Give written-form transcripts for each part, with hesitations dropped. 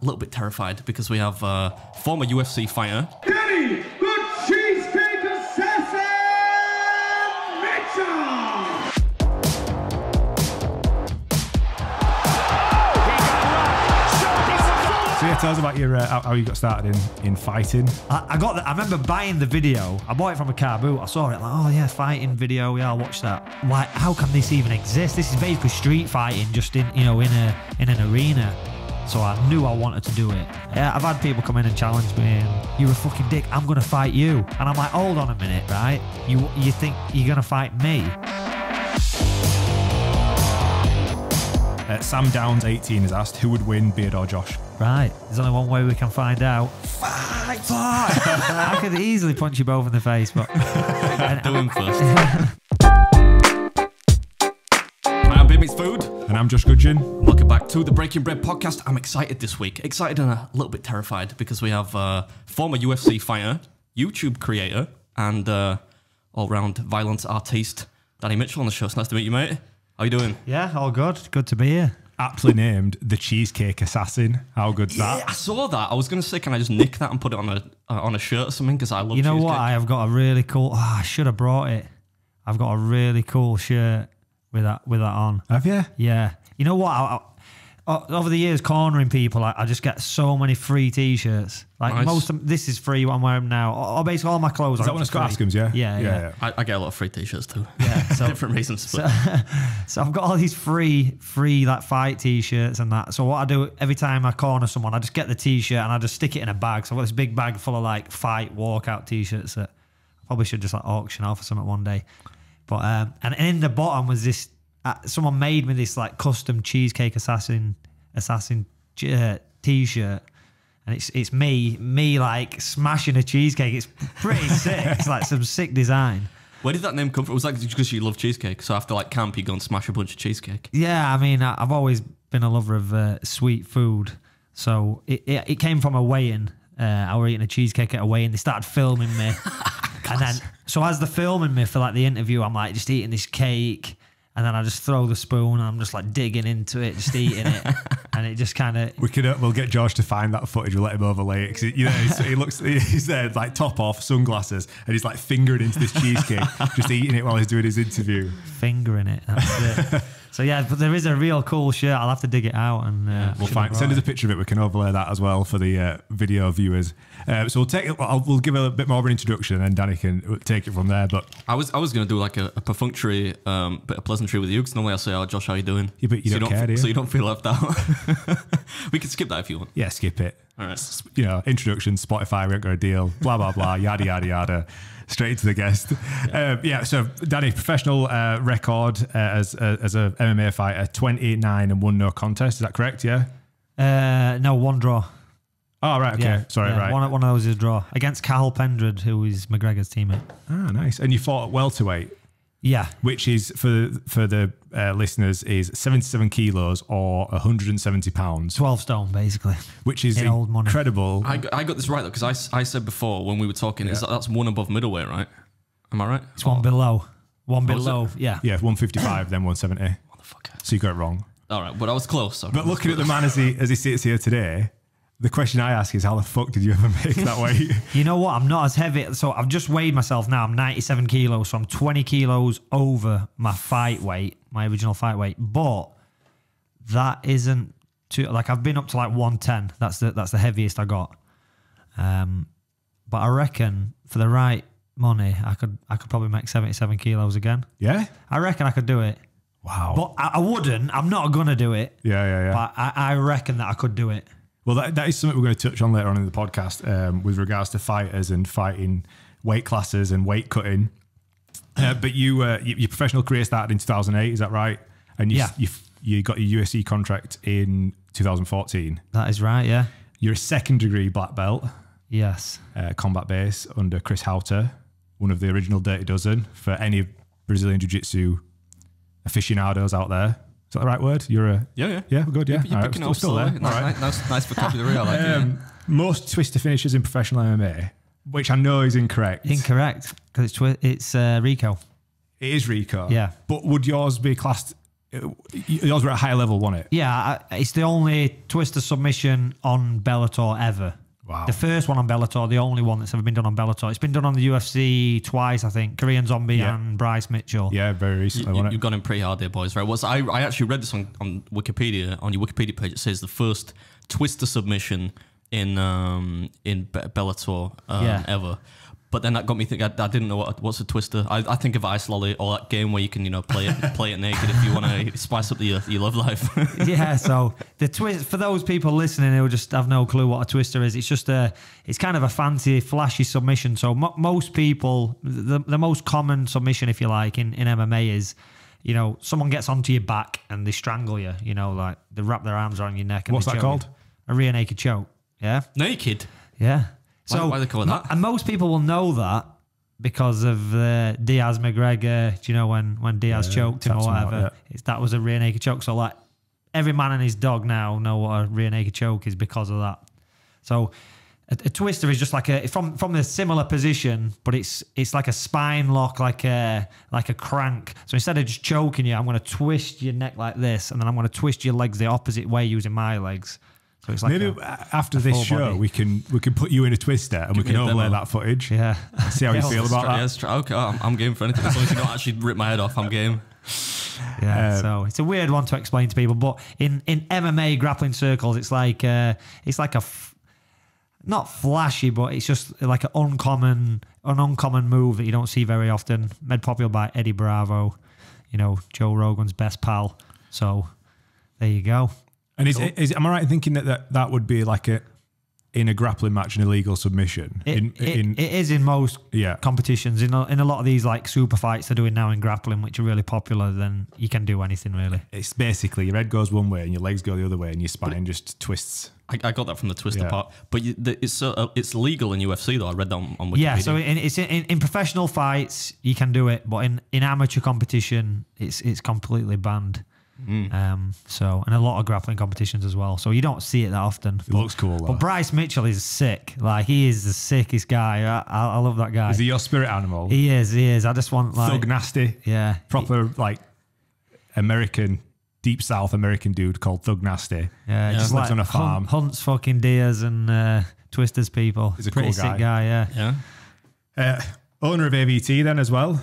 little bit terrified because we have former UFC fighter. Danny, the Cheesecake Assassin Mitchell! So yeah, tell us about your how you got started in fighting. I remember buying the video. I bought it from a car boot. I saw it like, oh yeah, fighting video. Yeah, I'll watch that. Like, how can this even exist? This is basically street fighting, just in an arena. So I knew I wanted to do it. Yeah, I've had people come in and challenge me, and you're a fucking dick, I'm gonna fight you. And I'm like, hold on a minute, right? You think you're gonna fight me? Sam Downs, 18, has asked, who would win, Beard or Josh? Right, there's only one way we can find out. Fight! I could easily punch you both in the face, but... Do him first. I'm Big Meats Food. And I'm Josh Gudgeon. Welcome back to the Breaking Bread podcast. I'm excited this week. Excited and a little bit terrified because we have former UFC fighter, YouTube creator, and all-round violence artiste, Danny Mitchell on the show. It's nice to meet you, mate. How you doing? Yeah, all good. Good to be here. Aptly named the Cheesecake Assassin. How good's that? Yeah, I saw that. I was going to say, can I just nick that and put it on a shirt or something? Because I love cheesecake. You know what? I have got a really cool... Oh, I should have brought it. I've got a really cool shirt with that on. Have you? Yeah. You know what? Over the years, cornering people, I just get so many free T-shirts. Like nice. most of this is free. What I'm wearing now, or basically all my clothes. Is that one of Scott Askins? Yeah. Yeah. I get a lot of free T-shirts too. Yeah, so, different reasons. But. So I've got all these free like fight T-shirts and that. So what I do every time I corner someone, I just get the T-shirt and I just stick it in a bag. So I've got this big bag full of like fight walkout T-shirts that I probably should just like auction off or something one day. But and in the bottom was this. Someone made me this like custom Cheesecake Assassin T-shirt, and it's me like smashing a cheesecake. It's pretty sick. It's like some sick design. Where did that name come from? It was like because you love cheesecake, so after like camp you go and smash a bunch of cheesecake. Yeah, I mean I've always been a lover of sweet food, so it came from a weigh-in. I were eating a cheesecake at a weigh-in. They started filming me, and then so as they're filming me for like the interview, I'm like just eating this cake. And then I just throw the spoon and I'm just like digging into it, just eating it. And it just kind of... We'll get George to find that footage. We'll let him overlay it. Because, he's there, like top off, sunglasses, and he's like fingering into this cheesecake, just eating it while he's doing his interview. Fingering it, that's it. So yeah, but there is a real cool shirt. I'll have to dig it out and we'll send us a picture of it. We can overlay that as well for the video viewers. So we'll give a bit more of an introduction, and then Danny can take it from there. But I was going to do like a perfunctory bit of pleasantry with you, because normally I say, "Oh, Josh, how you doing?" Yeah, but you don't care, do you? So you don't feel left out. We can skip that if you want. Yeah, skip it. All right. Introduction, Spotify, we ain't got a deal, blah, blah, blah, yada, yada, yada. Straight to the guest. So Danny, professional record as a MMA fighter, 28-9 and 1 no contest. Is that correct? Yeah? No, 1 draw. Oh, right. Okay. Yeah, Sorry, right. One of those is a draw. Against Carl Pendred, who is McGregor's teammate. Ah, nice. And you fought at welterweight? Yeah. Which is, for the listeners, is 77 kilos or 170 pounds. 12 stone, basically. Which is incredible. I got this right, though, because I said before when we were talking, that's 1 above middleweight, right? Am I right? It's 1 below. 1 below, yeah. Yeah, 155, then 170. Motherfucker. So you got it wrong. All right, but I was close. But looking at the man as he sits here today, the question I ask is, how the fuck did you ever make that weight? You know what? I'm not as heavy. So I've just weighed myself now. I'm 97 kilos. So I'm 20 kilos over my fight weight, my original fight weight. But that isn't too... Like, I've been up to like 110. That's the heaviest I got. But I reckon for the right money, I could probably make 77 kilos again. Yeah? I reckon I could do it. Wow. But I wouldn't. I'm not going to do it. Yeah. But I reckon that I could do it. Well, that is something we're going to touch on later on in the podcast with regards to fighters and fighting weight classes and weight cutting. But your professional career started in 2008, is that right? And you got your UFC contract in 2014. That is right, yeah. You're a second degree black belt. Yes. Combat base under Chris Houter, one of the original Dirty Dozen for any Brazilian Jiu-Jitsu aficionados out there. Is that the right word? You're a... Yeah. Yeah, we're good, yeah. You're picking up still there. Nice vocabulary, I like it. Most twister finishes in professional MMA, which I know is incorrect. Incorrect, because it's Rico. It is Rico. Yeah. But would yours be classed Yours were at a higher level, wasn't it? Yeah, it's the only twister submission on Bellator ever. Wow. The first one on Bellator, the only one that's ever been done on Bellator. It's been done on the UFC twice, I think. Korean Zombie and Bryce Mitchell. Yeah, very recently, wasn't it? You've gone in pretty hard there, boys. Right? I actually read this on Wikipedia. On your Wikipedia page, it says the first twister submission in Bellator ever. But then that got me thinking. I didn't know what's a twister. I think of Ice Lolly or that game where you can play it naked if you want to spice up your love life. Yeah. So the twist for those people listening who just have no clue what a twister is. It's just it's kind of a fancy, flashy submission. So most people, the most common submission, if you like, in MMA is, someone gets onto your back and they strangle you. Like they wrap their arms around your neck. And what's that called? A rear naked choke. Yeah. Naked. Yeah. So why are they calling that? And most people will know that because of Diaz McGregor. Do you know when Diaz choked him or whatever? That was a rear naked choke. So like every man and his dog now know what a rear naked choke is because of that. So a twister is just like from a similar position, but it's like a spine lock, like a crank. So instead of just choking you, I'm going to twist your neck like this, and then I'm going to twist your legs the opposite way using my legs. So it's like maybe after this show we can put you in a twister and we can overlay that footage. Yeah, see how you feel about that. Yeah, okay, I'm game for anything as long as you don't actually rip my head off. I'm game. Yeah, so it's a weird one to explain to people, but in MMA grappling circles, it's like not flashy, but it's just like an uncommon move that you don't see very often. Made popular by Eddie Bravo, Joe Rogan's best pal. So there you go. And am I right in thinking that would be like in a grappling match an illegal submission? It is in most competitions. In a lot of these like super fights they're doing now in grappling, which are really popular, then you can do anything really. It's basically your head goes one way and your legs go the other way and your spine just twists. I got that from the twister part. But it's legal in UFC though. I read that on Wikipedia. Yeah, so it's in professional fights you can do it, but in amateur competition it's completely banned. So and a lot of grappling competitions as well. So you don't see it that often. It looks cool though. But Bryce Mitchell is sick. Like he is the sickest guy. I love that guy. Is he your spirit animal? He is. I just want like Thug Nasty. Yeah. Proper like American, deep South American dude called Thug Nasty. Yeah. Just lives like on a farm. Hunts fucking deers and twisters people. He's a pretty cool guy. sick guy. Yeah. Owner of AVT then as well.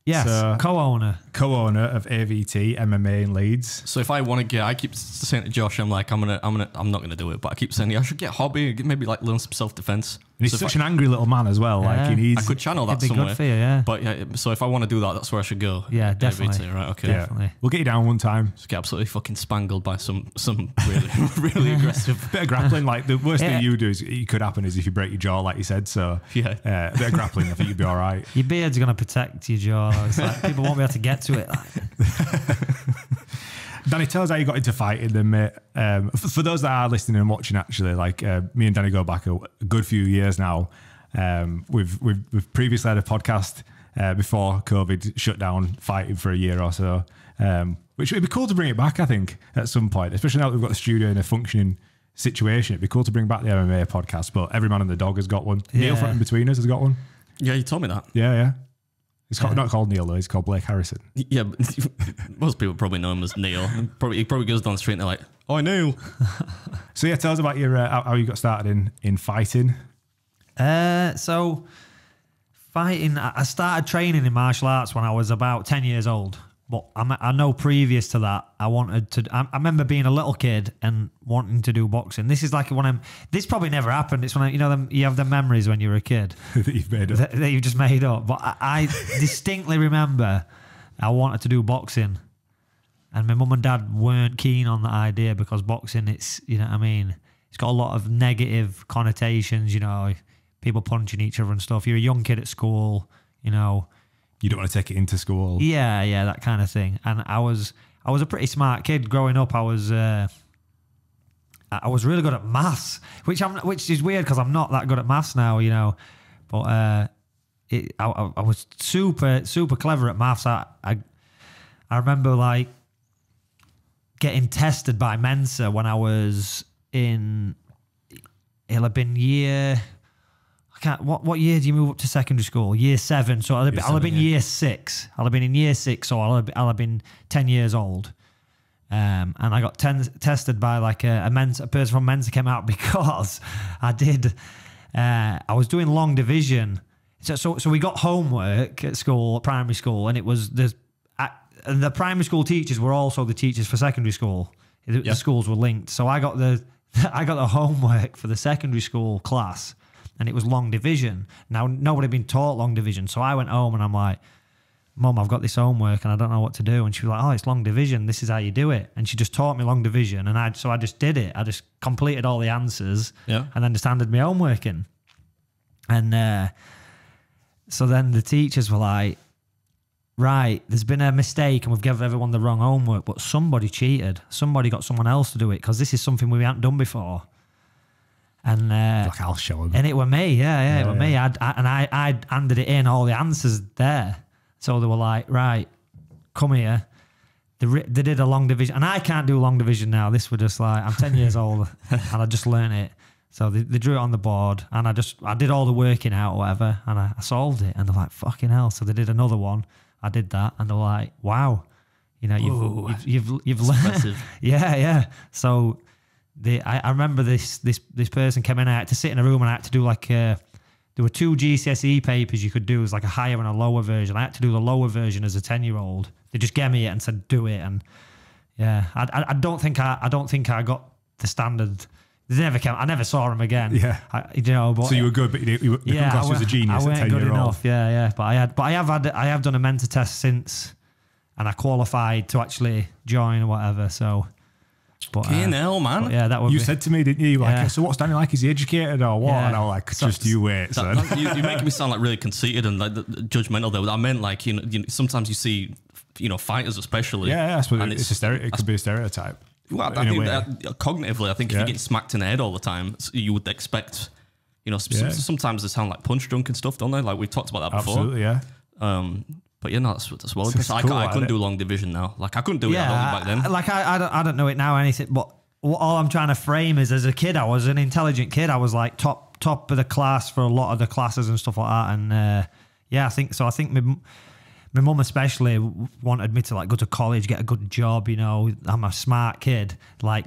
Yes, so, co-owner of AVT MMA in Leeds. So if I want to get, I keep saying to Josh, I'm like, I'm not gonna do it, but I keep saying I should get a hobby, maybe like learn some self-defense. And he's such an angry little man as well. Yeah. Like he needs. I could channel that It'd be somewhere. good for you, yeah. But yeah, so if I want to do that, that's where I should go. Yeah, definitely. AVT, right? Okay. Definitely. We'll get you down one time. Just get absolutely fucking spangled by some really really aggressive. Bit of grappling. Like the worst thing you do could happen is if you break your jaw, like you said. So Yeah. A bit of grappling, I think you'd be all right. Your beard's going to protect your jaw. It's like people won't be able to get to it. Danny, tell us how you got into fighting then, mate. For those that are listening and watching, actually, like me and Danny go back a good few years now. We've previously had a podcast before COVID shut down, fighting for a year or so, which would be cool to bring it back, I think, at some point, especially now that we've got the studio in a functioning situation. It'd be cool to bring back the MMA podcast, but every man and the dog has got one. Yeah. Neil from In Between Us has got one. Yeah, you told me that. Yeah. He's not called Neil though, he's called Blake Harrison. Yeah, but most people probably know him as Neil. He probably goes down the street and they're like, "Oh, Neil." So yeah, tell us about your how you got started in fighting. So fighting, I started training in martial arts when I was about 10 years old. But I know previous to that, I remember being a little kid and wanting to do boxing. This is like this probably never happened. It's when you have the memories when you were a kid that you've made up. That you've just made up. But I distinctly remember I wanted to do boxing. And my mum and dad weren't keen on the idea because boxing, it's got a lot of negative connotations, people punching each other and stuff. You're a young kid at school, You don't want to take it into school. Yeah, that kind of thing. And I was a pretty smart kid growing up. I was really good at maths, which is weird because I'm not that good at maths now, But I was super clever at maths. I remember like getting tested by Mensa when I was it'll have been year. What year do you move up to secondary school? Year 7. So I'll have been year 6. I'll have been in year 6, so I'll have been 10 years old. And I got tested by like a person from Mensa came out because I was doing long division. So we got homework at school, primary school, and it was the primary school teachers were also the teachers for secondary school. The schools were linked. So I got the homework for the secondary school class, and it was long division. Now, nobody had been taught long division. So I went home and I'm like, Mum, I've got this homework and I don't know what to do. And she was like, oh, it's long division. This is how you do it. And she just taught me long division. And so I just did it. I just completed all the answers and then just handed me homework in. And so then the teachers were like, right, there's been a mistake and we've given everyone the wrong homework, but somebody cheated. Somebody got someone else to do it because this is something we haven't done before. And like, I'll show them. And it were me, it were me. I handed it in, all the answers there. So they were like, right, come here. They did a long division. And I can't do long division now. This was just like, I'm 10 years old and I just learned it. So they drew it on the board and I did all the working out or whatever and I solved it. And they're like, fucking hell. So they did another one. I did that and they're like, wow. You know, you've learned. Yeah. So I remember this person came in. I had to sit in a room and I had to do like there were 2 GCSE papers you could do as like a higher and a lower version. I had to do the lower version as a 10-year-old. They just gave me it and said do it, and I don't think I got the standard. They never came. I never saw him again. Yeah, But, so you were good, but you was a genius. I at 10 weren't good year enough. Yeah. But I have done a mentor test since, and I qualified to actually join or whatever. So. But, hell, man. But yeah, that would you said to me, didn't you? Like, so what's Danny like? Is he educated or what? And I was like, just you wait, son. You're making me sound like really conceited and like judgmental there. I meant like, you know, sometimes you see, fighters especially. Yeah, I suppose it could be a stereotype. Well, I think cognitively, I think if you get smacked in the head all the time, you would expect, sometimes they sound like punch drunk and stuff, don't they? Like we talked about that before. Absolutely, yeah. But yeah, no, that's well. I couldn't do long division now. Like I couldn't do it back then. Like I don't know it now or anything. But all I'm trying to frame is, as a kid, I was an intelligent kid. I was like top of the class for a lot of the classes and stuff like that. And I think so. I think my mum especially wanted me to like go to college, get a good job. I'm a smart kid. Like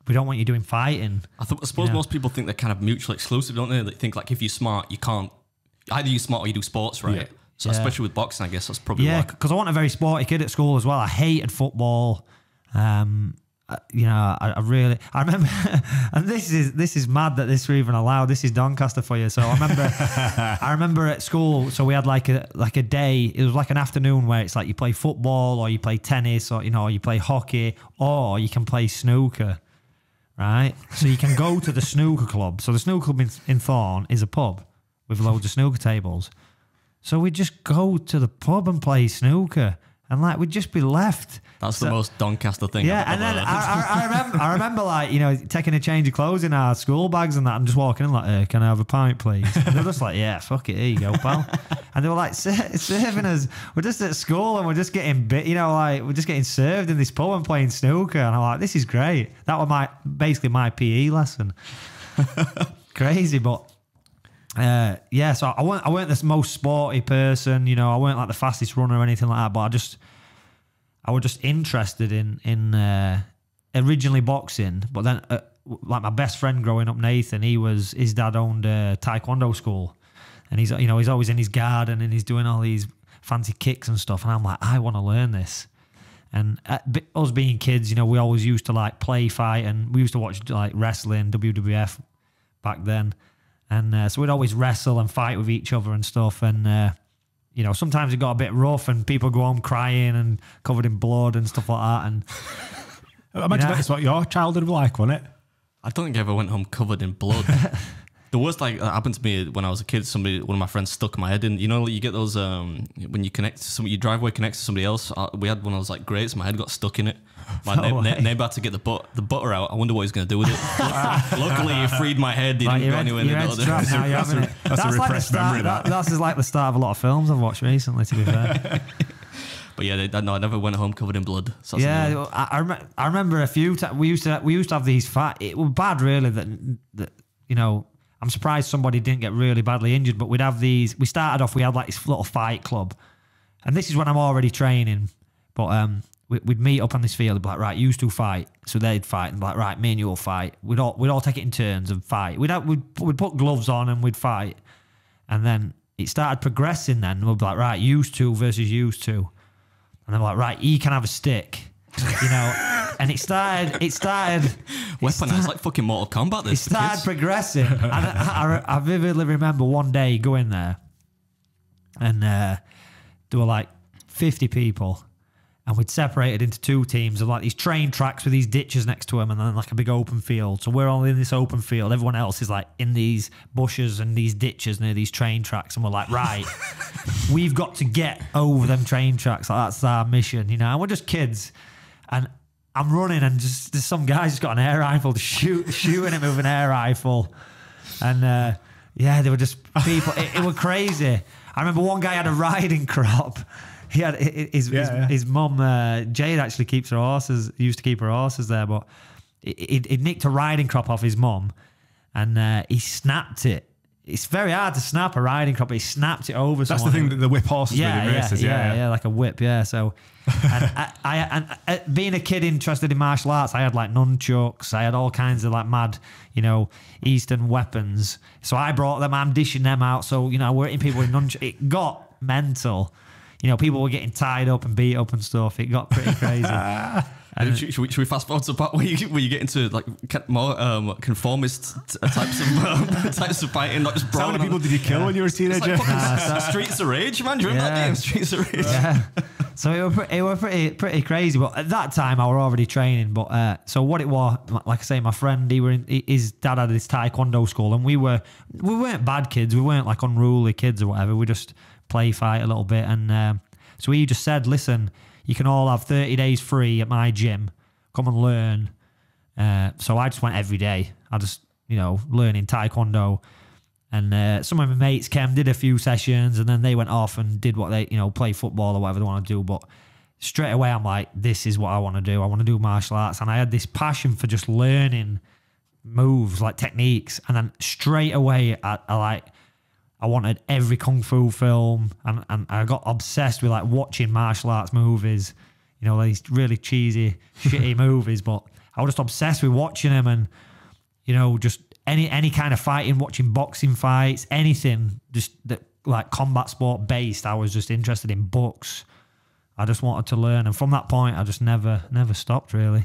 we don't want you doing fighting. I suppose most people think they're kind of mutually exclusive, don't they? They think like if you're smart, you can't. Either you're smart or you do sports, right? Yeah. So especially with boxing, I guess that's probably why. Because I wasn't a very sporty kid at school as well. I hated football. I remember, and this is mad that this were even allowed. This is Doncaster for you. So I remember at school. So we had like a day. It was like an afternoon where it's like you play football or you play tennis or you play hockey or you can play snooker, right? So you can go to the snooker club. So the snooker club in Thorn is a pub with loads of snooker tables. So we'd just go to the pub and play snooker, and like we'd just be left. That's the most Doncaster thing. Yeah, and then I remember like taking a change of clothes in our school bags and that, and just walking in like, can I have a pint, please? And they were just like, yeah, fuck it, here you go, pal. And they were like serving us. We're just at school and we're just getting we're just getting served in this pub and playing snooker, and I'm like, this is great. That was basically my PE lesson. Crazy, but. So I weren't the most sporty person, I weren't like the fastest runner or anything like that, but I was just interested in originally boxing, but then like my best friend growing up, Nathan, his dad owned a taekwondo school, and he's always in his garden and he's doing all these fancy kicks and stuff, and I'm like, I want to learn this. And us being kids, we always used to like play fight, and we used to watch like wrestling, WWF back then. And so we'd always wrestle and fight with each other and stuff. And, sometimes it got a bit rough and people go home crying and covered in blood and stuff like that. And I imagine that's what your childhood was like, wasn't it? I don't think I ever went home covered in blood. The worst that happened to me when I was a kid, one of my friends stuck my head in. You get those, when you connect to somebody, your driveway connects to somebody else. We had one of those like grates, my head got stuck in it. My neighbour had to get the butter out. I wonder what he's going to do with it. Luckily, he freed my head. He didn't go anywhere near the other. That's a repressed memory. That's like the start of a lot of films I've watched recently, to be fair. But yeah, I never went home covered in blood. So yeah, I remember a few times we used to have these fights. It was bad, really. That I'm surprised somebody didn't get really badly injured. But we'd have these. We started off. We had like this little fight club, and this is when I'm already training. But we'd meet up on this field and be like, right, you two fight. So they'd fight and be like, right, me and you will fight. We'd all take it in turns and fight. We'd put gloves on and we'd fight. And then it started progressing then. We'd be like, right, you two versus you two. And then we're like, right, he can have a stick. You know, and it started weaponized like fucking Mortal Kombat. It started progressing. And I vividly remember one day going there, and there were like 50 people, and we'd separated into 2 teams of like these train tracks with these ditches next to them, and then like a big open field. So we're all in this open field. Everyone else is like in these bushes and these ditches near these train tracks, and we're like, right, we've got to get over them train tracks. Like, that's our mission, you know. And we're just kids. And I'm running, and just some guy's just got an air rifle, shooting him with an air rifle. And yeah, they were just people. It was crazy. I remember one guy had a riding crop. He had his mum, Jade, actually keeps her horses. Used to keep her horses there, but he nicked a riding crop off his mum, and he snapped it. It's very hard to snap a riding crop, but he snapped it over. That's the thing that the whip horses with in races. Yeah, like a whip. Yeah, so. And I being a kid interested in martial arts, I had like nunchucks. I had all kinds of like mad, you know, Eastern weapons. So I brought them. I'm dishing them out. So, you know, we're hitting people with nunchucks. It got mental. You know, people were getting tied up and beat up and stuff. It got pretty crazy. Should we fast forward to the part where you get into like more conformist types of fighting, not just How brawling? many people did you kill when you were a teenager? It's like Streets of Rage, man. Do you remember that game, Streets of Rage? Yeah. So it were pretty crazy. But at that time, I were already training. But so what it was, like I say, my friend, his dad had this taekwondo school, and we weren't bad kids. We weren't like unruly kids or whatever. We just play fight a little bit, and so he just said, listen, you can all have 30 days free at my gym. Come and learn. So I just went every day. I just, you know, learning taekwondo. And some of my mates came, did a few sessions, and then they went off and did what they, you know, play football or whatever they want to do. But straight away, I'm like, this is what I want to do. I want to do martial arts. And I had this passion for just learning moves, like techniques. And then straight away, I wanted every kung fu film, and I got obsessed with like watching martial arts movies, you know, these really cheesy, shitty movies. But I was just obsessed with watching them, and you know, just any kind of fighting, watching boxing fights, anything just that like combat sport based. I was just interested in books. I just wanted to learn, and from that point, I just never stopped really.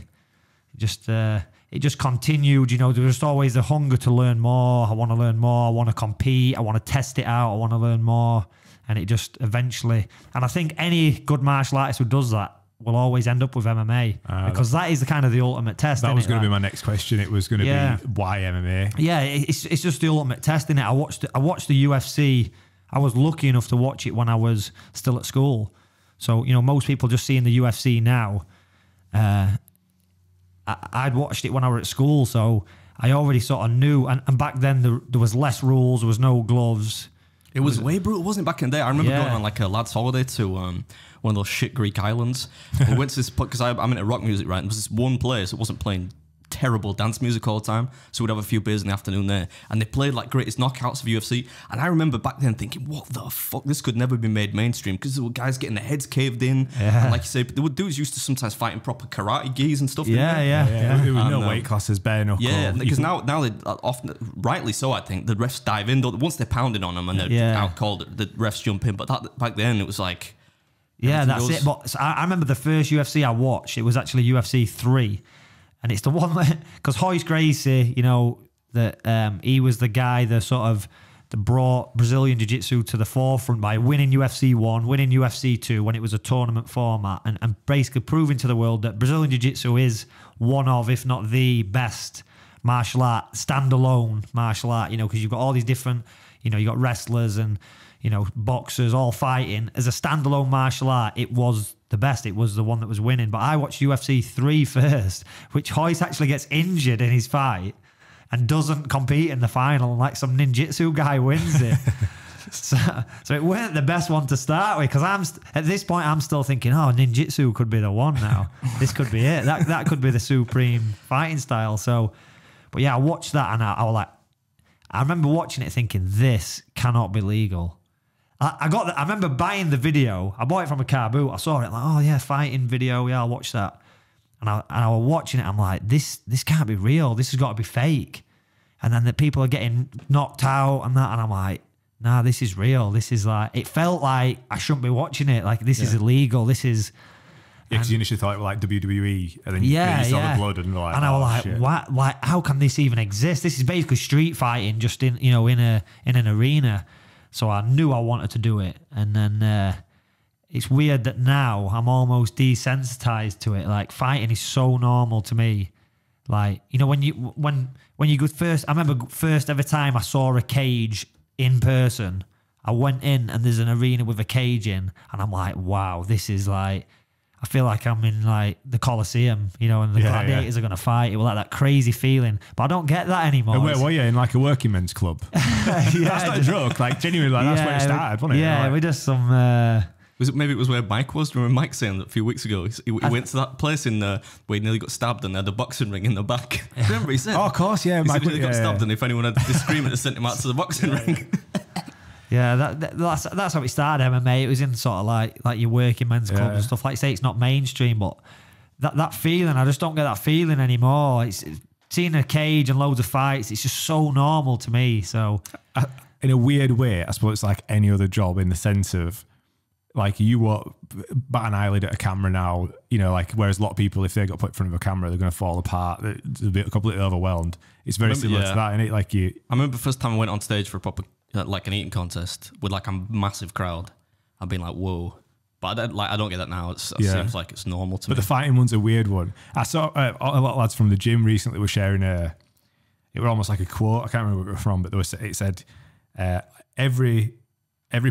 It just continued, you know, there was just always the hunger to learn more. I want to learn more. I want to compete. I want to test it out. I want to learn more. And it just eventually, and I think any good martial artist who does that will always end up with MMA, because that is the kind of the ultimate test. That was going to be my next question. It was going to be why MMA? Yeah, it's just the ultimate test, innit? I watched the UFC. I was lucky enough to watch it when I was still at school. So, you know, most people just seeing the UFC now. I'd watched it when I was at school, so I already sort of knew. And back then, there was less rules, there was no gloves. It was way brutal, wasn't it, back in the day? I remember going on like a lad's holiday to one of those shit Greek islands. We went to this, because I'm into rock music, right? And there was this one place that wasn't playing terrible dance music all the time, so we'd have a few beers in the afternoon there, and they played like greatest knockouts of UFC. And I remember back then thinking, what the fuck, this could never be made mainstream, because there were guys getting their heads caved in, and like you say, there were dudes used to sometimes fight in proper karate gis and stuff. Yeah. There was no weight classes, bare knuckle. Yeah, because now they often, rightly so, I think the refs dive in. Once they're pounding on them and they're out cold, the refs jump in. But back then it was like, yeah, that's it. But so I remember the first UFC I watched, it was actually UFC 3. And it's the one where, because Royce Gracie, you know, that he was the guy that brought Brazilian Jiu-Jitsu to the forefront by winning UFC 1, winning UFC 2 when it was a tournament format, and basically proving to the world that Brazilian Jiu-Jitsu is one of, if not the best martial art, standalone martial art, you know, because you've got all these different, you know, you got wrestlers and, you know, boxers all fighting. As a standalone martial art, it was the best. It was the one that was winning. But I watched UFC 3 first, which Royce actually gets injured in his fight and doesn't compete in the final, and like some ninjutsu guy wins it. so it weren't the best one to start with, because at this point I'm still thinking, oh, ninjutsu could be the one now. This could be it. That could be the supreme fighting style. So, but yeah, I watched that, and I was like, I remember watching it thinking, this cannot be legal. I remember buying the video. I bought it from a car boot. I saw it like, oh yeah, fighting video. Yeah, I'll watch that. And I was watching it. I'm like, this can't be real. This has got to be fake. And then the people are getting knocked out and that. And I'm like, nah, this is real. This is like, it felt like I shouldn't be watching it. Like, this is illegal. This is. Yeah, because you initially thought it was like WWE, and then you saw the blood, and you're like, and I was like, shit. what? Like, how can this even exist? This is basically street fighting, just in an arena. So I knew I wanted to do it, and then it's weird that now I'm almost desensitized to it. Like, fighting is so normal to me. Like, you know, when you go first, I remember first ever time I saw a cage in person. I went in and there's an arena with a cage in, and I'm like, wow, this is like. I feel like I'm in like the Coliseum, you know, and the gladiators are going to fight. It was like that crazy feeling, but I don't get that anymore. And where were you, in like a working men's club? That's not a joke. Like, genuinely, like, that's where it started, wasn't it? Yeah, like, we just some. Maybe it was where Mike was? Remember Mike saying that a few weeks ago? He went to that place in where he nearly got stabbed and they had a boxing ring in the back. Remember he said? Oh, of course, yeah. He Mike said he got stabbed and if anyone had disagreement, they sent him out to the boxing ring. Yeah, that's how it started, MMA. It was in sort of like your working men's club and stuff. Like, say, it's not mainstream, but that feeling, I just don't get that feeling anymore. It's seeing a cage and loads of fights. It's just so normal to me. So, in a weird way, I suppose it's like any other job in the sense of, like, you won't bat an eyelid at a camera now, you know, like, whereas a lot of people, if they got put in front of a camera, they're going to fall apart. They'll be completely overwhelmed. It's very similar to that, isn't it? Like, I remember the first time I went on stage for a proper, like an eating contest with like a massive crowd. I've been like, whoa. But I don't get that now. It seems like it's normal to me. But the fighting one's a weird one. I saw a lot of lads from the gym recently were sharing it was almost like a quote. I can't remember where it was from, but it said, every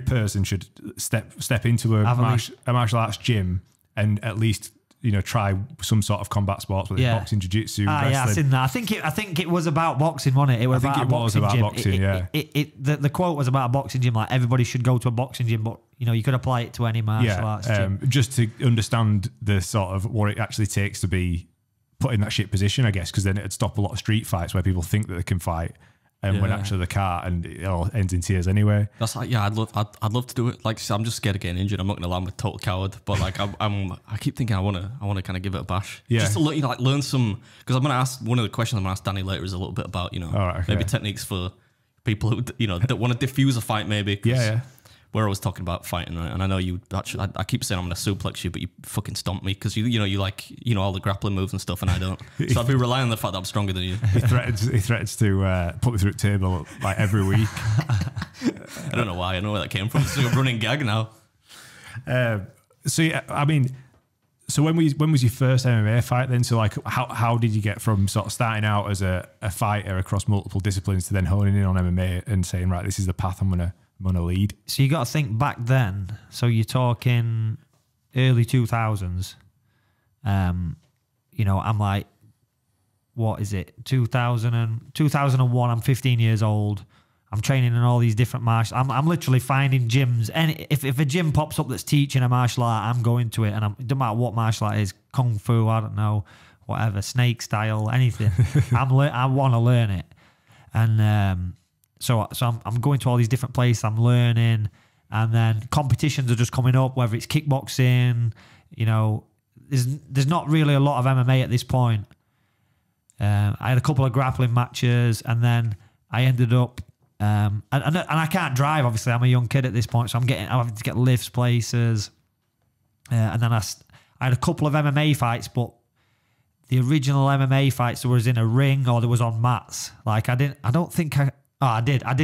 person should step into a martial arts gym and at least, you know, try some sort of combat sports, whether it's boxing, jiu-jitsu, wrestling. Yeah, I've seen that. I think it was about boxing, wasn't it? It was about boxing, yeah. The quote was about a boxing gym, like everybody should go to a boxing gym, but you know, you could apply it to any martial arts gym. Just to understand the sort of what it actually takes to be put in that shit position, I guess, because then it'd stop a lot of street fights where people think that they can fight. And when actually they can't, and it all ends in tears anyway. That's like, I'd love to do it. Like, I'm just scared of getting injured. I'm not gonna lie, I'm a total coward. But like, I keep thinking I wanna kind of give it a bash. Yeah. Just to learn some. Because I'm gonna ask one of the questions I'm gonna ask Danny later is a little bit about, you know, maybe techniques for people who, you know, that want to diffuse a fight maybe. Yeah. We're always talking about fighting, right? And I know you actually, I keep saying I'm going to suplex you, but you fucking stomp me because you like, you know, all the grappling moves and stuff, and I don't. So I'd be relying on the fact that I'm stronger than you. He threatens to put me through a table like every week. I don't know why. I know where that came from. It's like a running gag now. So yeah, I mean, so when was your first MMA fight then? So like, how did you get from sort of starting out as a fighter across multiple disciplines to then honing in on MMA and saying, right, this is the path I'm gonna lead? So you got to think back then. So you're talking early 2000s. You know, I'm like, what is it? 2001. I'm 15 years old. I'm training in all these different martial. I'm literally finding gyms, and if a gym pops up that's teaching a martial art, I'm going to it. And it doesn't matter what martial art it is, kung fu, I don't know, whatever, snake style, anything. I want to learn it, and So I'm going to all these different places, I'm learning, and then competitions are just coming up, whether it's kickboxing, you know, there's not really a lot of MMA at this point. I had a couple of grappling matches, and then I ended up, and I can't drive, obviously, I'm a young kid at this point, so I'm having to get lifts places, and then I had a couple of MMA fights, but the original MMA fights, there was in a ring or there was on mats. Like, I did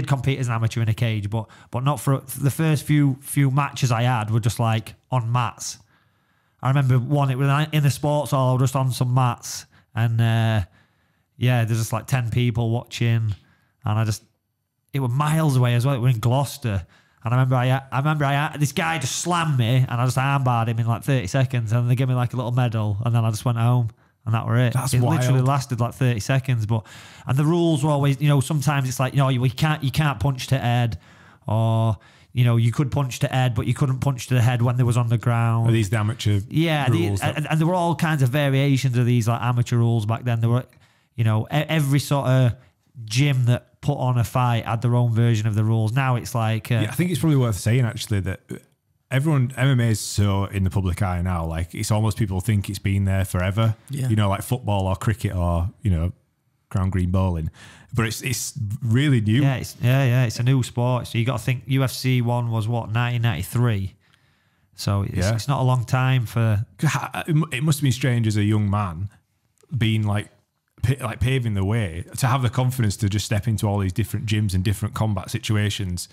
compete as an amateur in a cage, but not for the first few matches I had were just like on mats. I remember one, it was in the sports hall, just on some mats, and there's just like 10 people watching, and it was miles away as well. It was in Gloucester, and I remember this guy just slammed me, and I just armbarred him in like 30 seconds, and they gave me like a little medal, and then I just went home. And that were it. It literally lasted like 30 seconds. And the rules were always, you know, sometimes it's like, you know, you can't punch to head, or, you know, you could punch to head, but you couldn't punch to the head when they was on the ground. Are these the amateur rules? And there were all kinds of variations of these like amateur rules back then. There were, you know, every sort of gym that put on a fight had their own version of the rules. Now it's like... I think it's probably worth saying, actually, that MMA is so in the public eye now. Like, it's almost people think it's been there forever. Yeah. You know, like football or cricket or, you know, Crown Green bowling. But it's really new. Yeah, it's a new sport. So you got to think UFC one was, what, 1993? So it's not a long time for... It must have been strange as a young man being like paving the way to have the confidence to just step into all these different gyms and different combat situations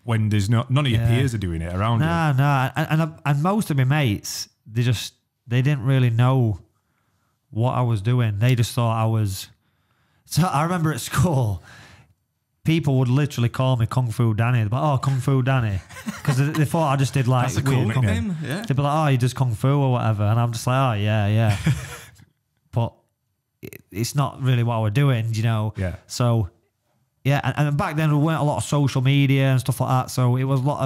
when there's none of your peers are doing it around you. No. And most of my mates, they didn't really know what I was doing. They just thought I was... So I remember at school, people would literally call me Kung Fu Danny. They'd be like, oh, Kung Fu Danny. Because they thought I just did like... That's a cool nickname, yeah. They'd be like, oh, he does Kung Fu or whatever. And I'm just like, oh, yeah. But it's not really what we're doing, you know? Yeah. So, yeah. And back then, there weren't a lot of social media and stuff like that. So it was a lot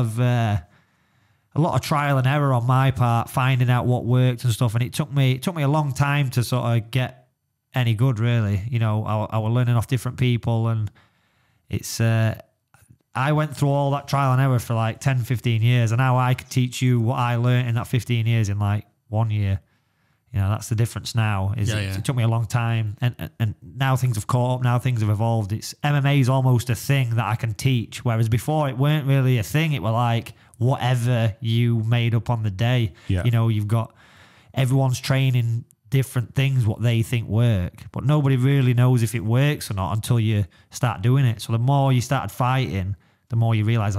of trial and error on my part, finding out what worked and stuff. And it took me a long time to sort of get any good, really. You know, I was learning off different people, and it's I went through all that trial and error for like 10, 15 years, and now I could teach you what I learned in that 15 years in like 1 year. You know, that's the difference now. It took me a long time, and now things have caught up, now things have evolved. MMA is almost a thing that I can teach, whereas before it weren't really a thing. It were like whatever you made up on the day. Yeah. You know, you've got everyone's training different things, what they think work, but nobody really knows if it works or not until you start doing it. So the more you started fighting, the more you realize,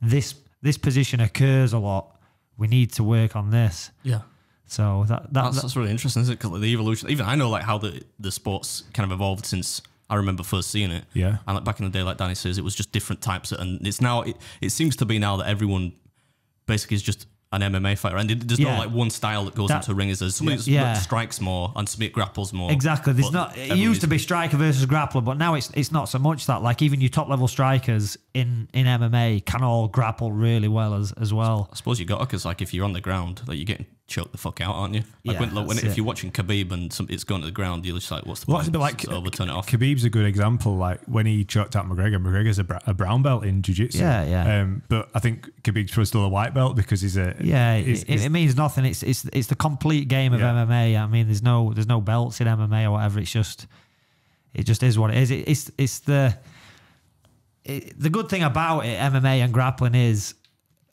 this position occurs a lot. We need to work on this. Yeah. So that's really interesting, isn't it? Because the evolution, even I know like how the sport's kind of evolved since I remember first seeing it. Yeah. And like back in the day, like Danny says, it was just different types, and it's now it seems to be now that everyone basically is just an MMA fighter, and there's no like one style that goes into a ring. Is there's somebody that strikes more and somebody that grapples more. Exactly. There's not. It used to be striker versus grappler, but now it's not so much that. Like even your top level strikers in MMA can all grapple really well as well. I suppose you got to, because like if you're on the ground, like you're getting choked the fuck out, aren't you? Like if you're watching Khabib and it's going to the ground, you're just like, what's the point? Like just overturn it off. Khabib's a good example. Like when he choked out McGregor, McGregor's a brown belt in jiu-jitsu. Yeah. But I think Khabib's still a white belt because he's a... It means nothing. It's the complete game of MMA. I mean, there's no belts in MMA or whatever. It just is what it is. It's the good thing about it, MMA and grappling, is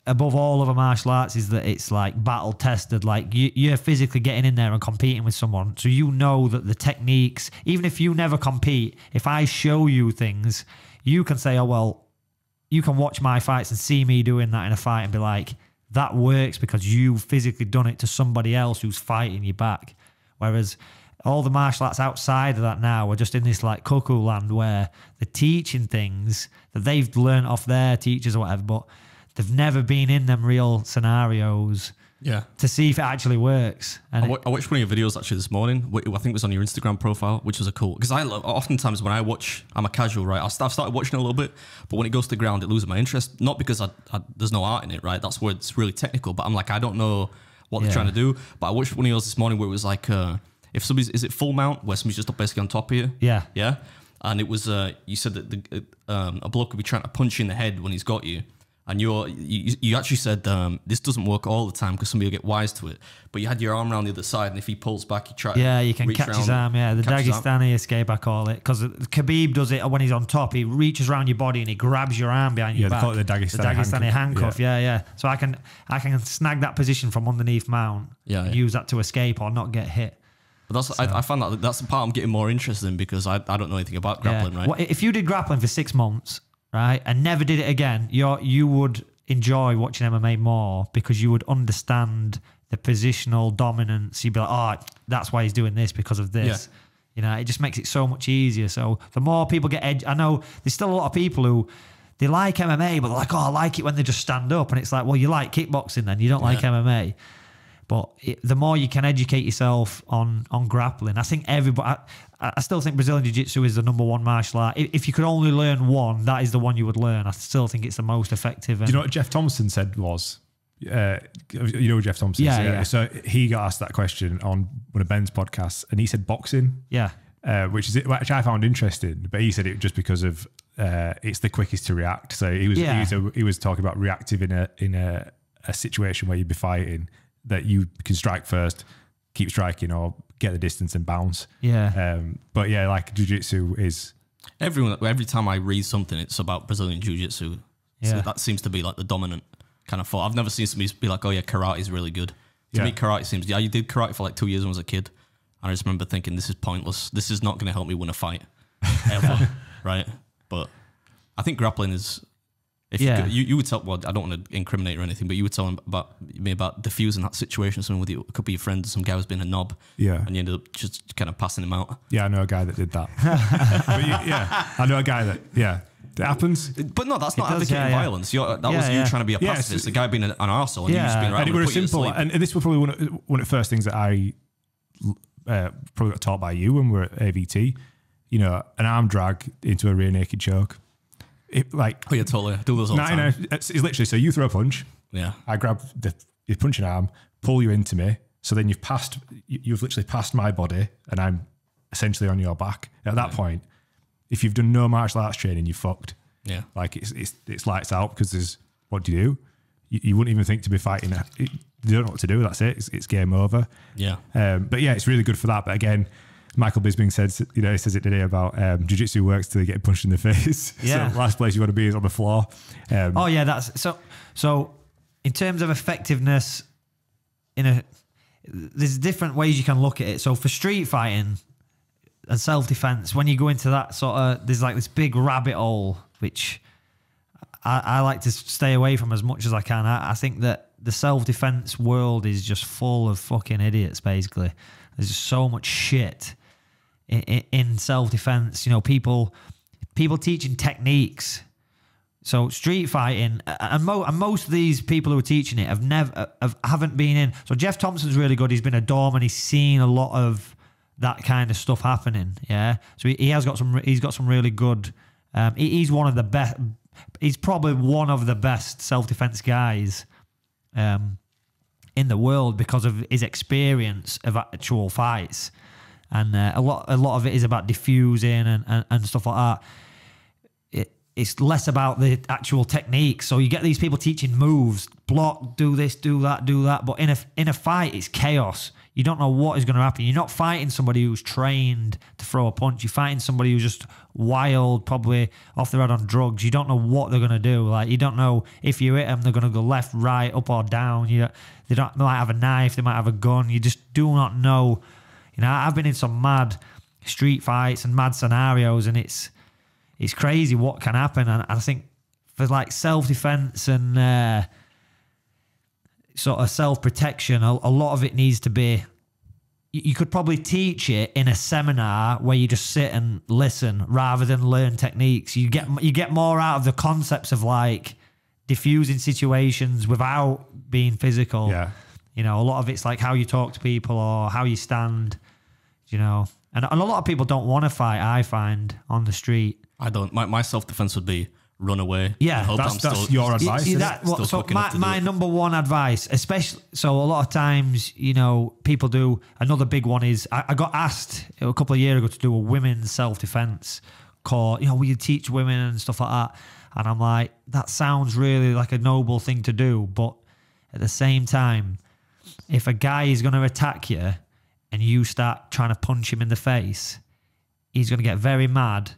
above all other martial arts is that it's like battle tested. Like you're physically getting in there and competing with someone, so you know that the techniques, even if you never compete, if I show you things, you can say, oh well, you can watch my fights and see me doing that in a fight and be like, that works because you've physically done it to somebody else who's fighting you back. Whereas all the martial arts outside of that now are just in this like cuckoo land where they're teaching things that they've learned off their teachers or whatever, but they've never been in them real scenarios to see if it actually works. And I watched one of your videos actually this morning. I think it was on your Instagram profile, which was a cool, because oftentimes when I watch, I'm a casual, right? I've started watching it a little bit, but when it goes to the ground, it loses my interest. Not because there's no art in it, right? That's where it's really technical, but I'm like, I don't know what they're trying to do. But I watched one of yours this morning where it was like, if somebody's, is it full mount, where somebody's just basically on top of you? Yeah. And it was, you said that a bloke could be trying to punch you in the head when he's got you. And you actually said this doesn't work all the time because somebody will get wise to it. But you had your arm around the other side, and if he pulls back, you try. Yeah, you can catch his arm. Yeah, the Dagestani escape, I call it, because Khabib does it when he's on top. He reaches around your body and he grabs your arm behind your back. They call it the Dagestani handcuff. Yeah. So I can snag that position from underneath mount. And use that to escape or not get hit. But I found that's the part I'm getting more interested in, because I don't know anything about grappling, right? Well, if you did grappling for 6 months, right, and never did it again, you would enjoy watching MMA more, because you would understand the positional dominance. You'd be like, oh, that's why he's doing this, because of this. You know, it just makes it so much easier. So the more people get edge, I know there's still a lot of people who they like MMA, but they're like, oh, I like it when they just stand up. And it's like, well, you like kickboxing then, you don't like MMA. But the more you can educate yourself on grappling, I think everybody. I still think Brazilian Jiu-Jitsu is the #1 martial art. If you could only learn one, that is the one you would learn. I still think it's the most effective. Do you know what Jeff Thompson said was? You know who Jeff Thompson is? Yeah. So he got asked that question on one of Ben's podcasts, and he said boxing. Yeah. which I found interesting. But he said it just because of it's the quickest to react. So he was talking about reactive in a situation where you'd be fighting, that you can strike first, keep striking, or get the distance and bounce. Yeah. But yeah, like jiu-jitsu is... Every time I read something, it's about Brazilian jiu-jitsu. Yeah. So that seems to be like the dominant kind of thought. I've never seen somebody be like, oh yeah, karate is really good. To me, karate seems... Yeah, you did karate for like 2 years when I was a kid. And I just remember thinking, this is pointless. This is not going to help me win a fight. Ever. Right? But I think grappling is... You would tell... Well, I don't want to incriminate or anything, but you would tell me about diffusing that situation. Someone with you, it could be a friend, some guy who's been a knob. Yeah. And you ended up just kind of passing him out. Yeah, I know a guy that did that. I know a guy that... Yeah. It happens. But no, that's not advocating violence. That was you trying to be a pacifist. The guy being an arsehole and you just being around. And it was simple. And this was probably one of the first things that I probably got taught by you when we were at AVT. You know, an arm drag into a rear naked choke. Oh yeah, totally. I do those all the time. It's literally, so you throw a punch. Yeah. I grab your punching arm, pull you into me. So then you've literally passed my body and I'm essentially on your back. At that point, if you've done no martial arts training, you're fucked. Yeah. Like it's lights out, because what do you do? You wouldn't even think to be fighting. You don't know what to do. That's it. It's game over. Yeah. But yeah, it's really good for that. But again, Michael Bisping says it today about jiu-jitsu works till you get punched in the face. Yeah. So last place you want to be is on the floor. That's so in terms of effectiveness, there's different ways you can look at it. So for street fighting and self-defense, when you go into that sort of, there's like this big rabbit hole, which I like to stay away from as much as I can. I think that the self-defense world is just full of fucking idiots, basically. There's just so much shit in self-defense. You know, people teaching techniques. So street fighting, and most of these people who are teaching it haven't been in. So Jeff Thompson's really good. He's been a dom and he's seen a lot of that kind of stuff happening. Yeah, so he's got some really good. He's one of the best. He's probably one of the best self-defense guys in the world because of his experience of actual fights, and a lot of it is about diffusing and stuff like that. It's less about the actual techniques. So you get these people teaching moves, block, do this, do that. But in a fight, it's chaos. You don't know what is going to happen. You're not fighting somebody who's trained to throw a punch. You're fighting somebody who's just wild, probably off their head on drugs. You don't know what they're going to do. Like, you don't know if you hit them, they're going to go left, right, up or down. They might have a knife, they might have a gun. You just do not know. You know, I've been in some mad street fights and mad scenarios, and it's crazy what can happen. And I think for like self-defense and sort of self-protection, a lot of it needs to be, you could probably teach it in a seminar where you just sit and listen rather than learn techniques. You get more out of the concepts of like diffusing situations without being physical. Yeah. You know, a lot of it's like how you talk to people or how you stand, you know. And a lot of people don't want to fight, I find, on the street. I don't. My self-defense would be run away. Yeah, that's your advice. My number one advice, especially, so a lot of times, you know, people do, another big one is, I got asked a couple of years ago to do a women's self-defense course, you know, will you teach women and stuff like that? And I'm like, that sounds really like a noble thing to do. But at the same time, if a guy is going to attack you and you start trying to punch him in the face, he's going to get very mad.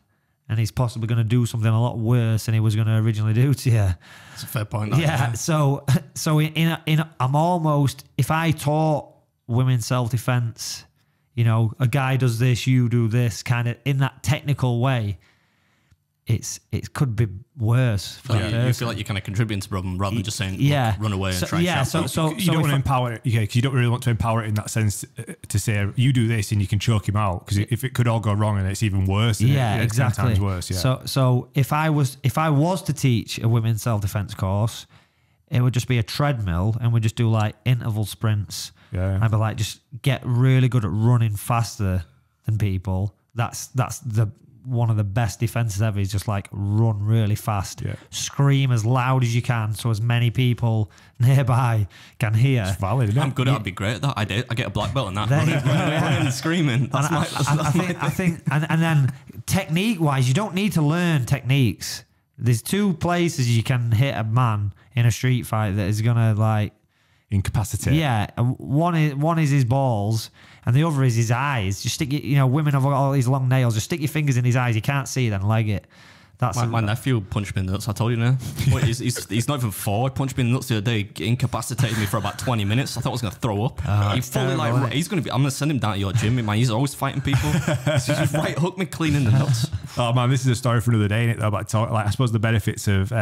And he's possibly going to do something a lot worse than he was going to originally do to you. That's a fair point. Yeah. So I'm almost, if I taught women self-defense, you know, a guy does this, you do this, kind of in that technical way, it could be worse for that person. You feel like you're kind of contributing to the problem rather than just saying, run away and try and shout. So you don't want to empower it, because you don't really want to empower it in that sense to say, you do this and you can choke him out, because if it could all go wrong and it's even worse. Exactly. 10 times worse. Yeah. So if I was to teach a women's self-defense course, it would just be a treadmill and we'd just do like interval sprints. Yeah. I'd be like, just get really good at running faster than people. That's one of the best defenses ever is just like run really fast, scream as loud as you can so as many people nearby can hear. It's valid, isn't it? I'm good at I'd be great at that. I get a black belt in that. Running and screaming. That's I think, and then technique wise, you don't need to learn techniques. There's two places you can hit a man in a street fight that is gonna like incapacitate. Yeah, one is his balls, and the other is his eyes. Just stick, women have all these long nails. Just stick your fingers in his eyes. You can't see, then leg it. That's my nephew punched me in the nuts. I told you now. He's not even forward. Punched me in the nuts the other day. Incapacitated me for about 20 minutes. I thought I was going to throw up. He fully he's going to be. I'm going to send him down to your gym, man. He's always fighting people. He's just right hook me clean in the nuts. Oh man, this is a story for another day, isn't it? Though, about I suppose the benefits of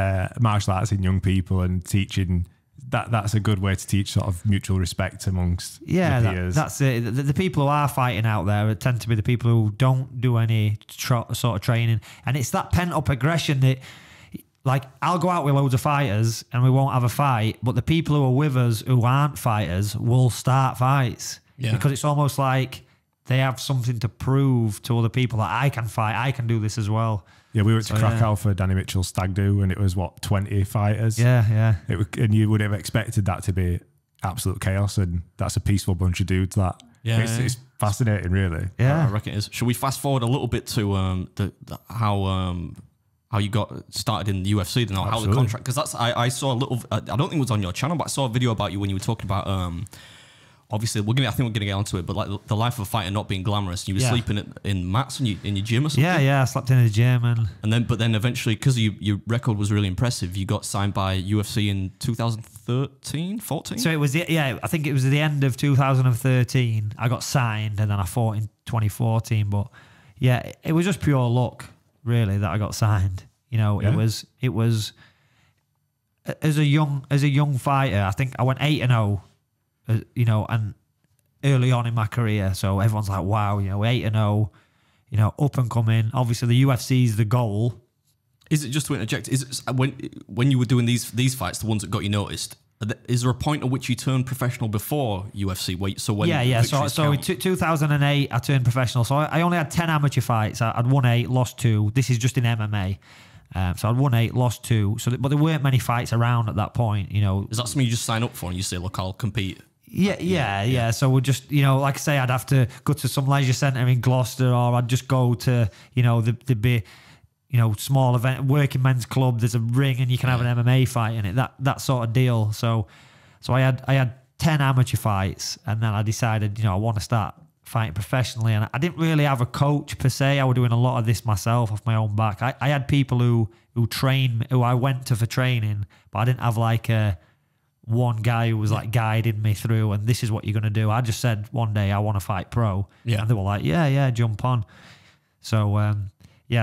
martial arts in young people and teaching. That's a good way to teach sort of mutual respect amongst the peers. That's it. The people who are fighting out there tend to be the people who don't do any sort of training, and it's that pent up aggression that, like, I'll go out with loads of fighters and we won't have a fight, but the people who are with us who aren't fighters will start fights because it's almost like they have something to prove to other people that I can fight, I can do this as well. Yeah, we went to Krakow for Danny Mitchell's Stag Do, and it was, 20 fighters? Yeah. And you would have expected that to be absolute chaos, and that's a peaceful bunch of dudes. It's fascinating, really. Yeah, I reckon it is. Should we fast forward a little bit to how you got started in the UFC, then, or how the contract? Because I saw a little. I don't think it was on your channel, but I saw a video about you when you were talking about. Obviously, I think we're gonna get onto it, but like the life of a fighter not being glamorous. You were sleeping in mats in your gym or something. Yeah, I slept in the gym but then eventually, because your record was really impressive, you got signed by UFC in 2013, 14. So it was I think it was at the end of 2013. I got signed, and then I fought in 2014. But yeah, it was just pure luck, really, that I got signed. It was as a young fighter. I think I went 8-0. And early on in my career, so everyone's like, wow, 8-0, up and coming. Obviously, the UFC is the goal. Is it, just to interject, is it when you were doing these fights, the ones that got you noticed, is there a point at which you turned professional before UFC? So in 2008, I turned professional. So I only had 10 amateur fights. I'd won 8, lost 2. This is just in MMA. So I'd won 8, lost 2. But there weren't many fights around at that point. Is that something you just sign up for and you say, look, I'll compete? Yeah. So we'll just, like I say, I'd have to go to some leisure centre in Gloucester, or I'd just go to, the big, small event, working men's club. There's a ring and you can have an MMA fight in it. That sort of deal. So I had 10 amateur fights, and then I decided, I want to start fighting professionally. And I didn't really have a coach per se. I was doing a lot of this myself off my own back. I had people who I went to for training, but I didn't have like one guy who was like guiding me through, and this is what you're going to do. I just said one day I want to fight pro. Yeah. And they were like, yeah, jump on. So,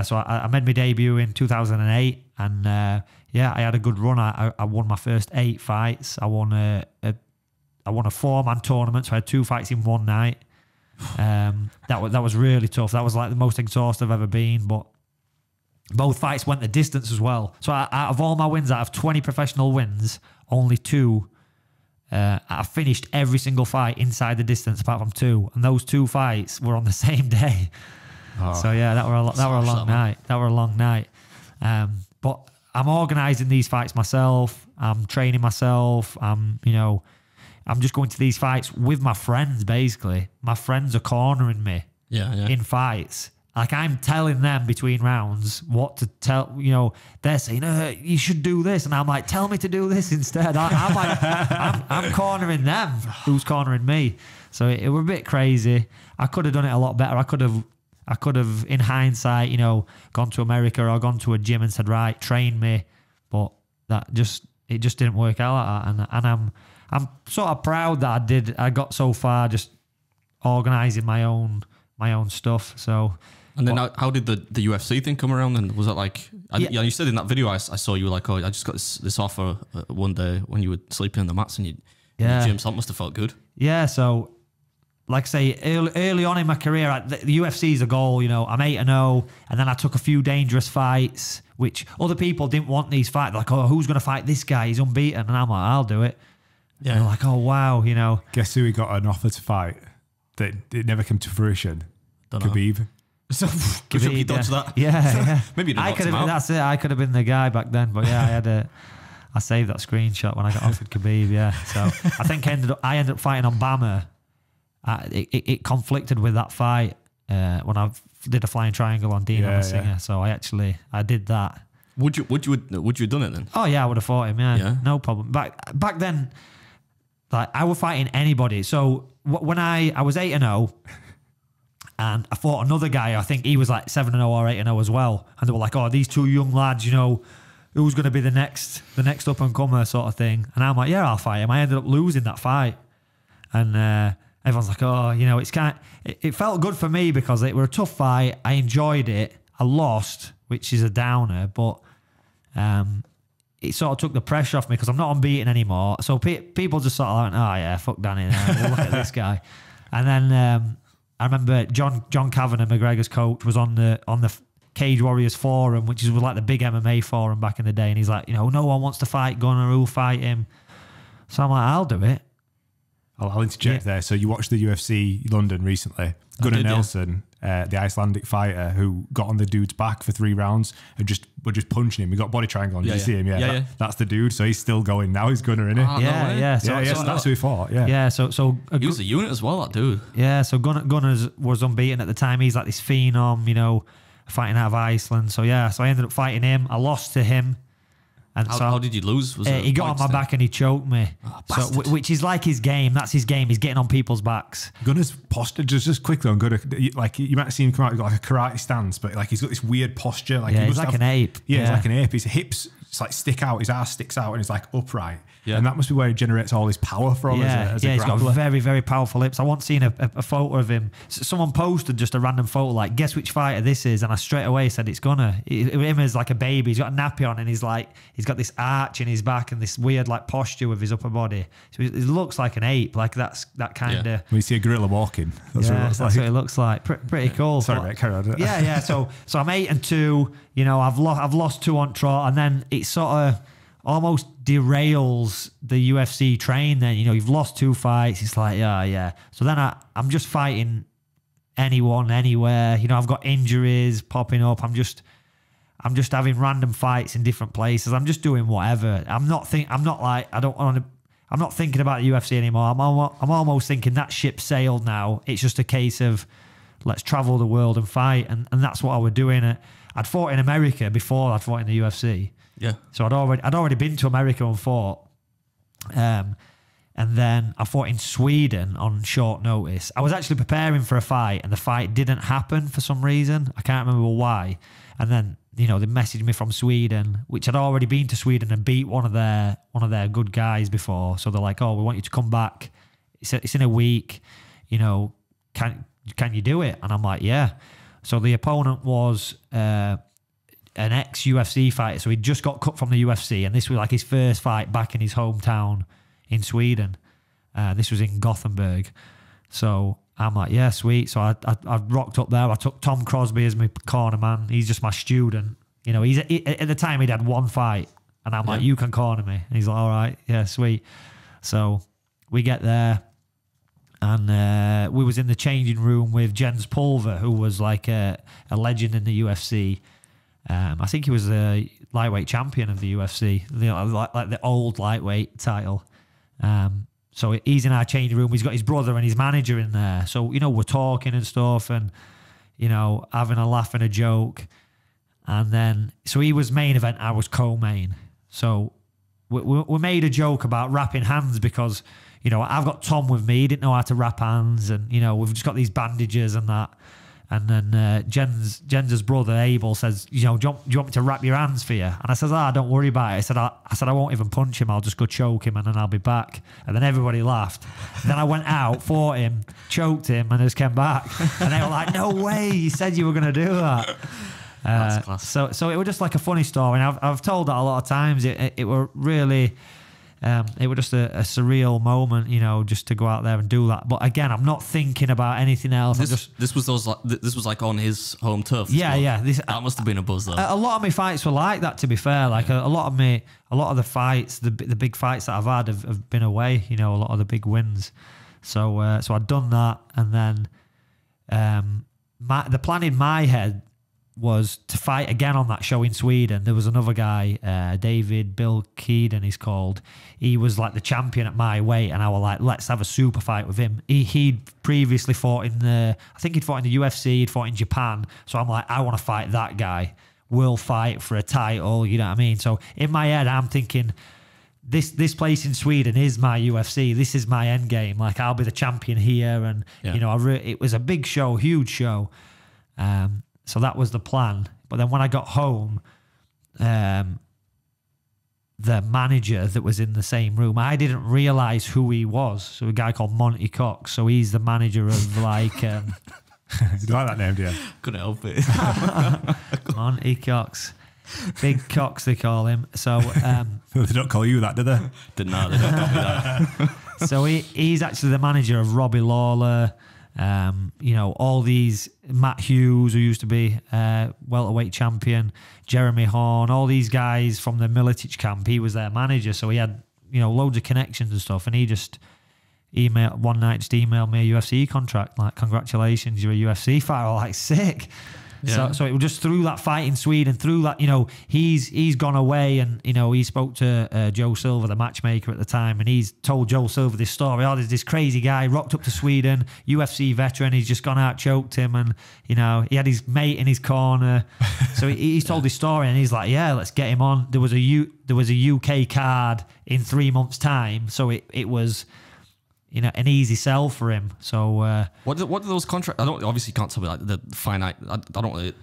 so I made my debut in 2008, and I had a good run. I won my first 8 fights. I won a 4-man tournament, so I had 2 fights in one night. That was really tough. That was like the most exhausted I've ever been, but both fights went the distance as well. So out of all my wins, out of 20 professional wins, only 2 I finished every single fight inside the distance apart from 2, and those 2 fights were on the same day. So yeah, that were a long night. That were a long night. But I'm organising these fights myself. I'm training myself. I'm just going to these fights with my friends, basically. My friends are cornering me in fights. Like, I'm telling them between rounds what to tell, they're saying, you should do this. And I'm like, tell me to do this instead. I'm cornering them, who's cornering me. So it was a bit crazy. I could have done it a lot better. I could have, in hindsight, gone to America or gone to a gym and said, right, train me. But it just didn't work out like that. And I'm sort of proud that I got so far just organising my own stuff. So. And then how did the UFC thing come around? And was that like, you said in that video I saw you were like, I just got this offer one day when you were sleeping in the mats in your gym, so that must have felt good. Yeah, so like I say, early on in my career, the UFC is a goal. I'm 8-0, and then I took a few dangerous fights, which other people didn't want these fights. Like, who's going to fight this guy? He's unbeaten. And I'm like, I'll do it. Yeah. And they're like, oh, wow, Guess who he got an offer to fight that it never came to fruition? Khabib. So good job you dodged that. Yeah. Maybe you didn't I knock could him have. out. That's it. I could have been the guy back then. But yeah, I saved that screenshot when I got offered Khabib. Yeah. So I think I ended up fighting on Bama. It conflicted with that fight when I did a flying triangle on Dean Singer. Yeah. So I did that. Would you have done it then? Oh yeah, I would have fought him. Yeah. Yeah. No problem. Back then, like I was fighting anybody. So when I was 8-0. And I fought another guy, I think he was like 7-0 or 8-0 as well. And they were like, oh, these two young lads, who's going to be the next up and comer sort of thing. And I'm like, yeah, I'll fight him. I ended up losing that fight. And everyone's like, oh, it felt good for me because it were a tough fight. I enjoyed it. I lost, which is a downer, but it sort of took the pressure off me because I'm not unbeaten anymore. So people just sort of like, oh yeah, fuck Danny. Look at this guy. And then I remember John Kavanagh, McGregor's coach, was on the Cage Warriors forum, which was like the big MMA forum back in the day, and he's like, no one wants to fight Gunnar, who'll fight him? So I'm like, I'll do it. I'll interject there. So you watched the UFC London recently. Gunnar Nelson, the Icelandic fighter who got on the dude's back for 3 rounds and were just punching him. He got body triangle on. Did you see him? Yeah. That's the dude. So he's still going now. He's Gunnar, isn't he? Yeah. So that's who he fought. Yeah. Yeah. So he was a unit as well, that dude. Yeah. So Gunnar was unbeaten at the time. He's like this phenom, fighting out of Iceland. So yeah. So I ended up fighting him. I lost to him. And how did you lose? Was he got on my back and he choked me. Oh, which is like his game. That's his game. He's getting on people's backs. Gunnar's posture, just quickly on Gunnar, like you might have seen him come out, he's got like a karate stance, but like he's got this weird posture. Like he's like an ape. Yeah, he's like an ape. His hips like stick out, his ass sticks out, and he's like upright. Yeah. And that must be where he generates all his power from as a he's got grappler. very, very powerful hips. I once seen a photo of him. Someone posted just a random photo, like, guess which fighter this is? And I straight away said it's Gunnar. Him as like a baby. He's got a nappy on and he's got this arch in his back and this weird like posture with his upper body. So he looks like an ape. Like that's that kind of... When you see a gorilla walking, that's what it looks like. Pretty cool. Sorry, mate, carry on. Yeah. So I'm 8-2. I've lost 2 on trot, and then it sort of almost derails the UFC train. Then you've lost 2 fights. It's like yeah. So then I'm just fighting anyone, anywhere. I've got injuries popping up. I'm just having random fights in different places. I'm just doing whatever. I'm not thinking about the UFC anymore. I'm almost thinking that ship sailed now. It's just a case of let's travel the world and fight, and that's what I was doing. I'd fought in America before I'd fought in the UFC. Yeah. So I'd already been to America and fought. And then I fought in Sweden on short notice. I was actually preparing for a fight and the fight didn't happen for some reason. I can't remember why. And then, they messaged me from Sweden, which I'd already been to Sweden and beat one of their good guys before. So they're like, oh, we want you to come back. It's in a week. Can you do it? And I'm like, yeah. So the opponent was an ex-UFC fighter. So he just got cut from the UFC, and this was like his first fight back in his hometown in Sweden. This was in Gothenburg. So I'm like, yeah, sweet. So I rocked up there. I took Tom Crosby as my corner man. He's just my student. At the time he'd had 1 fight, and I'm like, you can corner me. And he's like, all right, yeah, sweet. So we get there, and we was in the changing room with Jens Pulver, who was like a legend in the UFC. I think he was a lightweight champion of the UFC, like the old lightweight title. So he's in our changing room. He's got his brother and his manager in there. So, we're talking and stuff and, having a laugh and a joke. And then, so he was main event, I was co-main. So we made a joke about wrapping hands because, I've got Tom with me. He didn't know how to wrap hands. And, we've just got these bandages and that. And then Jens's brother Abel says, do you want me to wrap your hands for you? And I says, don't worry about it. I said I won't even punch him. I'll just go choke him and then I'll be back. And then everybody laughed. And then I went out, fought him, choked him, and just came back. And they were like, no way, you said you were going to do that. That's class. So it was just like a funny story. And I've told that a lot of times. It were really... it was just a surreal moment, just to go out there and do that. But again, I'm not thinking about anything else. This was like on his home turf. Yeah. That must have been a buzz though. A lot of my fights were like that, to be fair. Like a lot of the fights, the big fights that I've had have been away. A lot of the big wins. So I'd done that, and then the plan in my head was to fight again on that show in Sweden. There was another guy, Bill Keeden he's called. He was like the champion at my weight, and I was like, let's have a super fight with him. He'd previously fought I think he'd fought in the UFC, he'd fought in Japan. So I'm like, I want to fight that guy. We'll fight for a title, you know what I mean? So in my head, I'm thinking, this place in Sweden is my UFC. This is my end game. Like, I'll be the champion here. And, you know, it was a big show, huge show. So that was the plan. But then when I got home, the manager that was in the same room, I didn't realize who he was. So a guy called Monty Cox. So he's the manager of like... Do you like that name, do you? Couldn't help it. Monty Cox. Big Cox, they call him. So... they don't call you that, do they? They don't call me that. So he's actually the manager of Robbie Lawler, you know, all these, Matt Hughes, who used to be welterweight champion, Jeremy Horn, all these guys from the Milicic camp. He was their manager, so he had, you know, loads of connections and stuff. And he just emailed me a UFC contract, like, congratulations, you're a UFC fighter. I was like, sick. Yeah. So it was just through that fight in Sweden, through that, you know, he's gone away, and, you know, he spoke to Joe Silver, the matchmaker at the time, and he's told Joe Silver this story. Oh, there's this crazy guy rocked up to Sweden, UFC veteran. He's just gone out, choked him, and, you know, he had his mate in his corner. So he's told this story, and he's like, yeah, let's get him on. There was a UK card in 3 months' time, so it was, you know, an easy sell for him. So what do those contracts? I don't, obviously can't tell me like the finite. I don't really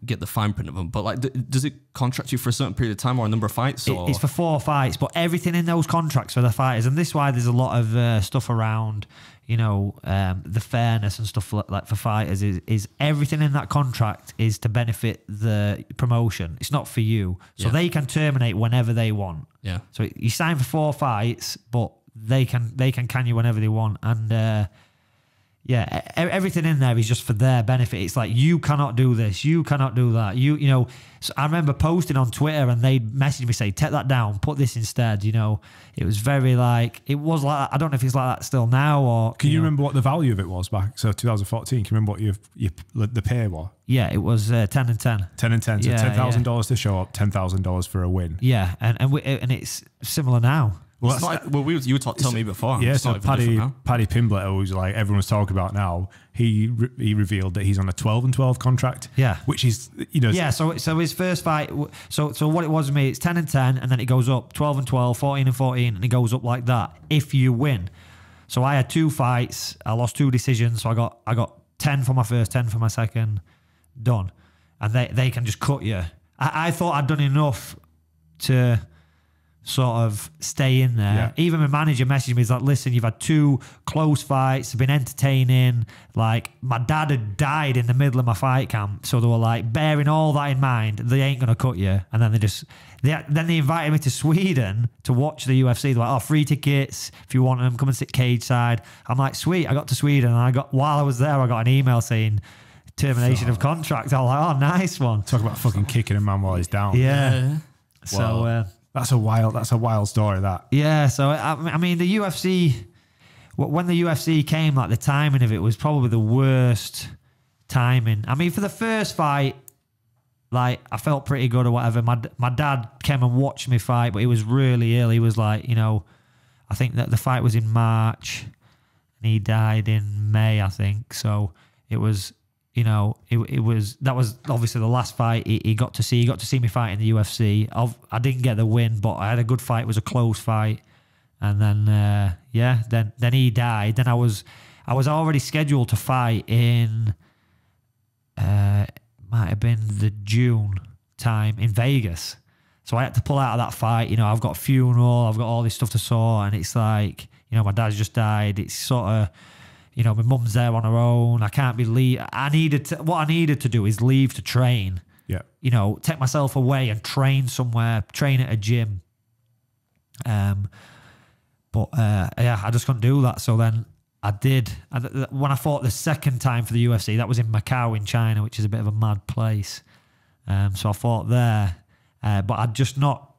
get the fine print of them, but like, does it contract you for a certain period of time or a number of fights? Or? It's for 4 fights, but everything in those contracts for the fighters, and this is why there's a lot of stuff around, you know, the fairness and stuff like for fighters is everything in that contract is to benefit the promotion. It's not for you, so they can terminate whenever they want. Yeah. So you sign for 4 fights, but they can you whenever they want, and everything in there is just for their benefit. It's like, you cannot do this, you cannot do that. You know. So I remember posting on Twitter, and they messaged me say, take that down, put this instead. You know, it was very like, it was like, I don't know if it's like that still now, or can you remember what the value of it was back? So 2014. Can you remember what the pay was? Yeah, it was 10 and 10. 10 and 10. So $10,000 to show up, $10,000 for a win. Yeah, and it's similar now. Well, it's not, well, you were telling me before. Yeah, it's so Paddy Pimblett, who's like everyone's talking about now, he revealed that he's on a 12 and 12 contract. Yeah, which is, you know, yeah. So his first fight, so what it was with me, it's 10 and 10, and then it goes up 12 and 12, 14 and 14, and it goes up like that if you win. So I had 2 fights, I lost 2 decisions, so I got 10 for my first, 10 for my second, done, and they can just cut you. I thought I'd done enough to sort of stay in there. Yeah. Even my manager messaged me, he's like, listen, you've had 2 close fights, they've been entertaining. Like, my dad had died in the middle of my fight camp, so they were like, bearing all that in mind, they ain't gonna cut you. And then they invited me to Sweden to watch the UFC. They're like, oh, free tickets if you want them, come and sit cage side. I'm like, sweet. I got to Sweden, and while I was there, I got an email saying termination of contract. I was like, oh, nice one. Talk about fucking kicking a man while he's down. Yeah. Wow. So that's a wild story, that. Yeah, so I mean, the UFC, when the UFC came, like, the timing of it was probably the worst timing. I mean, for the first fight, like, I felt pretty good or whatever. My dad came and watched me fight, but he was really ill. He was like, you know, I think that the fight was in March, and he died in May, I think. So it was, you know, that was obviously the last fight he got to see. He got to see me fight in the UFC. I didn't get the win, but I had a good fight. It was a close fight, and then then he died. Then I was already scheduled to fight in might have been the June time in Vegas. So I had to pull out of that fight. You know, I've got a funeral, I've got all this stuff to sort, and it's like, you know, my dad's just died. It's sort of, you know, my mum's there on her own. I can't be what I needed to do is leave to train. Yeah. You know, take myself away and train somewhere, train at a gym. But I just couldn't do that. So then I did. When I fought the second time for the UFC, that was in Macau in China, which is a bit of a mad place. So I fought there, but I'd just not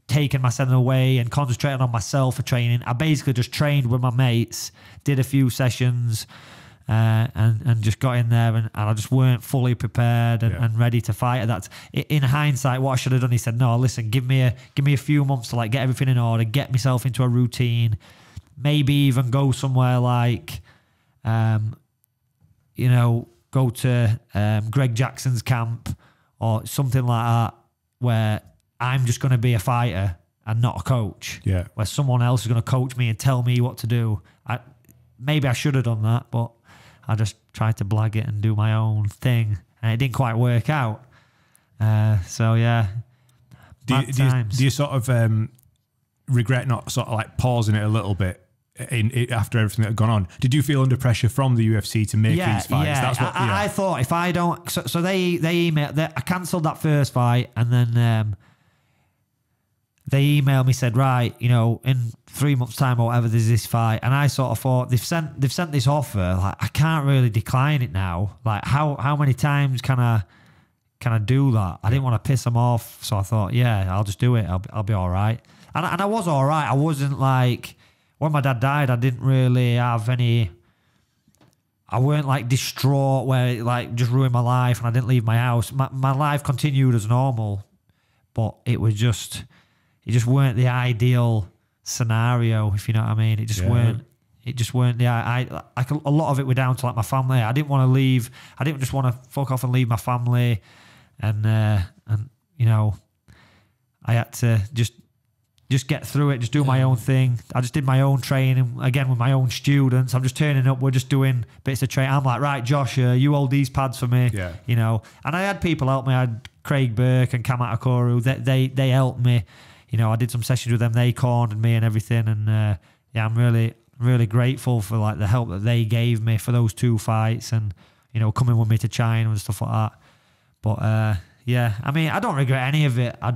taken myself away and concentrated on myself for training. I basically just trained with my mates, did a few sessions, and just got in there, and I just weren't fully prepared and ready to fight. That's in hindsight what I should have done. He said, no, listen, give me a few months to like get everything in order, get myself into a routine, maybe even go somewhere like go to Greg Jackson's camp or something like that, where I'm just going to be a fighter and not a coach. Yeah. Where someone else is going to coach me and tell me what to do. Maybe I should have done that, but I just tried to blag it and do my own thing, and it didn't quite work out. So yeah, do you sort of regret not sort of like pausing it a little bit after everything that had gone on? Did you feel under pressure from the UFC to make these fights? Yeah, That's what, I thought if I don't, so they emailed. I cancelled that first fight, and then they emailed me, said, right, in 3 months' time or whatever, there's this fight, and I sort of thought they've sent this offer. Like, I can't really decline it now. Like, how many times can I do that? I didn't want to piss them off, so I thought, yeah, I'll just do it. I'll be all right. And I was all right. I wasn't like, when my dad died, I didn't really have any. I weren't like distraught where it like just ruined my life and I didn't leave my house. My life continued as normal, but it just weren't the ideal scenario, if you know what I mean. It just weren't. It just weren't. I like a lot of it were down to like my family. I didn't want to leave. I didn't just want to fuck off and leave my family, and I had to just get through it, just do my own thing. I just did my own training, again, with my own students. I'm just turning up, we're just doing bits of training. I'm like, right, Josh, you hold these pads for me, And I had people help me. I had Craig Burke and Kam Atakoru. They helped me. I did some sessions with them. They cornered me and everything. And I'm really, really grateful for like the help that they gave me for those 2 fights and, coming with me to China and stuff like that. But I mean, I don't regret any of it. I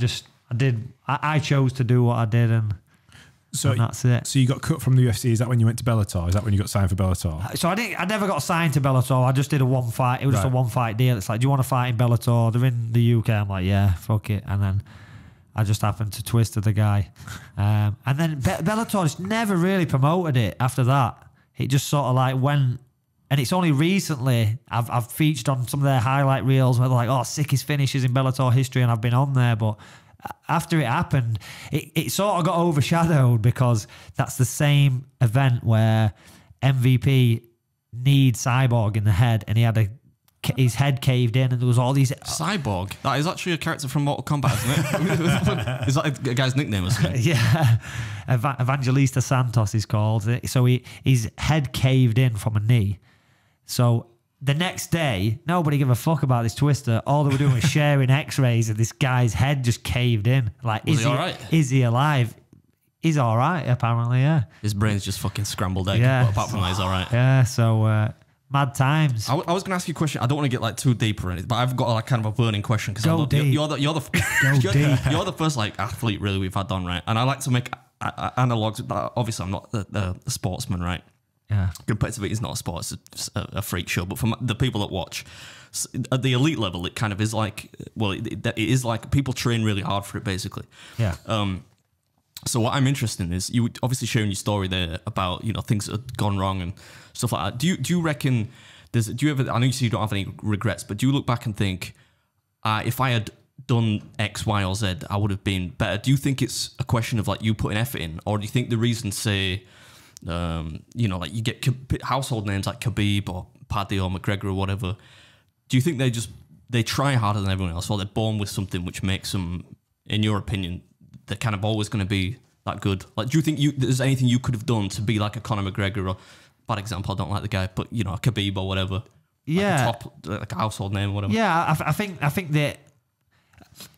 chose to do what I did, and that's it. So you got cut from the UFC. Is that when you went to Bellator? Is that when you got signed for Bellator? So I never got signed to Bellator. I just did a 1 fight. It was just a 1 fight deal. It's like, do you want to fight in Bellator? They're in the UK. I'm like, yeah, fuck it. And then I just happened to twist to the guy. And then Bellator just never really promoted it after that. It just sort of like went. And it's only recently I've featured on some of their highlight reels where they're like, oh, sickest finishes in Bellator history, and I've been on there. But after it happened, it sort of got overshadowed because that's the same event where MVP kneed Cyborg in the head, and he had his head caved in, and there was all these... Cyborg? That is actually a character from Mortal Kombat, isn't it? Is that a guy's nickname or something? Yeah. Evangelista Santos is called. So his head caved in from a knee. So the next day, nobody gave a fuck about this twister. All they were doing was sharing x-rays of this guy's head just caved in. Like, is he all right? Is he alive? He's all right, apparently, yeah. His brain's just fucking scrambled egg. Yeah. But apart from that, he's all right. Yeah, so mad times. I was going to ask you a question. I don't want to get like too deeper in it, but I've got like kind of a burning question because you're the first like athlete really we've had on, right? And I like to make analogs. Obviously, I'm not the sportsman, right? Yeah. Competitive is not a sport, it's a freak show. But for the people that watch, at the elite level, it kind of is like, well, it is like people train really hard for it, basically. Yeah. So what I'm interested in is you obviously sharing your story there about, things that have gone wrong and stuff like that. Do you reckon do you ever, I know you say you don't have any regrets, but do you look back and think, if I had done X, Y, or Z, I would have been better? Do you think it's a question of like you putting effort in, or do you think the reason, say, like you get household names like Khabib or Paddy or McGregor or whatever, do you think they try harder than everyone else, or they're born with something which makes them, in your opinion, they're kind of always going to be that good? Like, do you think there's anything you could have done to be like a Conor McGregor, or, bad example, I don't like the guy, but a Khabib or whatever? Yeah. Like a household name or whatever. Yeah, I think that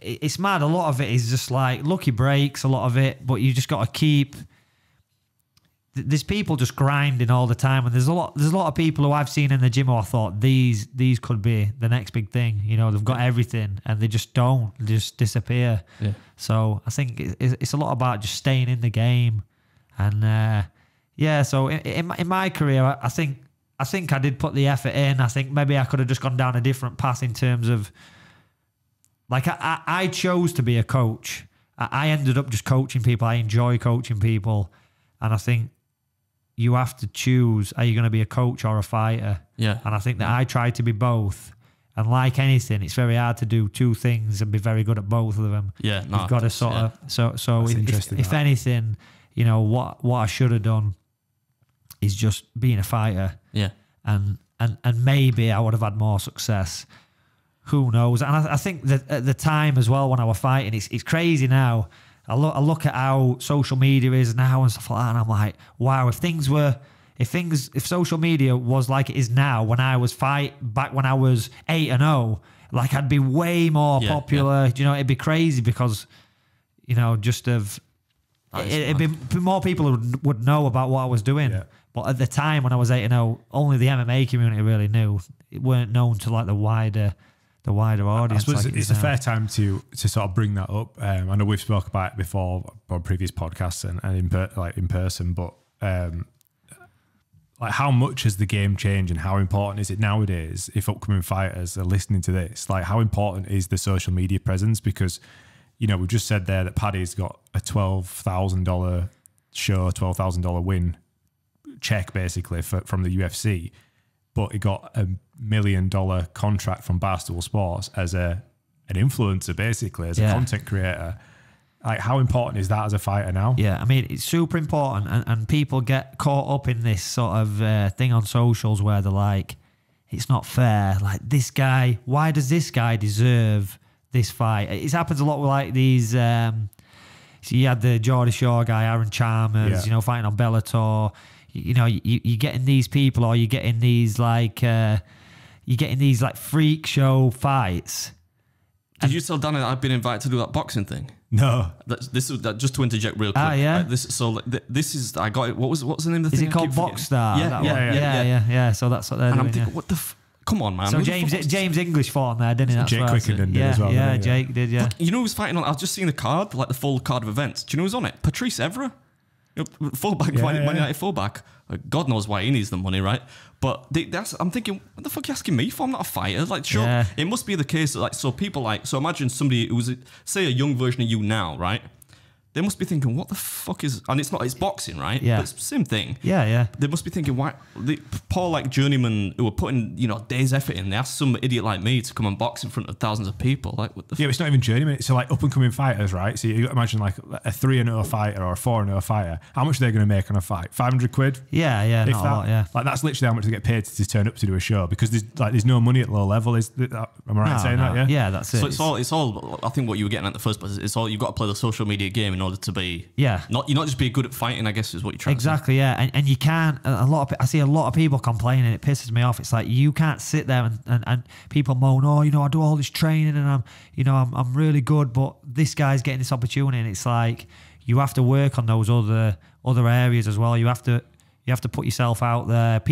it's mad. A lot of it is just like lucky breaks, a lot of it, but you just got to keep... There's people just grinding all the time, and there's a lot of people who I've seen in the gym who I thought these could be the next big thing. They've got everything, and they just don't. They just disappear. Yeah. So I think it's a lot about just staying in the game, and So in my career, I think I did put the effort in. I think maybe I could have just gone down a different path in terms of, like, I chose to be a coach. I ended up just coaching people. I enjoy coaching people, and I think you have to choose, are you going to be a coach or a fighter? Yeah. And I think that I try to be both. And like anything, it's very hard to do two things and be very good at both of them. Yeah, no, you've got to sort of. So if anything, you know what I should have done is just being a fighter. Yeah. And maybe I would have had more success. Who knows? And I think that at the time as well when I was fighting, it's crazy now. I look at how social media is now and stuff like that, and I'm like, wow, if social media was like it is now when I was back when I was 8-0, like I'd be way more popular. You know, it'd be crazy because, you know, it'd be more people who would know about what I was doing. Yeah. But at the time when I was 8-0, only the MMA community really knew. It weren't known to like the wider audience. I suppose like it's a fair time to sort of bring that up. I know we've spoke about it before on previous podcasts and in person, but like how much has the game changed and how important is it nowadays if upcoming fighters are listening to this? Like how important is the social media presence? Because, you know, we've just said there that Paddy's got a $12,000 show, $12,000 win check basically from the UFC, but he got $1 million contract from Barstool Sports as an influencer basically, as a content creator. Like how important is that as a fighter now? Yeah, I mean, it's super important, and people get caught up in this sort of thing on socials where they're like, it's not fair. Like this guy, why does this guy deserve this fight? It happens a lot with like these. So you had the Geordie Shore guy, Aaron Chalmers, you know, fighting on Bellator. You know, you're getting these people, or you're getting these like freak show fights. Did you tell Danny that I've been invited to do that boxing thing? No. This is just to interject real quick. Yeah. This is I got it. What's the name of the Is thing? it called Boxstar? Yeah. So that's what they're and doing. I'm thinking, what the? Come on, man. So James English fought on there, didn't he? That's Jake Quicken did as well. Yeah, Jake did. Yeah. You know who's fighting on? I've just seen the card, like the full card of events. Do you know who's on it? Patrice Evra. Fullback, Man United fullback. God knows why he needs the money, right? But I'm thinking, what the fuck are you asking me for? I'm not a fighter. Like, sure, it must be the case that, like, so people like, so imagine somebody who's, say, a young version of you now, right? They must be thinking, what the fuck is, and it's boxing, right? Yeah. But it's the same thing. Yeah. They must be thinking, why, the poor, like, journeymen who are putting, you know, days effort in, they ask some idiot like me to come and box in front of thousands of people. Like, what the Yeah, but it's not even journeymen. It's like up and coming fighters, right? So you imagine like a 3-0 fighter or a 4-0 fighter. How much are they going to make on a fight? 500 quid? Yeah, not a lot, yeah. Like that's literally how much they get paid to turn up to do a show because there's no money at low level. Am I right in saying that? Yeah. Yeah, that's it. So it's all. I think what you were getting at the first place. It's all you've got to play the social media game in order to be. Yeah. You're not just be good at fighting, I guess, is what you're trying to say. Exactly, yeah. And you can't, I see a lot of people complaining, it pisses me off. It's like, you can't sit there and people moan, oh, you know, I do all this training and I'm really good, but this guy's getting this opportunity. And it's like, you have to work on those other areas as well. You have to put yourself out there.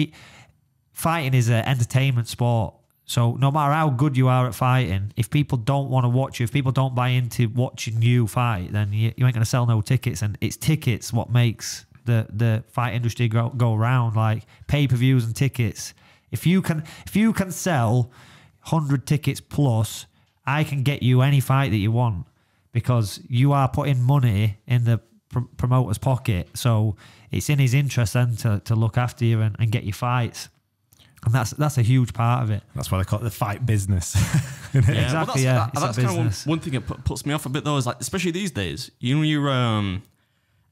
Fighting is an entertainment sport. So no matter how good you are at fighting, if people don't want to watch you, if people don't buy into watching you fight, then you ain't going to sell no tickets. And it's tickets what makes the fight industry go around, like pay-per-views and tickets. If you can sell 100 tickets plus, I can get you any fight that you want because you are putting money in the promoter's pocket. So it's in his interest then to look after you and get you fights. And that's a huge part of it. That's why they call it the fight business. Exactly, well, that's kind of one thing that puts me off a bit though, is like, especially these days, you know,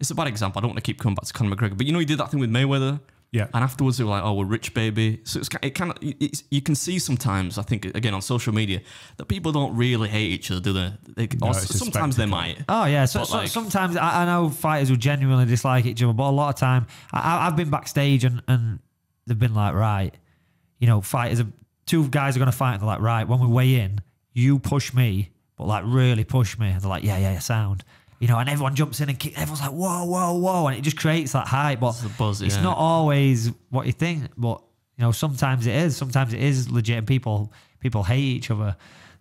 it's a bad example. I don't want to keep coming back to Conor McGregor, but you know, he did that thing with Mayweather. Yeah. And afterwards they were like, oh, we're rich, baby. So you can see sometimes, I think, again, on social media, that people don't really hate each other, do they? Sometimes they might. Oh, yeah. So sometimes I know fighters who genuinely dislike each other, but a lot of time, I've been backstage and they've been like, right, you know, two guys are going to fight, and they're like, right, when we weigh in, you push me, but like really push me. And they're like, yeah, sound. You know, and everyone jumps in and kicks. Everyone's like, whoa. And it just creates that hype. But it's not always what you think. But, you know, sometimes it is. Sometimes it is legit and people hate each other.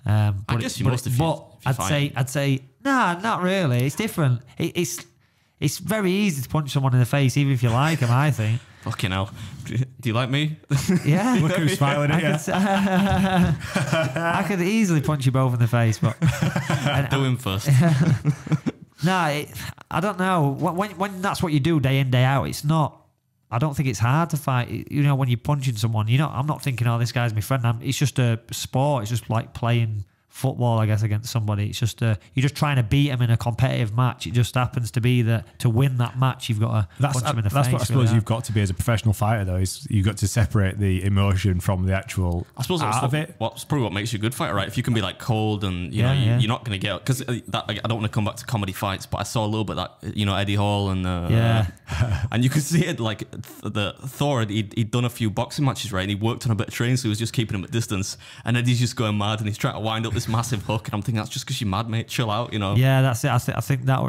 I guess you must have. But I'd say, nah, not really. It's different. It's very easy to punch someone in the face, even if you like them, I think. Fucking hell. Do you like me? Yeah. Look who's smiling at you. I could easily punch you both in the face, but... Do him first. No, I don't know. When that's what you do day in, day out, it's not I don't think it's hard to fight. You know, when you're punching someone, I'm not thinking, oh, this guy's my friend. It's just a sport. It's just like playing football, I guess, against somebody. It's just you're just trying to beat him in a competitive match. It just happens to be that to win that match, you've got to punch him in the face. That's what I suppose you've got to be as a professional fighter, though. Is you've got to separate the emotion from the actual. I suppose art of it. What's probably what makes you a good fighter, right? If you can be like cold and you're not going to get, because I don't want to come back to comedy fights, but I saw a little bit that Eddie Hall and and you could see it like the Thor. He'd done a few boxing matches, right? And he worked on a bit of training, so he was just keeping him at distance. And then he's just going mad and he's trying to wind up this massive hook. And I'm thinking that's just because you're mad, mate. Chill out, Yeah, that's it. I think that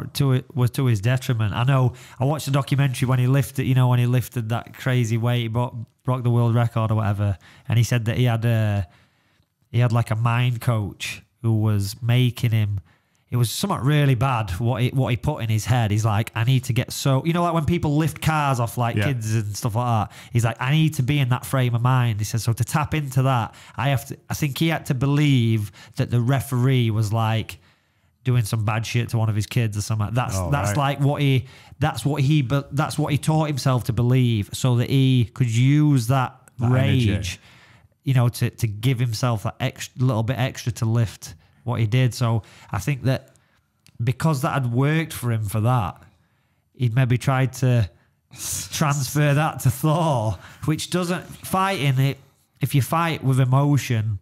was to his detriment. I know. I watched the documentary when he lifted, that crazy weight, he broke the world record or whatever, and he said that he had like a mind coach who was making him. It was something really bad what he put in his head. He's like, I need to get like when people lift cars off like kids and stuff like that. He's like, I need to be in that frame of mind. He says, so to tap into that, I think he had to believe that the referee was like doing some bad shit to one of his kids or something. That's what he taught himself to believe, so that he could use that rage, energy. To give himself that little bit extra to lift what he did. So I think that because that had worked for him for that, he'd maybe tried to transfer that to Thor, which doesn't. Fighting it, if you fight with emotion,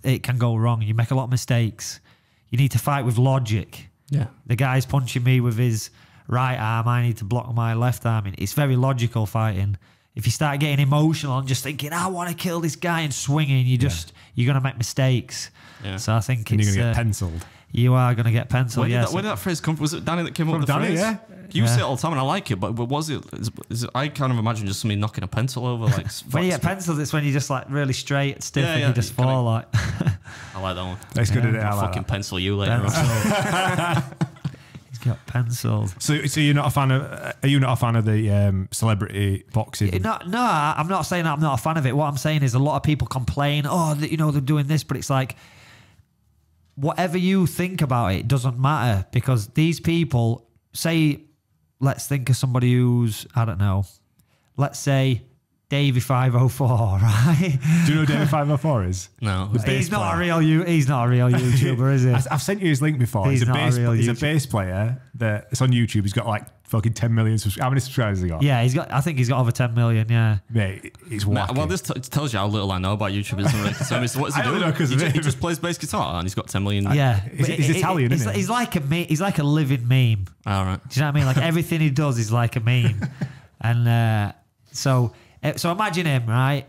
it can go wrong. You make a lot of mistakes. You need to fight with logic. Yeah. The guy's punching me with his right arm. I need to block my left arm. It's very logical fighting. If you start getting emotional and just thinking, I want to kill this guy and swinging, you're going to make mistakes. Yeah. So I think you're going to get penciled. You are going to get penciled, where did that phrase come from? Was it Danny that came up with the phrase? Yeah. You say it all the time and I like it, but was it, I kind of imagine just somebody knocking a pencil over. Like when you get penciled, it's when you're just like really straight, stiff, and you just fall like. I like that one. That's good. I'll fucking pencil you later on. He's got pencils. So you're not a fan of? Are you not a fan of the celebrity boxing? No, I'm not saying that I'm not a fan of it. What I'm saying is a lot of people complain, they're doing this, but it's like, whatever you think about it doesn't matter, because these people, say, let's think of somebody who's, I don't know, let's say Davey 504, right? Do you know who Davey 504 is? No. He's not a real YouTuber, is he? I've sent you his link before. He's a bass player it's on YouTube. He's got like fucking 10 million subscribers. How many subscribers has he got? Yeah, I think he's got over 10 million, yeah. Mate, it's wacky. Well, this tells you how little I know about YouTube, isn't it? So what does he do? He just plays bass guitar and he's got 10 million. Yeah. He's Italian, isn't he? He's like a living meme. All right. Do you know what I mean? Like everything he does is like a meme. And so imagine him, right?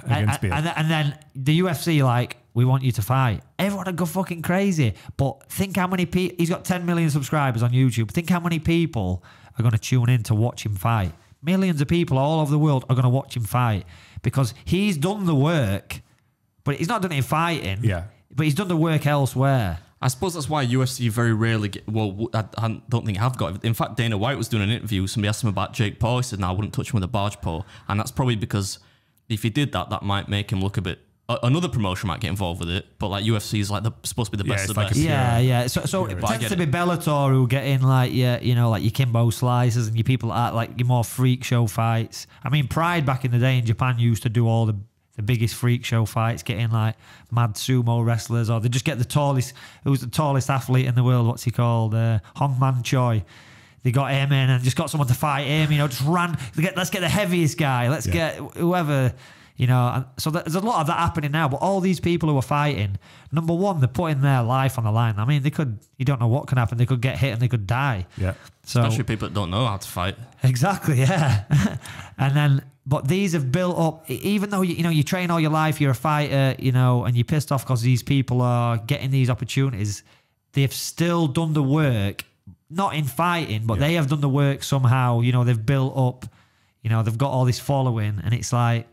And then the UFC, like, we want you to fight. Everyone would go fucking crazy. But think how many people... He's got 10 million subscribers on YouTube. Think how many people are going to tune in to watch him fight. Millions of people all over the world are going to watch him fight, because he's done the work, but he's not done it in fighting. Yeah. But he's done the work elsewhere. I suppose that's why UFC very rarely get... Well, I don't think I've got it. In fact, Dana White was doing an interview. Somebody asked him about Jake Paul. He said, no, I wouldn't touch him with a barge pole. And that's probably because if he did that, that might make him look a bit... Another promotion might get involved with it, but like UFC is like supposed to be the best of the best. Yeah. So it tends to be Bellator who get in like like your Kimbo Slices and your people like your more freak show fights. I mean, Pride back in the day in Japan used to do all the biggest freak show fights, getting like mad sumo wrestlers, or they just get the tallest. Who's the tallest athlete in the world? What's he called? Hong Man Choi. They got him in and just got someone to fight him. Just ran. Let's get the heaviest guy. Let's get whoever. So there's a lot of that happening now. But all these people who are fighting, number one, they're putting their life on the line. I mean, you don't know what can happen. They could get hit and they could die. Yeah. So, especially people that don't know how to fight. Exactly, yeah. But these have built up, even though, you train all your life, you're a fighter, and you're pissed off because these people are getting these opportunities. They've still done the work, not in fighting, but they have done the work somehow. They've built up, they've got all this following, and it's like,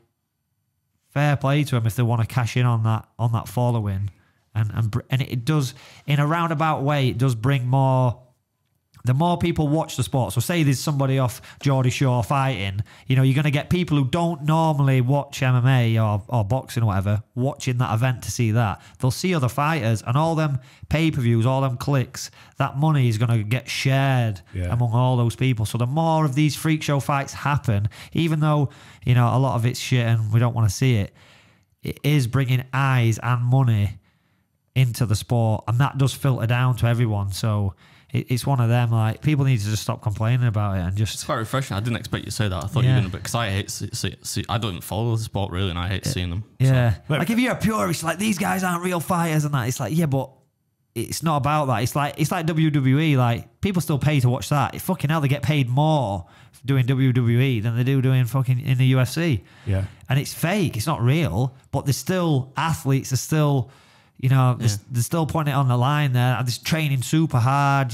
fair play to them if they want to cash in on that following, and it does, in a roundabout way, it does bring more the more people watch the sport, so say there's somebody off Geordie Shore fighting, you're going to get people who don't normally watch MMA or boxing or whatever watching that event to see that. They'll see other fighters, and all them pay-per-views, all them clicks, that money is going to get shared among all those people. So the more of these freak show fights happen, even though, a lot of it's shit and we don't want to see it, it is bringing eyes and money into the sport, and that does filter down to everyone. So it's one of them, like, people need to just stop complaining about it and just... It's quite refreshing. I didn't expect you to say that. I thought you were going to be... Because I hate... I don't even follow the sport, really, and I hate seeing them. Yeah. So. Like, if you're a purist, like, these guys aren't real fighters and that, it's like, yeah, but it's not about that. It's like WWE. Like, people still pay to watch that. Fucking hell, they get paid more doing WWE than they do doing fucking in the UFC. Yeah. And it's fake. It's not real, but they're still athletes. They're still... they're still putting it on the line there. They're training super hard,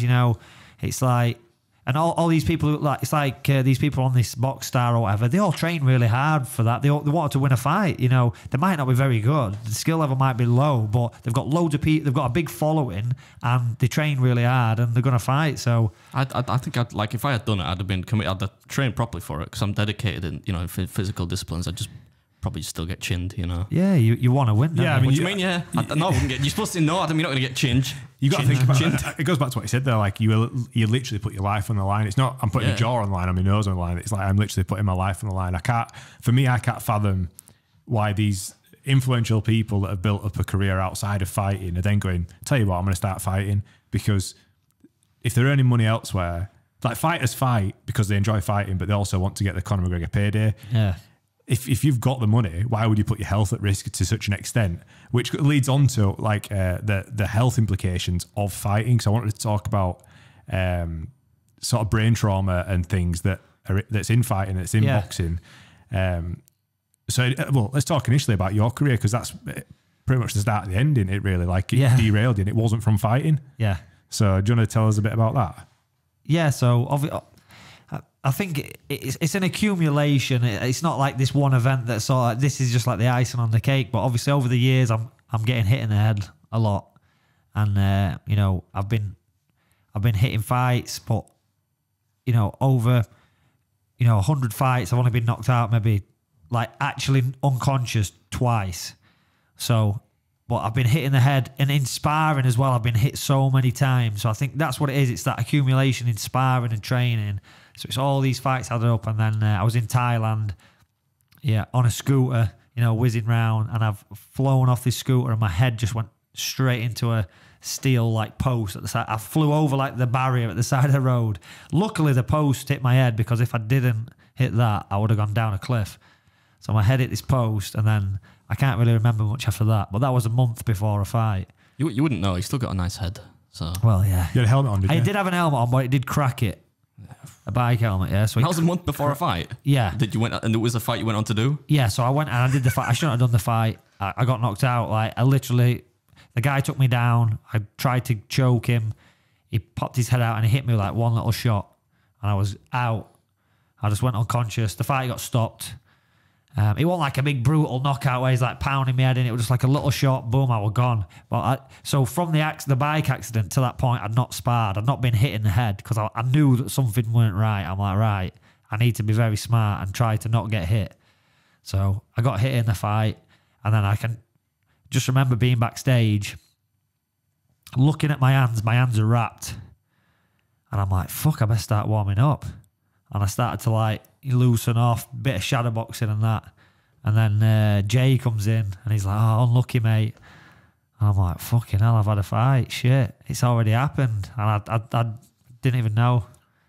It's like, and all these people who, like, it's like these people on this Box Star or whatever, they all train really hard for that. They want to win a fight, They might not be very good. The skill level might be low, but they've got loads of people, they've got a big following, and they train really hard, and they're going to fight. So I think I'd, like, if I had done it, I'd have been committed. I'd have trained properly for it, because I'm dedicated in, physical disciplines. I'd just probably still get chinned, Yeah, you want to win. Yeah, what do you mean? Yeah, no, I wouldn't get. You're supposed to know. I mean, you're not going to get chinned. You got to think about it. It goes back to what you said there. Like, you literally put your life on the line. It's not I'm putting my jaw on the line, or my nose on the line. It's like I'm literally putting my life on the line. I can't fathom why these influential people that have built up a career outside of fighting are then going, tell you what, I'm going to start fighting, because if they're earning money elsewhere, like, fighters fight because they enjoy fighting, but they also want to get the Conor McGregor payday. Yeah. If you've got the money, why would you put your health at risk to such an extent? Which leads on to, like, the health implications of fighting. So I wanted to talk about sort of brain trauma and things that's in fighting, that's in boxing. So let's talk initially about your career, because that's pretty much the start of the ending. It really, like, it derailed you, and it wasn't from fighting. Yeah. So do you want to tell us a bit about that? Yeah. So I think it's an accumulation. It's not like this one event that's sort of, this is just like the icing on the cake. But obviously over the years, I'm getting hit in the head a lot, and I've been hitting fights, but over 100 fights, I've only been knocked out maybe, like, actually unconscious twice. So, but I've been hit in the head, and in sparring as well, I've been hit so many times. So I think that's what it is. It's that accumulation in sparring and training. So it's all these fights added up, and then I was in Thailand, on a scooter, whizzing round, and I've flown off this scooter, and my head just went straight into a steel, like, post at the side. I flew over, like, the barrier at the side of the road. Luckily, the post hit my head, because if I didn't hit that, I would have gone down a cliff. So my head hit this post, and then I can't really remember much after that. But that was a month before a fight. You wouldn't know. You still got a nice head. So well, yeah. You had a helmet on, did you? I did have an helmet on, but it did crack it. A bike helmet, yeah. So that was a month before a fight. Yeah. Did you went and it was a fight you went on to do? Yeah. So I went and I did the fight. I shouldn't have done the fight. I got knocked out. Like, I literally, the guy took me down. I tried to choke him. He popped his head out and he hit me with, like, one little shot, and I was out. I just went unconscious. The fight got stopped. It wasn't like a big brutal knockout where he's, like, pounding me head in. It was just like a little shot, boom, I was gone. But so from the bike accident to that point, I'd not sparred. I'd not been hit in the head, because I knew that something weren't right. I'm like, right, I need to be very smart and try to not get hit. So I got hit in the fight, and then I can just remember being backstage, looking at my hands are wrapped, and I'm like, fuck, I better start warming up. And I started to, like, loosen off, bit of shadow boxing and that. And then Jay comes in, and he's like, oh, unlucky, mate. And I'm like, fucking hell, I've had a fight. Shit, it's already happened. And I didn't even know.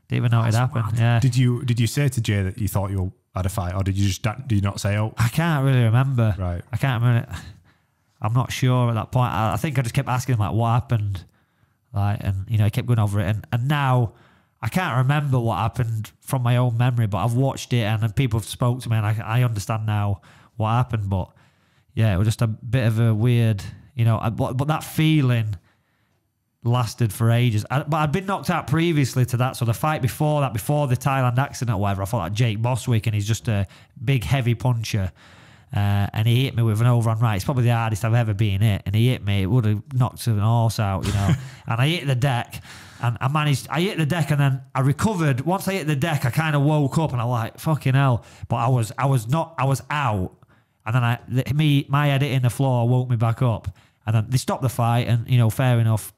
Didn't even know it happened. Yeah. Did you say to Jay that you thought you had a fight, or did you not say, oh? I can't really remember. Right. I can't remember it. I'm not sure at that point. I think I just kept asking him, like, what happened? Like, and, he kept going over it. And now I can't remember what happened from my own memory, but I've watched it, and then people have spoke to me, and I understand now what happened. But yeah, it was just a bit of a weird, but that feeling lasted for ages. But I'd been knocked out previously to that. So the fight before the Thailand accident or whatever, I fought like Jake Boswick, and he's just a big, heavy puncher. and he hit me with an overhand right. It's probably the hardest I've ever been hit, and he hit me. It would have knocked an horse out, you know. And I hit the deck, and I hit the deck, and then I recovered. Once I hit the deck, I kind of woke up, and I'm like, fucking hell. But I was out, and then my head hitting the floor woke me back up, and then they stopped the fight, and you know, fair enough,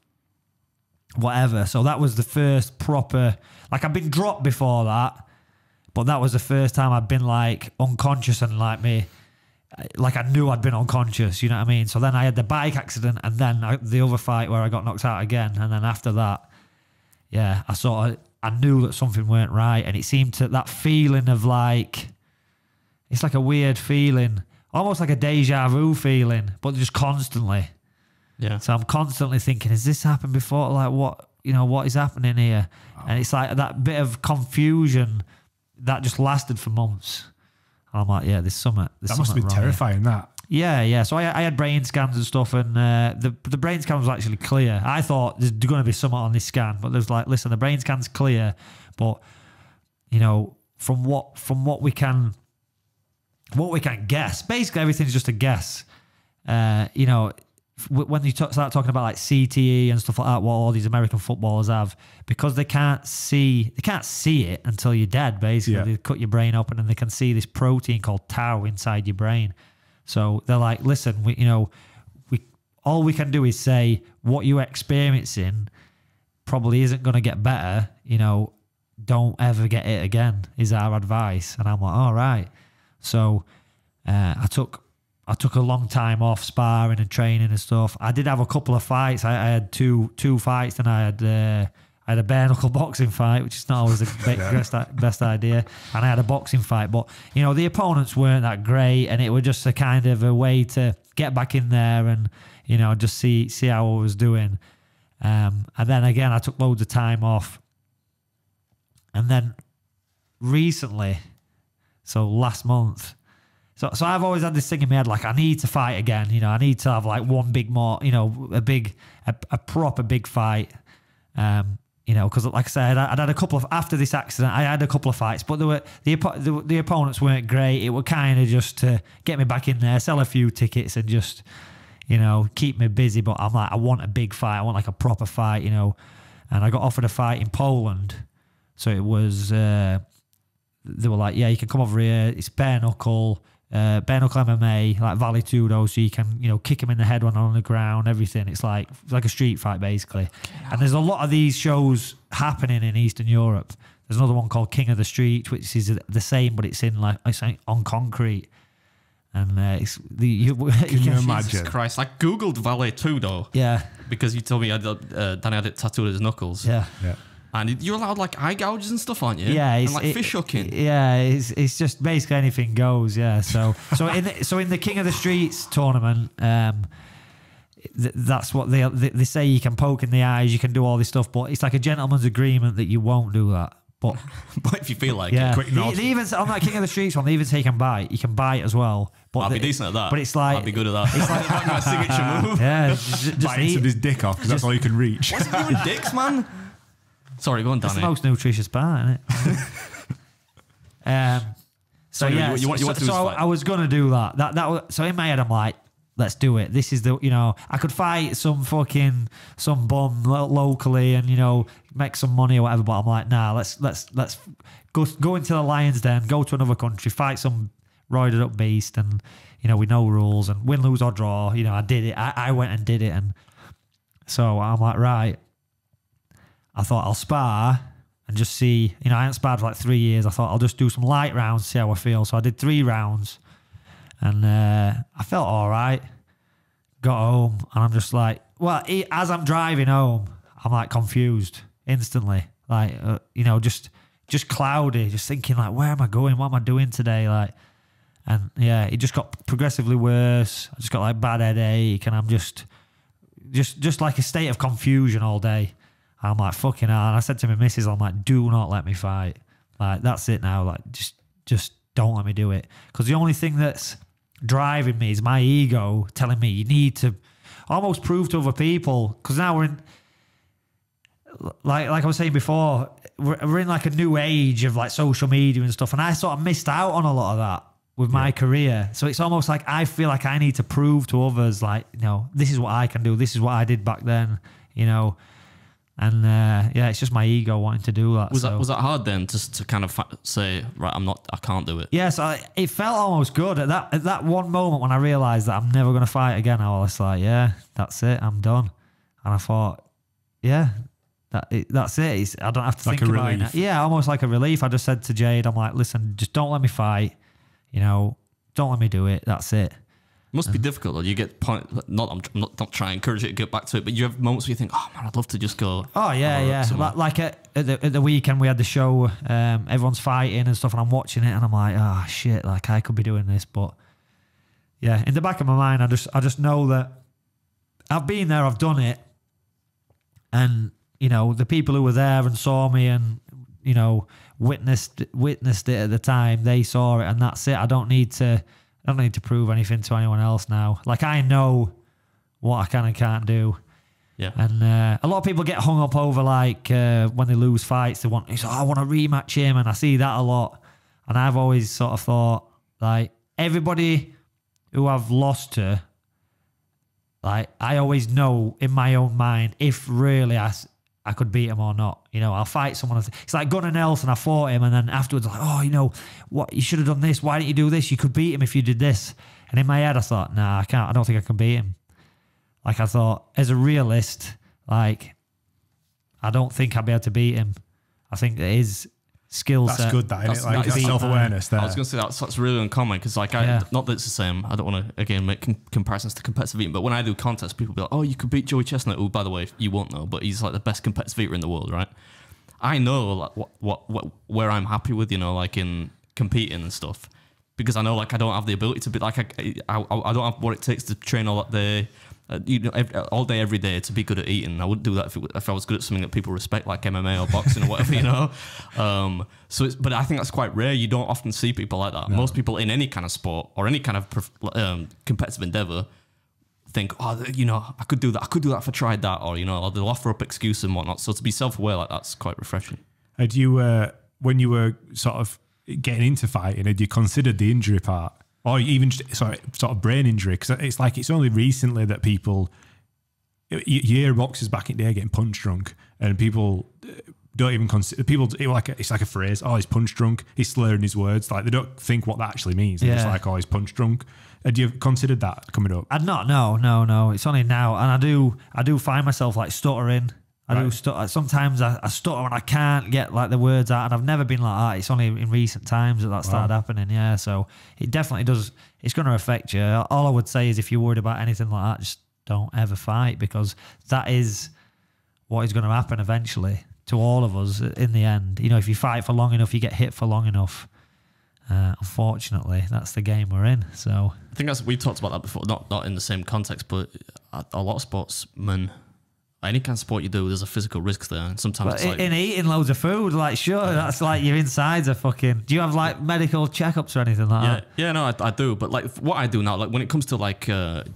whatever. So that was the first proper, like, I've been dropped before that, but that was the first time I'd been like unconscious and like I knew I'd been unconscious, you know what I mean? So then I had the bike accident, and then the other fight where I got knocked out again. And then after that, yeah, I knew that something weren't right. And it seemed to, that feeling of like, it's like a weird feeling, almost like a deja vu feeling, but just constantly. Yeah. So I'm constantly thinking, has this happened before? Like, what is happening here? And it's like that bit of confusion that just lasted for months. And I'm like, yeah, there's something. That must have been terrifying, that. Yeah. So I had brain scans and stuff, and the brain scan was actually clear. I thought there's going to be something on this scan, but there's like, listen, the brain scan's clear, but you know, from what we can guess, basically everything's just a guess. You know, when you start talking about like CTE and stuff like that, what all these American footballers have, because they can't see it until you're dead. Basically, yeah. They cut your brain open and they can see this protein called tau inside your brain. So they're like, listen, all we can do is say what you're experiencing probably isn't going to get better. You know, don't ever get it again is our advice. And I'm like, all right. So I took a long time off sparring and training and stuff. I did have a couple of fights. I had two fights, and I had a bare knuckle boxing fight, which is not always the best idea. And I had a boxing fight, but you know, the opponents weren't that great, and it was just a kind of a way to get back in there and, you know, just see how I was doing. And then again, I took loads of time off, and then recently, so last month. So I've always had this thing in my head, like, I need to fight again. You know, I need to have like one big more, you know, a proper big fight. You know, because like I said, I'd had a couple of, after this accident, I had a couple of fights, but the opponents weren't great. It was kind of just to get me back in there, sell a few tickets, and just, you know, keep me busy. But I'm like, I want a big fight. I want like a proper fight, you know. And I got offered a fight in Poland. So it was, they were like, yeah, you can come over here. It's bare knuckle MMA, like Vale Tudo, so you can, you know, kick him in the head when on the ground, everything. It's like a street fight, basically. And there's a lot of these shows happening in Eastern Europe. There's another one called King of the Street, which is the same, but it's on concrete. And it's can you imagine? Jesus Christ, I googled Vale Tudo. Yeah. Because you told me Danny had it tattooed on his knuckles. Yeah. And you're allowed like eye gouges and stuff, aren't you? Yeah, and like fish hooking. Yeah, it's just basically anything goes. Yeah, so in the King of the Streets tournament, that's what they say. You can poke in the eyes, you can do all this stuff, but it's like a gentleman's agreement that you won't do that. But if you feel like yeah, it, quick nod. They even on that King of the Streets one, they even say you can bite. You can bite as well. But I'll be decent at that. But it's like I'll be good at that. It's like my signature move. Yeah, just biting his dick off because that's all you can reach. What's it doing, dicks, man? Sorry, go on, Danny. It's the most nutritious part, isn't it? So yeah, you want to do this fight? I was gonna do that. That so in my head, I'm like, let's do it. This is the, you know, I could fight some bum locally and, you know, make some money or whatever. But I'm like, nah, let's go into the Lions Den, go to another country, fight some roided up beast, and, you know, with no rules, and win, lose or draw. You know, I did it. I went and did it, and so I'm like, right. I thought I'll spar and just see, you know, I hadn't sparred for like 3 years. I thought I'll just do some light rounds, see how I feel. So I did 3 rounds, and I felt all right. Got home, and I'm just like, well, as I'm driving home, I'm like confused instantly. Like, you know, just cloudy, just thinking like, where am I going? What am I doing today? Like, and yeah, it just got progressively worse. I just got like bad headache, and I'm just like a state of confusion all day. I'm like, fucking hell. And I said to my missus, I'm like, do not let me fight. Like, that's it now. Like, just don't let me do it. Because the only thing that's driving me is my ego telling me you need to almost prove to other people. Because now we're in, like I was saying before, we're in like a new age of like social media and stuff. And I sort of missed out on a lot of that. with my career. So it's almost like I feel like I need to prove to others, like, you know, this is what I can do. This is what I did back then, you know. And yeah, it's just my ego wanting to do that. Was that hard then, just to kind of say, right, I can't do it? Yeah, so it felt almost good at that one moment when I realised that I'm never going to fight again. I was like, yeah, that's it, I'm done. And I thought, yeah, that's it. I don't have to think about it. Yeah, almost like a relief. I just said to Jade, I'm like, listen, just don't let me fight. You know, don't let me do it. That's it. It must be difficult though. You get I'm not trying to encourage you to get back to it, but you have moments where you think, oh man, I'd love to just go. Oh yeah. Like at the weekend we had the show, everyone's fighting and stuff, and I'm watching it and I'm like, oh shit, like I could be doing this, but yeah, in the back of my mind, I just know that I've been there, I've done it, and you know, the people who were there and saw me and, you know, witnessed it at the time, they saw it, and that's it. I don't need to prove anything to anyone else now. Like, I know what I can and can't do. Yeah. And a lot of people get hung up over, like, when they lose fights, they want, I want to rematch him, and I see that a lot. And I've always sort of thought, like, everybody who I've lost to, like, I always know in my own mind if really I could beat him or not. You know, I'll fight someone. It's like Gunnar Nelson. I fought him, and then afterwards, like, oh, you know, what, you should have done this. Why didn't you do this? You could beat him if you did this. And in my head, I thought, nah, I can't. I don't think I can beat him. Like, I thought, as a realist, like, I don't think I'll be able to beat him. I think that his skill set. That's good, that, isn't it? Like, that's self-awareness there. I was going to say that's really uncommon, because like not that it's the same. I don't want to again make comparisons to competitive eating, but when I do contests, people be like, "Oh, you could beat Joey Chestnut." Oh, by the way, you won't know, but he's like the best competitive eater in the world, right? I know like where I'm happy with, you know, like in competing and stuff, because I know like I don't have the ability to be like I don't have what it takes to train all day. You know, all day, every day to be good at eating. I wouldn't do that if I was good at something that people respect, like MMA or boxing or whatever, you know. But I think that's quite rare. You don't often see people like that. No. Most people in any kind of sport or any kind of competitive endeavor think, oh, you know, I could do that. I could do that if I tried that, or you know, or they'll offer up excuses and whatnot. So to be self-aware like that's quite refreshing. Had you, when you were sort of getting into fighting, had you considered the injury part? Or even, sort of brain injury, because it's like it's only recently that people, you hear boxers back in the day getting punch drunk, and people don't even consider, it's like a phrase, oh, he's punch drunk, he's slurring his words, like they don't think what that actually means. They're just like, oh, he's punch drunk. Had you considered that coming up? I'd not, no. It's only now, and I do find myself like stuttering. I do stutter. Sometimes I stutter and I can't get like the words out, and I've never been like that. It's only in recent times that started happening. Yeah, so it definitely does. It's going to affect you. All I would say is if you're worried about anything like that, just don't ever fight, because that is what is going to happen eventually to all of us in the end. You know, if you fight for long enough, you get hit for long enough. Unfortunately, that's the game we're in. So I think we talked about that before, not in the same context, but a lot of sportsmen. Any kind of sport you do, there's a physical risk there. And sometimes it's like, in eating loads of food, like sure, that's like your insides are fucking. Do you have like medical checkups or anything like that? Yeah, no, I do. But like what I do now, like when it comes to like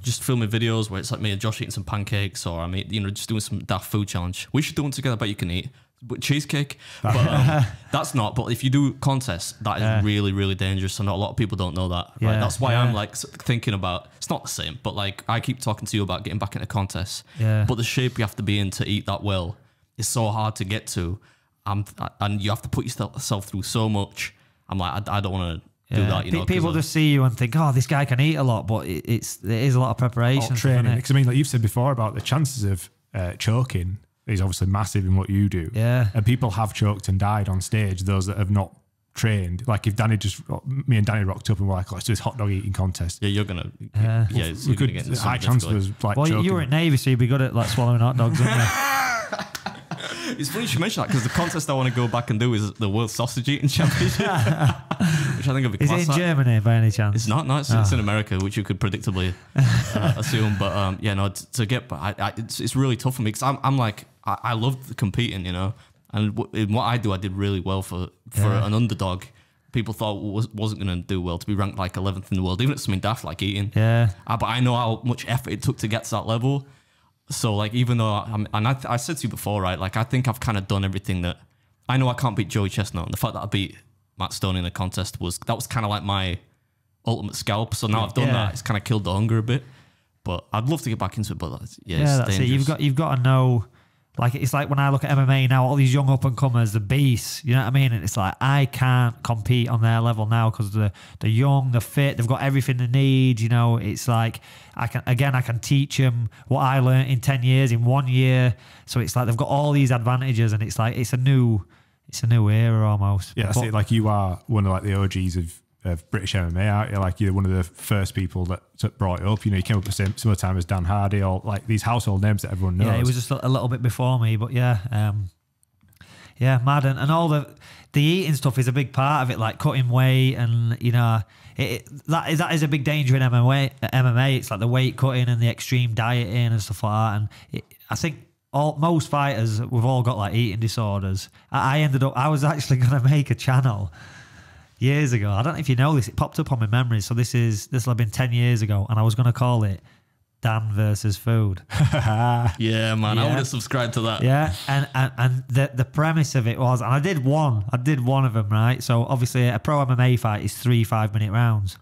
just filming videos where it's like me and Josh eating some pancakes, or I mean, you know, just doing some daft food challenge. We should do one together. I bet you can eat. But cheesecake, but that's not. But if you do contests, that is really, really dangerous. So not a lot of people don't know that. Right? That's why I'm like thinking about. It's not the same, but like I keep talking to you about getting back into contests. Yeah. But the shape you have to be in to eat that well is so hard to get to, and you have to put yourself through so much. I'm like, I don't want to do that. You know, people just see you and think, oh, this guy can eat a lot, but there is a lot of preparation, training. Because I mean, like you've said before about the chances of choking. Is obviously massive in what you do. Yeah. And people have choked and died on stage, those that have not trained. Like if me and Danny rocked up and were like, let's do this hot dog eating contest. Yeah, you're going to, we could get high chance was like choking. You were at Navy, so you'd be good at like swallowing hot dogs, wouldn't you? It's funny you should mention that, because the contest I want to go back and do is the World Sausage Eating Championship, which I think would be class. Is it in Germany by any chance? It's not. No, it's in America, which you could predictably assume. But yeah, no, to get, it's really tough for me, because I'm like, I love competing, you know, and in what I do, I did really well for an underdog. People thought wasn't going to do well to be ranked like 11th in the world, even if it's something daft like eating. Yeah. But I know how much effort it took to get to that level. So like, even though I said to you before, right? Like I think I've kind of done everything that I know I can't beat Joey Chestnut, and the fact that I beat Matt Stone in a contest was kind of like my ultimate scalp. So now I've done that. It's kind of killed the hunger a bit. But I'd love to get back into it. But it's that's dangerous. it. You've got to know. Like, it's like when I look at MMA now, all these young up and comers, the beasts, you know what I mean? And it's like, I can't compete on their level now because they're young, they're fit, they've got everything they need. You know, it's like, I can teach them what I learned in 10 years, in 1 year. So it's like, they've got all these advantages, and it's like, it's a new era almost. Yeah, that's it. Like, you are one of like the OGs of British MMA, aren't you? Like, you're one of the first people that brought it up. You know, you came up at the similar time as Dan Hardy, or like these household names that everyone knows. Yeah, it was just a little bit before me, but mad. And all the eating stuff is a big part of it, like cutting weight, and you know, that is a big danger in MMA. It's like the weight cutting and the extreme dieting and stuff like that. And I think most fighters, we've all got like eating disorders. I was actually going to make a channel years ago. I don't know if you know this. It popped up on my memories. So this will have been 10 years ago, and I was going to call it Dan versus Food. Yeah, man. I would have subscribed to that. Yeah, and the premise of it was, and I did one of them, right? So obviously a pro MMA fight is 3 5-minute rounds.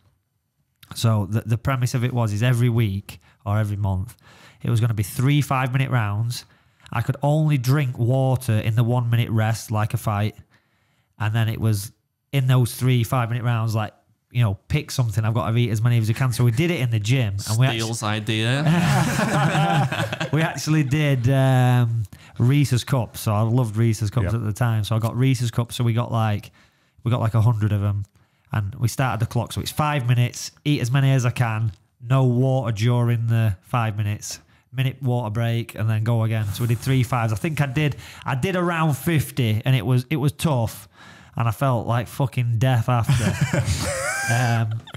So the premise of it is every week or every month, it was going to be 3 5-minute rounds. I could only drink water in the 1 minute rest, like a fight, and then it was in those 3 5-minute rounds, like, you know, pick something. I've got to eat as many as I can. So we did it in the gym. And Steele's idea. We actually did Reese's cups. So I loved Reese's cups at the time. So I got Reese's cups. So we got like 100 of them, and we started the clock. So it's 5 minutes. Eat as many as I can. No water during the 5 minutes. Minute water break, and then go again. So we did 3 5s. I think I did around 50, and it was tough. And I felt like fucking death after.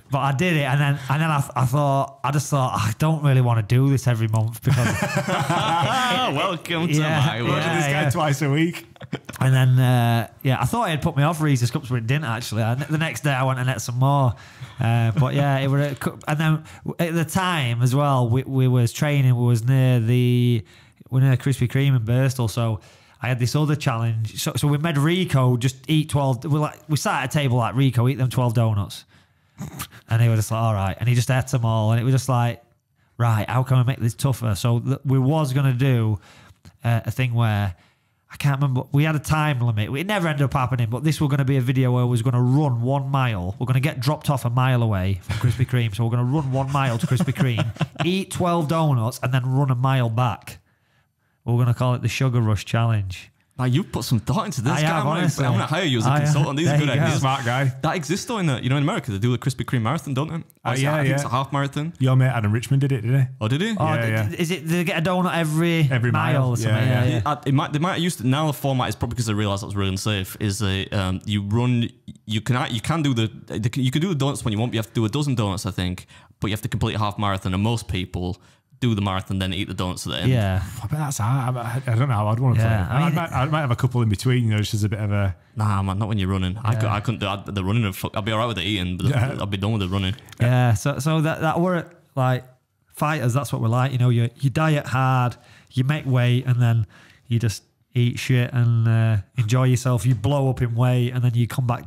But I did it, and then I just thought I don't really want to do this every month because welcome to my world. This guy twice a week. And then I thought it had put me off Reese's cups, but it didn't actually. The next day I went and ate some more. But yeah, it was. And then at the time as well, we was training. We was near Krispy Kreme in Bristol, so I had this other challenge. So we made Rico just eat 12. We sat at a table like, Rico, eat them 12 donuts. And he was just like, all right. And he just ate them all. And it was just like, right, how can we make this tougher? So we was going to do a thing where, I can't remember, we had a time limit. It never ended up happening, but this was going to be a video where we was going to run 1 mile. We're going to get dropped off a mile away from Krispy Kreme. So we're going to run 1 mile to Krispy Kreme, eat 12 donuts, and then run a mile back. We're going to call it the Sugar Rush Challenge. Now, you've put some thought into this. I'm going to hire you as a consultant. These are good ideas. Smart guy. That exists though in in America. They do the Krispy Kreme marathon, don't they? I think it's a half marathon. Your mate Adam Richmond did it, didn't he? Oh, did he? Is it, they get a donut every mile or something? Yeah. They might have used it. Now the format is probably because they realised that was really unsafe. Is you can do the donuts when you want. You have to do a dozen donuts, I think, but you have to complete a half marathon, and most people do the marathon, then eat the donuts at the end. Yeah. I bet that's hard. I don't know how I'd want to play it. I might have a couple in between, just as a bit of a... Nah, man, not when you're running. I couldn't do the running. I'll be all right with the eating, but I'll be done with the running. Yeah, so that we're like fighters, that's what we're like. You diet hard, you make weight, and then you just eat shit and enjoy yourself. You blow up in weight, and then you come back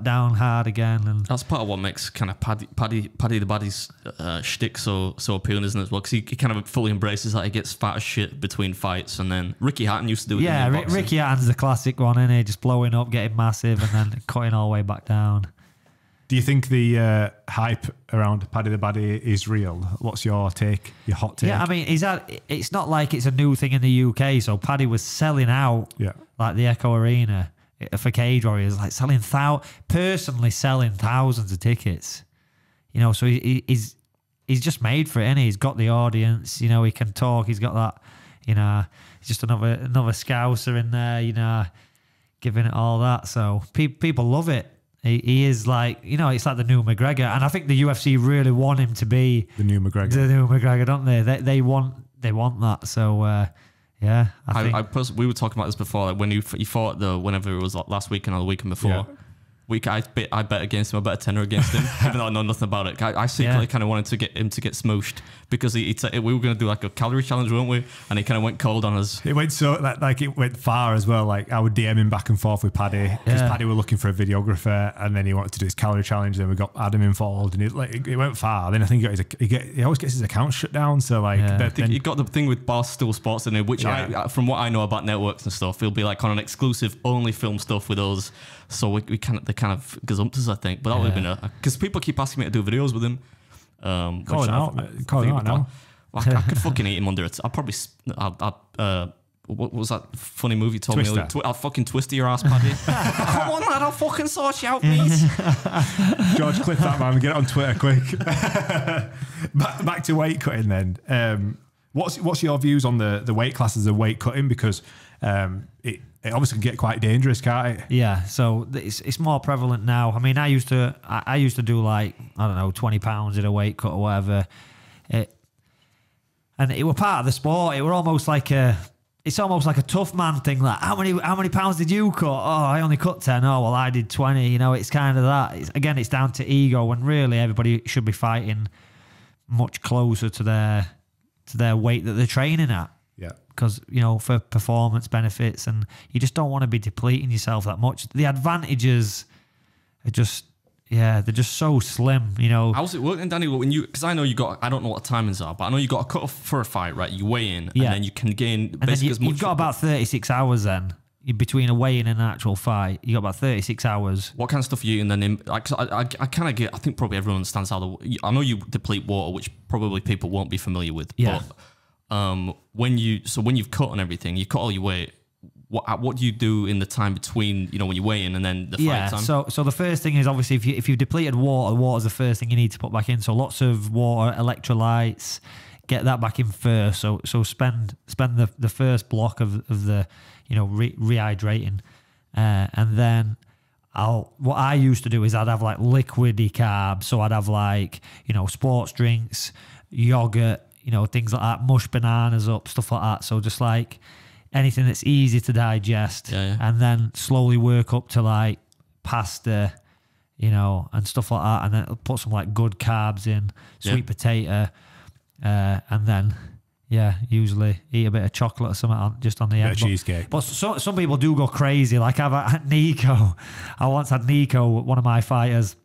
down hard again. And that's part of what makes kind of Paddy the Baddy's shtick so appealing, isn't it? As well, because he kind of fully embraces that. He gets fat as shit between fights, and then Ricky Hatton used to do it. Yeah, Ricky Hatton's the classic one, isn't he? Just blowing up, getting massive, and then cutting all the way back down. Do you think the hype around Paddy the Baddy is real? What's your hot take? Yeah, I mean, it's not like it's a new thing in the UK. So Paddy was selling out like the Echo Arena for Cage Warriors, like personally selling thousands of tickets. So he's just made for it, and he's got the audience. He can talk. He's got that. He's just another Scouser in there. Giving it all that. So people love it. He is like, it's like the new McGregor, and I think the UFC really want him to be the new McGregor, don't they? They want that. So I think we were talking about this before, like when you fought whenever it was last weekend or the weekend before. I bet against him. I bet a tenner against him, even though I know nothing about it. I secretly kind of wanted to get him to get smooshed because we were going to do like a calorie challenge, weren't we? And he kind of went cold on us. It went so like it went far as well. Like I would DM him back and forth with Paddy because Paddy were looking for a videographer, and then he wanted to do his calorie challenge. Then we got Adam involved, and it went far. Then I think he always gets his account shut down. So like, I think he got the thing with Barstool Sports in it, which from what I know about networks and stuff, he'll be like on an exclusive only film stuff with us. So they kind of gazumped us, I think. But that would have been because people keep asking me to do videos with him. Call it out now. I could fucking eat him under it. I'll probably. What was that funny movie you told Twister. me? I'll fucking twist your ass, Paddy. Come on, lad, I'll fucking sort you out, mate. George, clip that, man. Get it on Twitter quick. back to weight cutting then. What's your views on the weight classes of weight cutting? Because it obviously can get quite dangerous, can't it? Yeah, so it's more prevalent now. I mean, I used to do like, I don't know, 20 pounds in a weight cut or whatever. And it were part of the sport. It were almost like it's almost like a tough man thing. Like, how many pounds did you cut? Oh, I only cut 10. Oh, well, I did 20. You know, it's kind of that. Again, it's down to ego, when really everybody should be fighting much closer to their weight that they're training at. Yeah. Because, you know, for performance benefits, and you just don't want to be depleting yourself that much. The advantages are just, they're just so slim, you know. How's it working, Danny? Because I know I don't know what the timings are, but I know you got a cut off for a fight, right? You weigh in, and then you can gain basically as much. You've got about 36 hours then. Between a weigh-in and an actual fight, you got about 36 hours. What kind of stuff are you eating then? I kind of get. I think probably everyone understands how I know you deplete water, which probably people won't be familiar with. Yeah. But when you've cut on everything, you cut all your weight. What do you do in the time between, you know, when you weigh in and then the fight time? So the first thing is obviously if you've depleted water's the first thing you need to put back in. So lots of water, electrolytes, get that back in first. So spend the first block of the, you know, rehydrating, and then what I used to do is I'd have like liquidy carbs. So I'd have like, you know, sports drinks, yogurt, you know, things like that, mush bananas up, stuff like that. So just like anything that's easy to digest, and then slowly work up to like pasta, you know, and stuff like that, and then put some like good carbs in, sweet potato, and then usually eat a bit of chocolate or something just on the end. Cheesecake. But some people do go crazy. Like I've had Nico. I once had Nico, one of my fighters.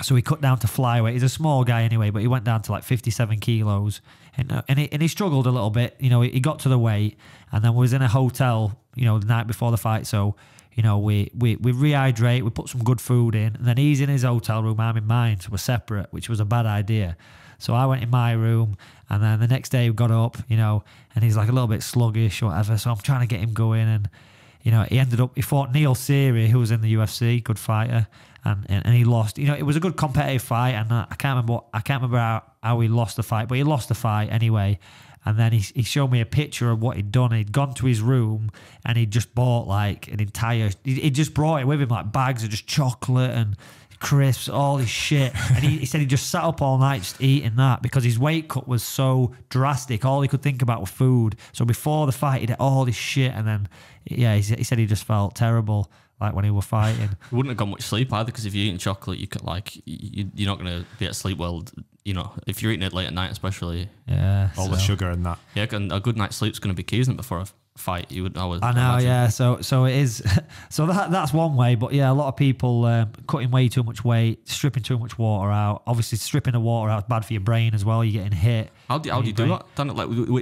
So he cut down to flyweight. He's a small guy anyway, but he went down to like 57 kilos, and he struggled a little bit. You know, he got to the weight, and then was in a hotel, you know, the night before the fight. So, you know, we rehydrate, we put some good food in, and then he's in his hotel room, I'm in mine, so we're separate, which was a bad idea. So I went in my room, and then the next day we got up, you know, and he's like a little bit sluggish or whatever. So I'm trying to get him going, and you know, he fought Neil Seary, who was in the UFC, good fighter, and he lost. You know, it was a good competitive fight, and I can't remember how he lost the fight, but he lost the fight anyway. And then he showed me a picture of what he'd done. He'd gone to his room and he'd just bought like an entire. He just brought it with him, like bags of just chocolate and crisps, all this shit. And he said he just sat up all night just eating that because his weight cut was so drastic. All he could think about was food. So before the fight, he'd ate all this shit, and then he said he just felt terrible. Like when he were fighting, you wouldn't have got much sleep either, because if you're eating chocolate, you could you're not going to be able to sleep well. You know, if you're eating it late at night, especially, all the sugar and that. Yeah, and a good night's sleep's going to be key, isn't it? Before a fight, I know, imagine. Yeah. So it is. So that's one way, but yeah, a lot of people cutting way too much weight, stripping too much water out. Obviously, stripping the water out is bad for your brain as well. You're getting hit. How do you do that?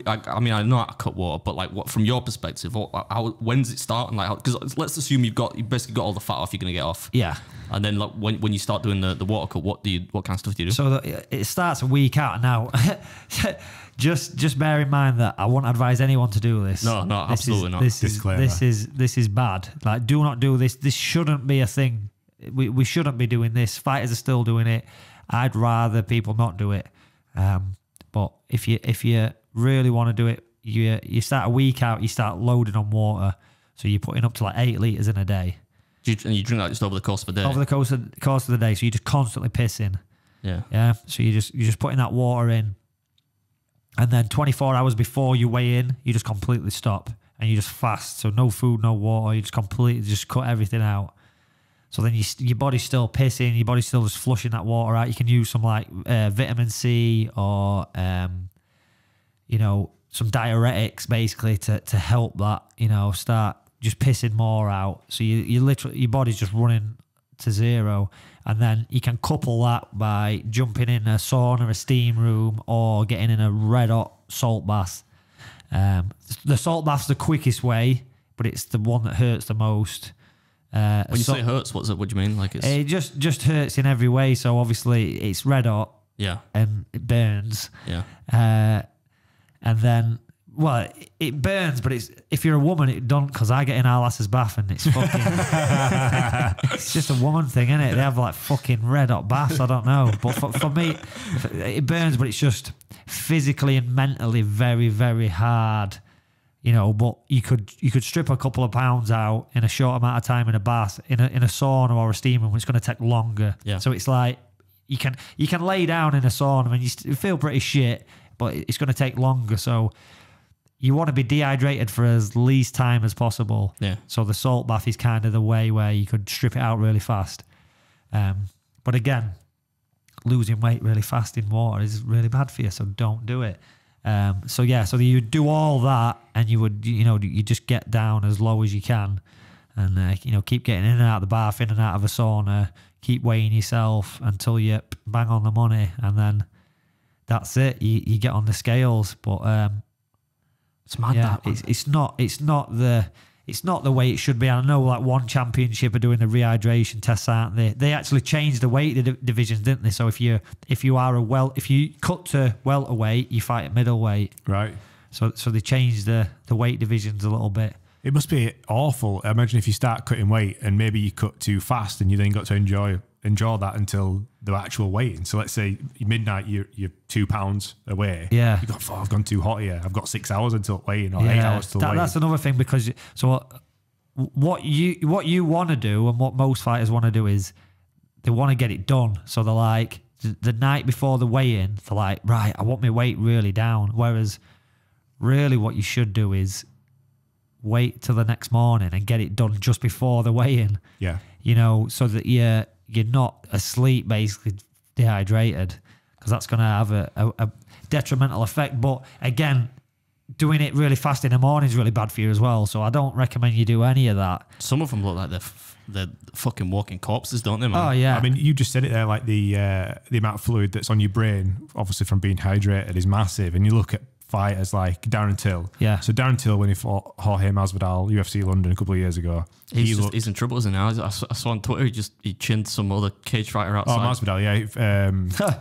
Like, I mean, I know how to cut water, but like, what from your perspective? When does it start? And like, because let's assume you basically got all the fat off you're going to get off. Yeah. And then like when you start doing the water cut, what kind of stuff do you do? So it starts a week out now. just bear in mind that I won't advise anyone to do this. No, absolutely not. This is bad. Like, do not do this. This shouldn't be a thing. We shouldn't be doing this. Fighters are still doing it. I'd rather people not do it. But if you really want to do it, you start a week out. You start loading on water. So you're putting up to like 8 litres in a day. And you drink that just over the course of a day? Over the course of the day. So you're just constantly pissing. Yeah. Yeah. So you're just putting that water in. And then 24 hours before you weigh in, you just completely stop. And you just fast. So no food, no water. You just completely just cut everything out. So then your body's still pissing, your body's still just flushing that water out. You can use some like vitamin C or, you know, some diuretics basically to help that, you know, start just pissing more out. So you literally, your body's just running to zero. And then you can couple that by jumping in a sauna, a steam room, or getting in a red hot salt bath. The salt bath's the quickest way, but it's the one that hurts the most. When you say it hurts, what do you mean? Like it just hurts in every way. So obviously it's red hot, yeah, and it burns, yeah, and then it burns. But it's if you're a woman, it don't, because I get in our lass's bath and it's fucking. It's just a woman thing, isn't it? They have like fucking red hot baths. I don't know, but for me, it burns. But it's just physically and mentally very, very hard. You know, but you could strip a couple of pounds out in a short amount of time in a bath, in a sauna or a steam room. It's going to take longer. Yeah. So it's like you can lay down in a sauna and you feel pretty shit, but it's going to take longer. So you want to be dehydrated for as least time as possible. Yeah. So the salt bath is kind of the way where you could strip it out really fast. But again, losing weight really fast in water is really bad for you. So don't do it. So you do all that, and you just get down as low as you can, and keep getting in and out of the bath, in and out of a sauna, keep weighing yourself until you bang on the money, and then that's it. You get on the scales, but it's mad that it's not the way it should be. I know like one championship are doing the rehydration tests, aren't they? They actually changed the weight divisions, didn't they? So if you cut to welterweight, you fight at middleweight. Right. So they changed the weight divisions a little bit. It must be awful. Imagine if you start cutting weight and maybe you cut too fast and you then got to enjoy that until the actual weighing. So let's say midnight, you're 2 pounds away. Yeah. You got, I've gone too hot here. I've got 6 hours until weighing, or 8 hours till weighing. That's another thing, because what you want to do, and what most fighters want to do, is they want to get it done. So they're like, the night before the weigh-in, they're like, right, I want my weight really down. Whereas really what you should do is wait till the next morning and get it done just before the weigh-in. Yeah. So that you're not asleep, basically dehydrated, because that's going to have a detrimental effect. But again, doing it really fast in the morning is really bad for you as well. So I don't recommend you do any of that. Some of them look like they're fucking walking corpses, don't they, man? Oh yeah. I mean, you just said it there, like the amount of fluid that's on your brain, obviously from being hydrated, is massive. And you look at fighters like Darren Till. Yeah. So Darren Till, when he fought Jorge Masvidal, UFC London a couple of years ago, he's in trouble, isn't he? I saw on Twitter he chinned some other cage fighter outside. Oh, Masvidal, yeah.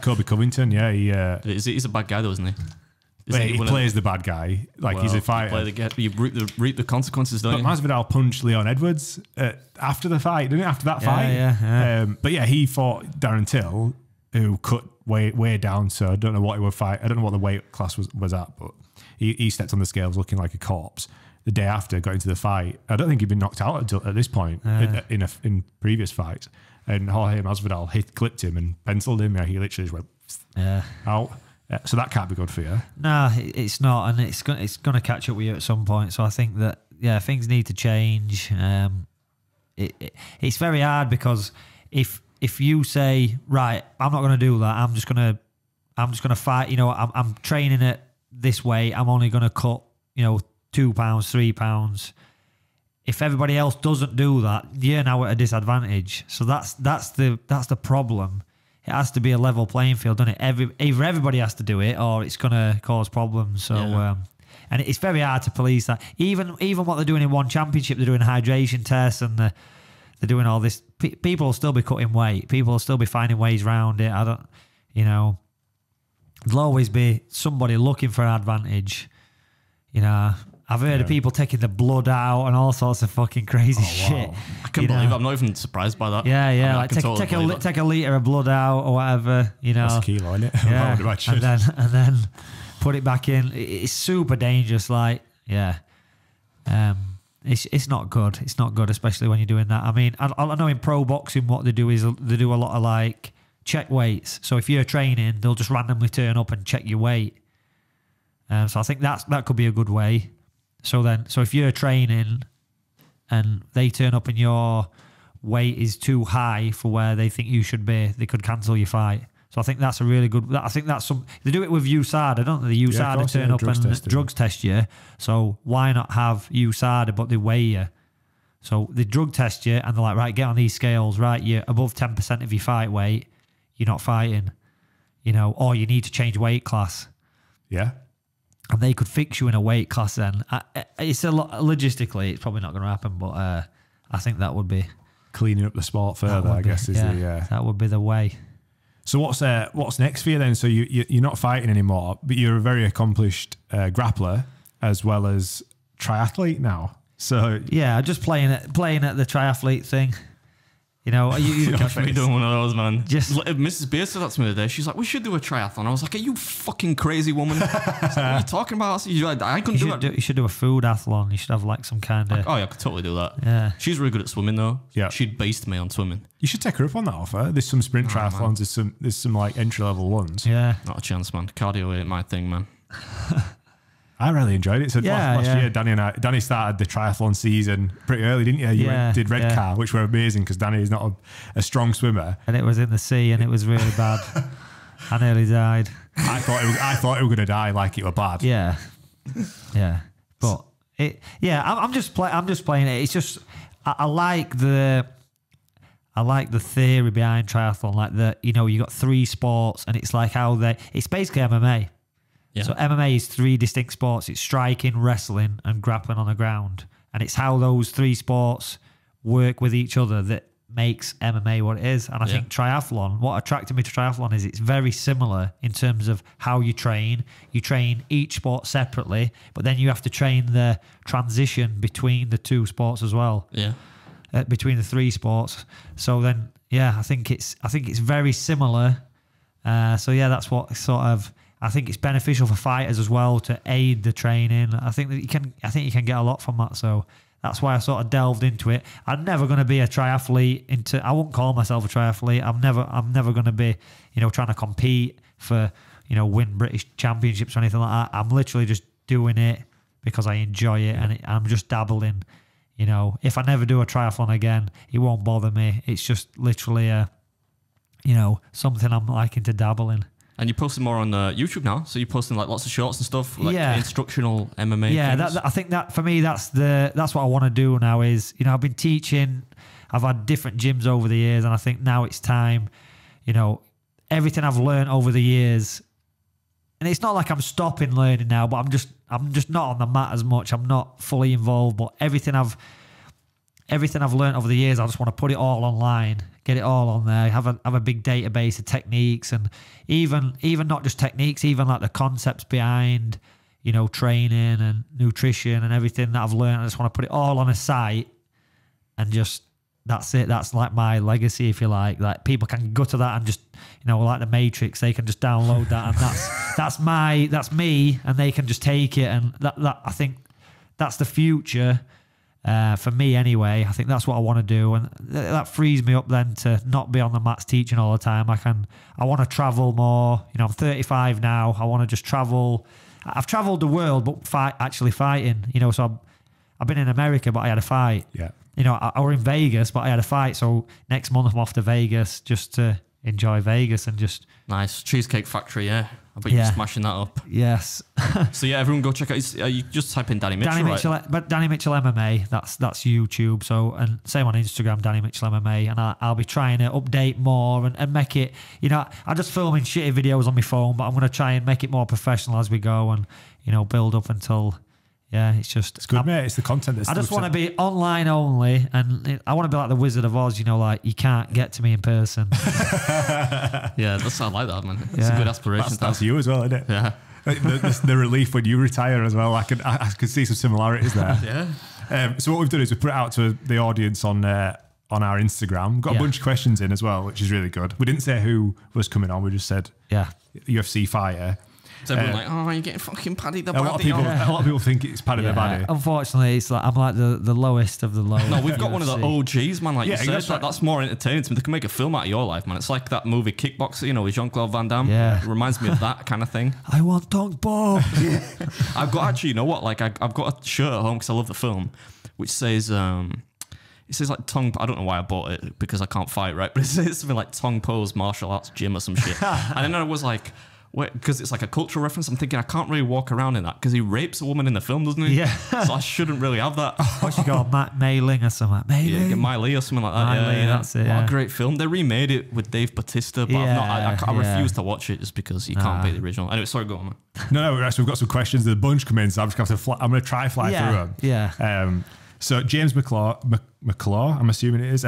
Kobe Covington, yeah. He's a bad guy, though, isn't he? He plays the bad guy, like he's a fighter. You reap the consequences, don't you? But Masvidal punched Leon Edwards after the fight, didn't he? After that fight. Yeah. But yeah, he fought Darren Till, who cut way down. So I don't know what he would fight. I don't know what the weight class was at, but he stepped on the scales looking like a corpse. The day after, got into the fight. I don't think he'd been knocked out until at this point in previous fights. And Jorge Masvidal clipped him and penciled him. Yeah, he literally just went out. So that can't be good for you. No, it's not, and it's going to catch up with you at some point. So I think that things need to change. It's very hard, because if you say, right, I'm not going to do that, I'm just going to fight. I'm training it this way. I'm only going to cut 2 pounds, 3 pounds. If everybody else doesn't do that, you're now at a disadvantage. So that's the problem. It has to be a level playing field, doesn't it? Either everybody has to do it, or it's going to cause problems. So, and it's very hard to police that. Even what they're doing in one championship, they're doing hydration tests, and they're doing all this. People will still be cutting weight. People will still be finding ways around it. There'll always be somebody looking for an advantage. I've heard of people taking the blood out and all sorts of fucking crazy shit. I can't believe it. I'm not even surprised by that. Yeah. I mean, like take a litre of blood out or whatever, That's a kilo, isn't it? Yeah. and then put it back in. It's super dangerous. It's not good. It's not good, especially when you're doing that. I mean, I know in pro boxing what they do is they do a lot of like check weights. So if you're training, they'll just randomly turn up and check your weight. So I think that could be a good way. So if you're training and they turn up and you're weight is too high for where they think you should be, they could cancel your fight. So I think that's a really good. I think that's some. They do it with USADA, don't they? The USADA turn up and drugs test you. So why not have USADA, but they weigh you? So they drug test you, and they're like, right, get on these scales. Right, you're above 10% of your fight weight. You're not fighting. You know, or you need to change weight class. Yeah. And they could fix you in a weight class. Then it's a lot logistically. It's probably not going to happen, but I think that would be cleaning up the sport further. I guess is the that would be the way. So what's next for you then? So you're not fighting anymore, but you're a very accomplished grappler as well as triathlete now. So yeah, just playing at the triathlete thing. You know, you catch me doing one of those, man. Just Mrs. Beer said that to me the other day. She's like, "We should do a triathlon." I was like, "Are you fucking crazy, woman? What are you talking about?" I couldn't do that. You should do a food athlon. You should have like some kind of. Oh yeah, I could totally do that. Yeah, she's really good at swimming though. Yeah, she'd based me on swimming. You should take her up on that offer. There's some sprint triathlons. Man. There's some like entry level ones. Yeah, not a chance, man. Cardio ain't my thing, man. I really enjoyed it. So last year, Danny started the triathlon season pretty early, didn't you? You did Redcar, which were amazing because Danny is not a strong swimmer. And it was in the sea, and it was really bad. I nearly died. I thought it were going to die like it were bad. Yeah, yeah. But I'm just playing it. It's just I like the theory behind triathlon, like you got 3 sports, and it's like how it's basically MMA. Yeah. So MMA is 3 distinct sports. It's striking, wrestling, and grappling on the ground. And it's how those 3 sports work with each other that makes MMA what it is. And I think triathlon, what attracted me to triathlon is it's very similar in terms of how you train. You train each sport separately, but then you have to train the transition between the 2 sports as well. Yeah. Between the 3 sports. So then, I think it's very similar. That's what sort of... I think it's beneficial for fighters as well to aid the training. I think you can get a lot from that. So that's why I sort of delved into it. I'm never going to be a triathlete. I won't call myself a triathlete. I'm never going to be, trying to compete for, win British championships or anything like that. I'm literally just doing it because I enjoy it, and I'm just dabbling. If I never do a triathlon again, it won't bother me. It's just literally something I'm liking to dabble in. And you're posting more on YouTube now, so you're posting like lots of shorts and stuff, like instructional MMA. Yeah, I think that for me, that's what I want to do now. Is I've been teaching, I've had different gyms over the years, and I think now it's time. Everything I've learned over the years, and it's not like I'm stopping learning now, but I'm just not on the mat as much. I'm not fully involved, but everything I've learned over the years, I just want to put it all online, get it all on there, have a big database of techniques, and even not just techniques, even like the concepts behind, training and nutrition and everything that I've learned. I just want to put it all on a site, and just that's it. That's like my legacy, if you like. Like people can go to that and just, like the Matrix, they can just download that, and that's me, and they can just take it, and that I think that's the future. For me anyway, I think that's what I want to do, and that frees me up then to not be on the mats teaching all the time. I want to travel more. I'm 35 now. I want to just travel. I've traveled the world, but actually fighting. So I've been in America, but I had a fight. Yeah. I were in Vegas, but I had a fight. So next month I'm off to Vegas just to enjoy Vegas and just nice Cheesecake Factory. Yeah. I bet you're smashing that up. Yes. So yeah, everyone go check out. You just type in Danny Mitchell. But Danny Mitchell MMA. That's YouTube. So, and same on Instagram, Danny Mitchell MMA. And I'll be trying to update more and make it. I just filming shitty videos on my phone, but I'm going to try and make it more professional as we go, and build up until. Yeah, it's good, mate. It's the content that's. I just want to be online only, and I want to be like the Wizard of Oz. Like you can't get to me in person. Yeah, that sounds like that, man. It's a good aspiration. That's you as well, isn't it? Yeah. The relief when you retire as well. I could see some similarities there. Yeah. So what we've done is we put it out to the audience on our Instagram. We've got a bunch of questions in as well, which is really good. We didn't say who was coming on. We just said UFC fighter. So everyone like, oh, you're getting fucking Paddy the Baddy. A lot of people think it's Paddy the Baddy. Unfortunately, it's like I'm like the lowest of the low. No, we've got one of the OGs, man. Like you said, exactly. that's more entertaining to me. They can make a film out of your life, man. It's like that movie Kickboxer, with Jean-Claude Van Damme. Yeah. It reminds me of that kind of thing. I want dog ball. I've got actually, you know what? Like I've got a shirt at home because I love the film, which says, it It says like tongue. I don't know why I bought it because I can't fight, right? But it says something like tongue pose martial arts gym or some shit. And then I was like, because it's like a cultural reference. I'm thinking I can't really walk around in that because he rapes a woman in the film, doesn't he? Yeah. So I shouldn't really have that. What's she called? Mei Ling or something? Mei Yeah, Ling? get Miley or something like that. Miley, yeah, that's it, What yeah. a great film. They remade it with Dave Bautista, but I refuse to watch it just because you can't beat the original. Anyway, sorry, go on, man. No, actually, we've got some questions. The bunch come in, so I'm just going to I'm going to try fly through them. Yeah. So James McClaw, I'm assuming it is.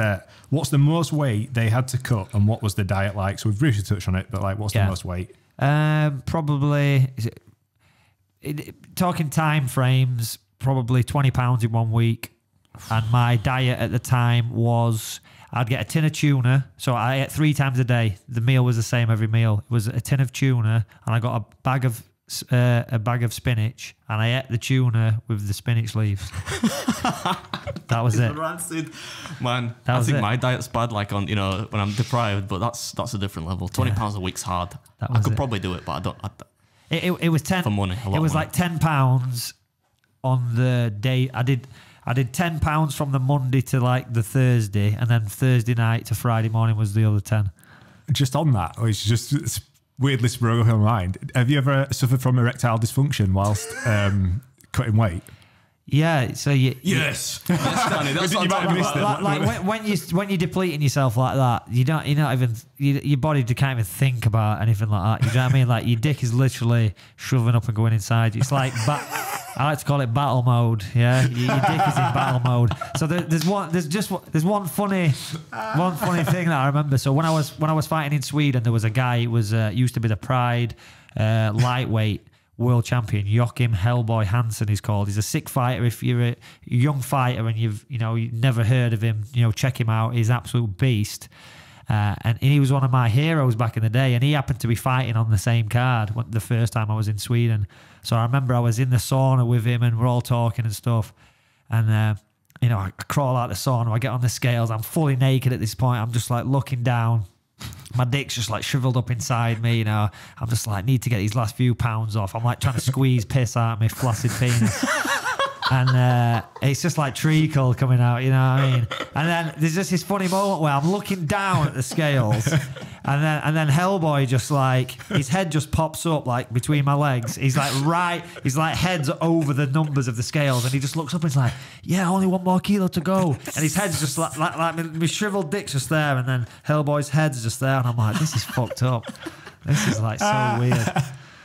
What's the most weight they had to cut, and what was the diet like? So we've briefly touched on it, but like, what's the most weight? Probably talking time frames, probably 20 pounds in 1 week. And my diet at the time was I'd get a tin of tuna. So I ate 3 times a day. The meal was the same every meal. It was a tin of tuna, and I got a bag of spinach, and I ate the tuna with the spinach leaves. That was it. Rancid. Man, I think my diet's bad, like on, when I'm deprived, but that's a different level. 20 pounds a week's hard. I could probably do it, but I don't. It was 10 for money. It was like 10 pounds on the day. I did 10 pounds from the Monday to like the Thursday, and then Thursday night to Friday morning was the other 10. Just on that, which it's weirdly sprung up in my mind. Have you ever suffered from erectile dysfunction whilst cutting weight? Yeah, so yes, Danny, that's what I'm talking about. Like when you're depleting yourself like that, you're not even your body can't even think about anything like that. You know what I mean? Like your dick is literally shriveling up and going inside. It's like I like to call it battle mode. Yeah, your dick is in battle mode. So there's one funny thing that I remember. So when I was fighting in Sweden, there was a guy who was used to be the Pride lightweight world champion, Joachim Hellboy Hansen he's called. He's a sick fighter. If you're a young fighter and you've never heard of him, check him out. He's an absolute beast. And he was one of my heroes back in the day, and he happened to be fighting on the same card the first time I was in Sweden. So I remember I was in the sauna with him and we're all talking and stuff. And I crawl out the sauna, I get on the scales, I'm fully naked at this point. I'm just like looking down. My dick's just like shriveled up inside me, I'm just like, need to get these last few pounds off. I'm like trying to squeeze piss out of my flaccid penis. And it's just like treacle coming out, you know what I mean? And then there's just this funny moment where I'm looking down at the scales, and then Hellboy just like, his head just pops up like between my legs. He's like heads over the numbers of the scales, and he just looks up and he's like, yeah, only 1 more kilo to go. And his head's just like my shriveled dick's just there, and then Hellboy's head's just there, and I'm like, this is fucked up. This is like so weird.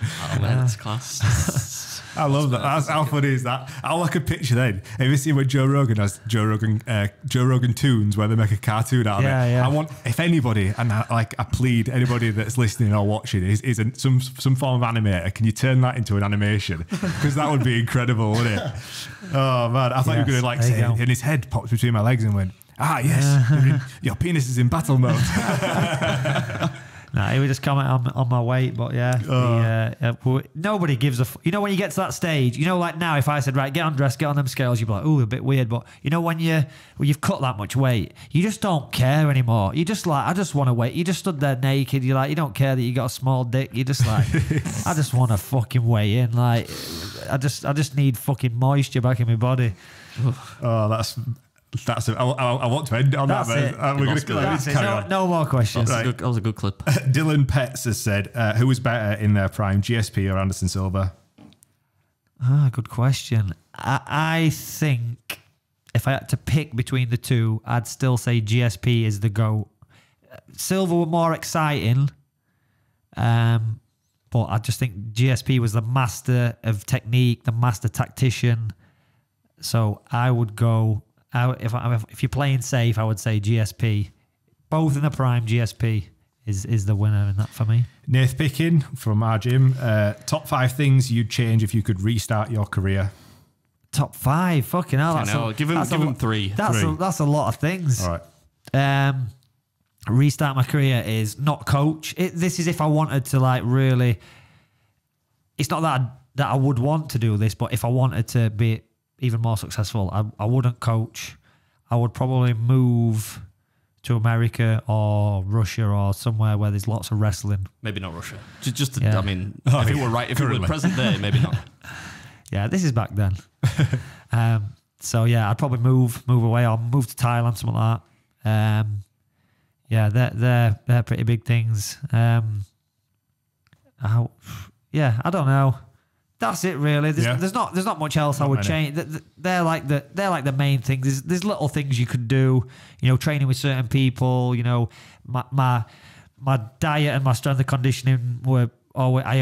Oh man, it's class. I love that. How funny is that? All I could picture then. Have you seen when Joe Rogan has Joe Rogan Toons, where they make a cartoon out of it? Yeah. I want, if anybody, and I plead anybody that's listening or watching is some form of animator, can you turn that into an animation? Because that would be incredible, wouldn't it? Oh man, I thought you were going to say, and his head popped between my legs and went, yes, your penis is in battle mode. No, he would just comment on my weight, but nobody gives a... when you get to that stage, like now, if I said, right, get undressed, get on them scales, you'd be like, ooh, a bit weird. But when you've cut that much weight, you just don't care anymore. You just like, I just want to wait. You just stood there naked. You're like, you don't care that you got a small dick. You just like, I just want to fucking weigh in. Like, I just need fucking moisture back in my body. Oh, that's it. I want to end on that's that. We're going to carry on. No more questions. That was a good clip. Dylan Petts has said, who was better in their prime, GSP or Anderson Silva? Good question. I think if I had to pick between the two, I'd still say GSP is the GOAT. Silva were more exciting, but I just think GSP was the master of technique, the master tactician. So I would go... If you're playing safe, I would say GSP. Both in the prime, GSP is the winner in that for me. Nath Pickin from our gym. Top 5 things you'd change if you could restart your career. Top 5? Fucking hell. Give him 3. That's a lot of things. All right. Restart my career is not coach. This is if I wanted to like really... It's not that I would want to do this, but if I wanted to be... even more successful, I wouldn't coach. I would probably move to America or Russia or somewhere where there's lots of wrestling. Maybe not Russia. If it were present day, maybe not. Yeah, this is back then. So yeah, I'd probably move away or move to Thailand, something like that. Yeah, they're pretty big things. Yeah, I don't know. That's it really. There's not much else I would change. They're like the main things. There's little things you could do. You know, training with certain people. You know, my diet and my strength and conditioning were always. I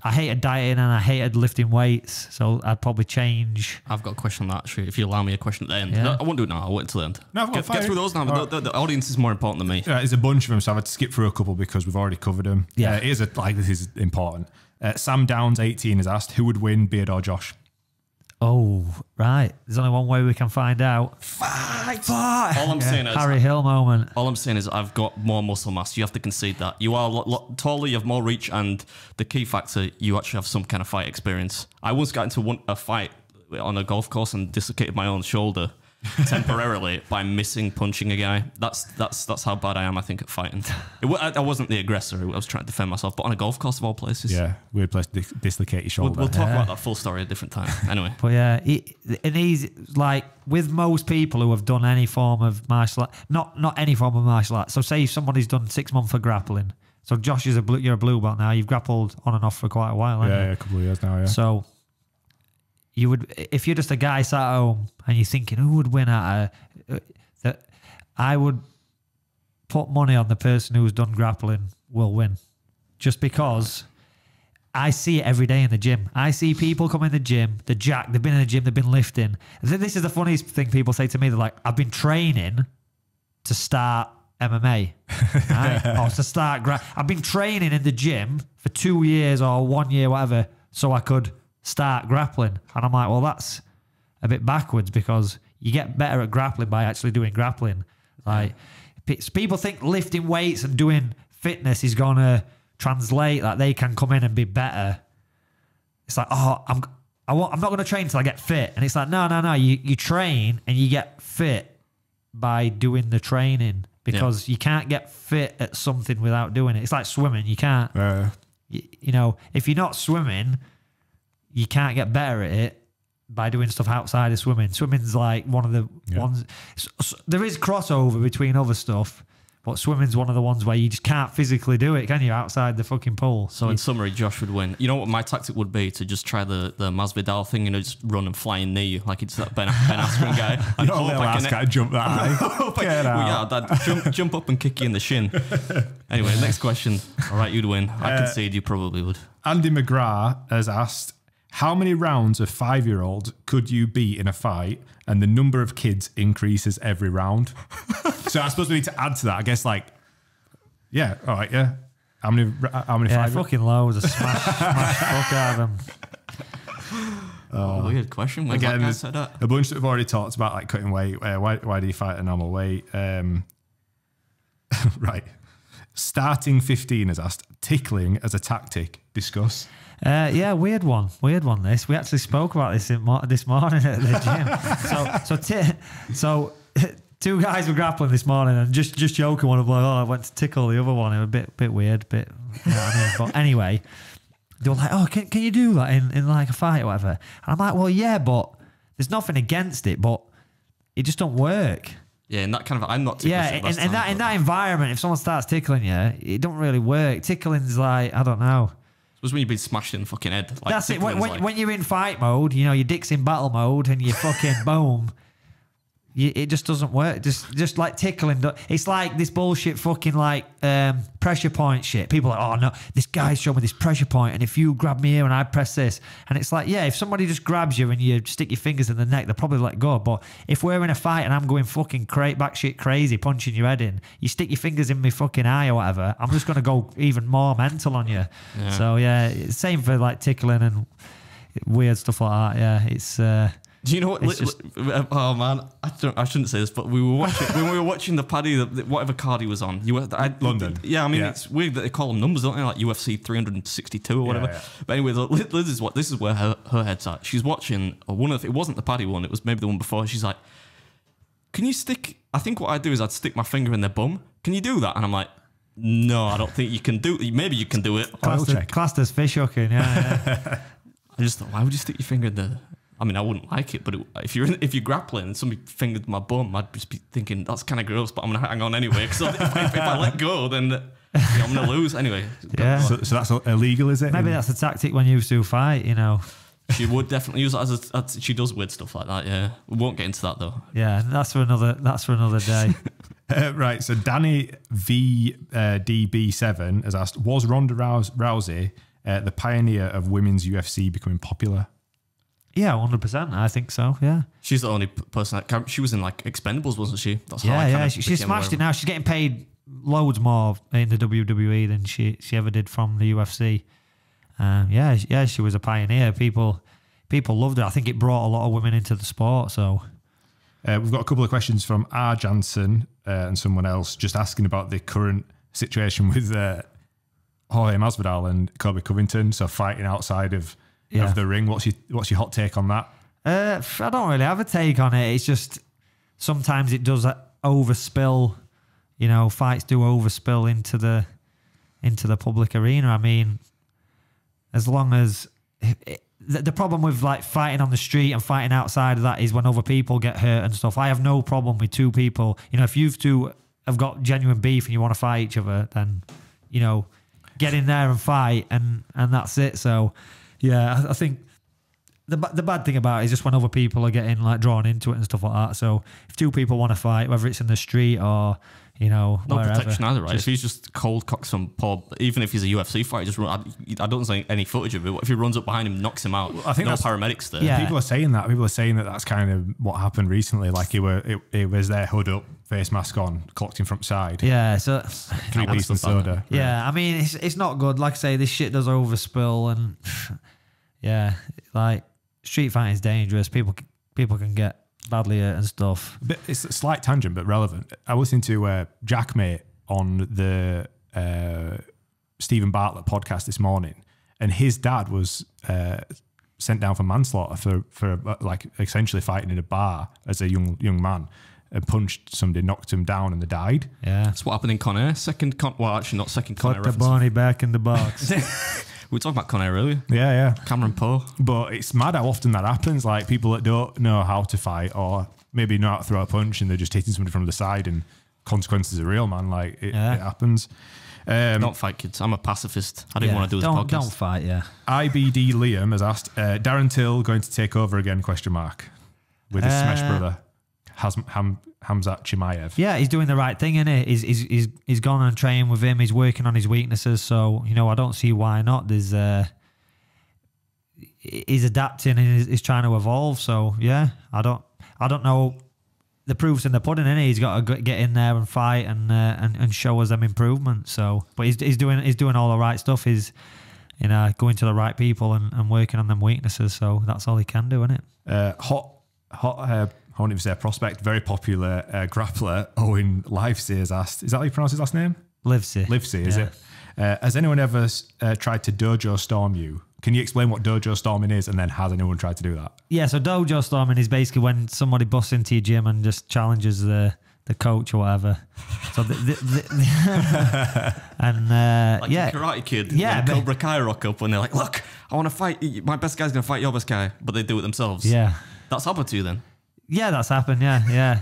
hated dieting and I hated lifting weights. So I'd probably change. I've got a question on that. Actually, if you allow me a question at the end, Yeah. No, I won't do it now. I'll wait until the end. No, get through those now. The audience is more important than me. Yeah, there's a bunch of them, so I've had to skip through a couple because we've already covered them. Yeah. This is important. Sam Downs, 18, has asked, who would win, Beard or Josh? Oh, right. There's only one way we can find out. Fight! All I'm saying is Harry Hill moment. All I'm saying is I've got more muscle mass. You have to concede that. You are a lot taller, you have more reach, and the key factor, you actually have some kind of fight experience. I once got into a fight on a golf course and dislocated my own shoulder temporarily by missing punching a guy. That's how bad I am, I think, at fighting. I wasn't the aggressor. I was trying to defend myself, but on a golf course of all places. Yeah, weird place to dislocate your shoulder. We'll talk about that full story at a different time. Anyway. But yeah, and he's like, with most people who have done any form of martial art, not any form of martial art. So say somebody's done 6 months for grappling. So Josh is you're a blue belt now. You've grappled on and off for quite a while, haven't you? Yeah, a couple of years now, yeah. So you would, if you're just a guy sat at home and you're thinking who would win that, I would put money on the person who's done grappling will win, just because I see it every day in the gym. I see people come in the gym, they've been in the gym, they've been lifting. This is the funniest thing people say to me. They're like, I've been training to start MMA, right? Or to start I've been training in the gym for 2 years or 1 year, whatever, so I could start grappling. And I'm like, well, that's a bit backwards, because you get better at grappling by actually doing grappling. Like, people think lifting weights and doing fitness is going to translate, like they can come in and be better. It's like, oh, I'm not going to train until I get fit. And it's like, no. You train and you get fit by doing the training, because you can't get fit at something without doing it. It's like swimming. You can't, you know, if you're not swimming, you can't get better at it by doing stuff outside of swimming. Swimming's like one of the ones. So there is crossover between other stuff, but swimming's one of the ones where you just can't physically do it, can you, outside the fucking pool? So in summary, Josh would win. You know what my tactic would be? To just try the Masvidal thing, you know, just run and fly in near you, like it's that Ben Askren guy. You don't let last guy jump that high. I'd jump up and kick you in the shin. Anyway, next question. All right, you'd win. I concede you probably would. Andy McGrath has asked, how many rounds of 5-year-olds could you beat in a fight, and the number of kids increases every round? So I suppose we need to add to that. I guess, like, yeah, all right, yeah. How many? Yeah, fucking loads. Smash fuck out of them. Weird question. When's that guy said that? A bunch that we've already talked about, like cutting weight. Why do you fight a normal weight? Right. Starting 15 has asked, tickling as a tactic. Discuss. Yeah, weird one. This, we actually spoke about this this morning at the gym. So two guys were grappling this morning, and just joking. One of them, I went to tickle the other one. It was a bit weird, you know what I mean? But anyway, they were like, oh, can you do that in like a fight or whatever? And I'm like, well, yeah, but there's nothing against it, but it just don't work. Yeah, in that kind of, I'm not ticklish. Yeah, in that environment, if someone starts tickling you, it don't really work. Tickling's like, I don't know. It was when you've been smashed in the fucking head. Like, that's it. When you're in fight mode, you know, your dick's in battle mode, and you fucking boom. It just doesn't work. Just like tickling. It's like this bullshit fucking like pressure point shit. People are like, oh no, this guy's showing me this pressure point, and if you grab me here and I press this, and it's like, yeah, if somebody just grabs you and you stick your fingers in the neck, they'll probably let go. But if we're in a fight and I'm going fucking batshit crazy, punching your head in, you stick your fingers in my fucking eye or whatever, I'm just gonna go even more mental on you. Yeah. So yeah, same for like tickling and weird stuff like that. Yeah, it's. Do you know what? Oh man, I shouldn't say this, but we were watching when we were watching the Paddy, whatever card he was on. London. Yeah, I mean it's weird that they call them numbers, don't they? Like UFC 362 or whatever. Yeah. But anyway, Liz this is where her head's at. She's watching one of it wasn't the Paddy one. It was maybe the one before. She's like, "Can you stick?" I think what I'd do is I'd stick my finger in their bum. Can you do that? And I'm like, no, I don't think you can do. Maybe you can do it. Classed as fish hooking. Yeah. I just thought, why would you stick your finger in the I mean, I wouldn't like it, but if you're grappling and somebody fingered my bum, I'd just be thinking that's kind of gross, but I'm gonna hang on anyway. Because if I let go, then I'm gonna lose anyway. Yeah. So that's illegal, is it? Maybe that's the tactic when you two fight. You know. She would definitely use it as she does weird stuff like that. Yeah, we won't get into that though. Yeah, that's for another day. Right. So Danny VDB7 has asked: was Ronda Rousey the pioneer of women's UFC becoming popular? Yeah, 100%. I think so. Yeah. She's the only person that she was in like Expendables, wasn't she? That's how Yeah. She smashed it now. She's getting paid loads more in the WWE than she ever did from the UFC. Yeah, she was a pioneer. People loved her. I think it brought a lot of women into the sport. So we've got a couple of questions from R. Jansen and someone else just asking about the current situation with Jorge Masvidal and Colby Covington. So fighting outside of the ring. What's your hot take on that? I don't really have a take on it. It's just sometimes it does overspill. You know, fights do overspill into the public arena. I mean, as long as the problem with like fighting on the street and fighting outside of that is when other people get hurt and stuff. I have no problem with two people. You know, if you two have got genuine beef and you want to fight each other, then you know, get in there and fight, and that's it. So. Yeah, I think the bad thing about it is just when other people are getting like drawn into it and stuff like that. So if two people want to fight, whether it's in the street or no wherever, protection either, right? If he's just cold cock some poor, even if he's a UFC fighter, just run. I don't see any footage of it. What if he runs up behind him, knocks him out? I think no paramedics there. Yeah. People are saying that. That's kind of what happened recently. Like he was there, hood up, face mask on, clocked in front side. Yeah, so 3 piece and soda. Yeah, I mean it's not good. Like I say, this shit does overspill, and yeah, like street fighting is dangerous. People can get badly hurt and stuff. But it's a slight tangent, but relevant. I was listening to Jackmate on the Stephen Bartlett podcast this morning, and his dad was sent down for manslaughter for like essentially fighting in a bar as a young man, and punched somebody, knocked him down, and they died. Yeah, that's what happened in Conair. Well, actually not second Conair. Put the Barney back in the box. We were talking about Conair earlier. Yeah. Cameron Poe. But it's mad how often that happens. Like people that don't know how to fight or maybe know how to throw a punch and they're just hitting somebody from the side and consequences are real, man. Like it happens. Don't fight, kids. I'm a pacifist. I didn't want to do this podcast. Don't fight, yeah. IBD Liam has asked, Darren Till going to take over again, with his smash brother, Hamzat Chimaev. Yeah, he's doing the right thing, isn't he? He's gone and trained with him. He's working on his weaknesses. So, you know, I don't see why not. He's adapting and he's trying to evolve. So, yeah, I don't know. The proof's in the pudding, innit? He's got to get in there and fight and show us them improvements. So, but he's doing all the right stuff. He's, you know, going to the right people and working on them weaknesses. So that's all he can do, isn't it? I won't even say a prospect, very popular grappler, Owen Livesey has asked, is that how you pronounce his last name? Livesey, is it? Has anyone ever tried to dojo storm you? Can you explain what dojo storming is, and then has anyone tried to do that? Yeah, so dojo storming is basically when somebody busts into your gym and just challenges the coach or whatever. So and like Karate Kid, Cobra Kai rock up when they're like, look, I want to fight, my best guy's going to fight your best guy, but they do it themselves. Yeah. That's happened to you then? Yeah, that's happened. Yeah.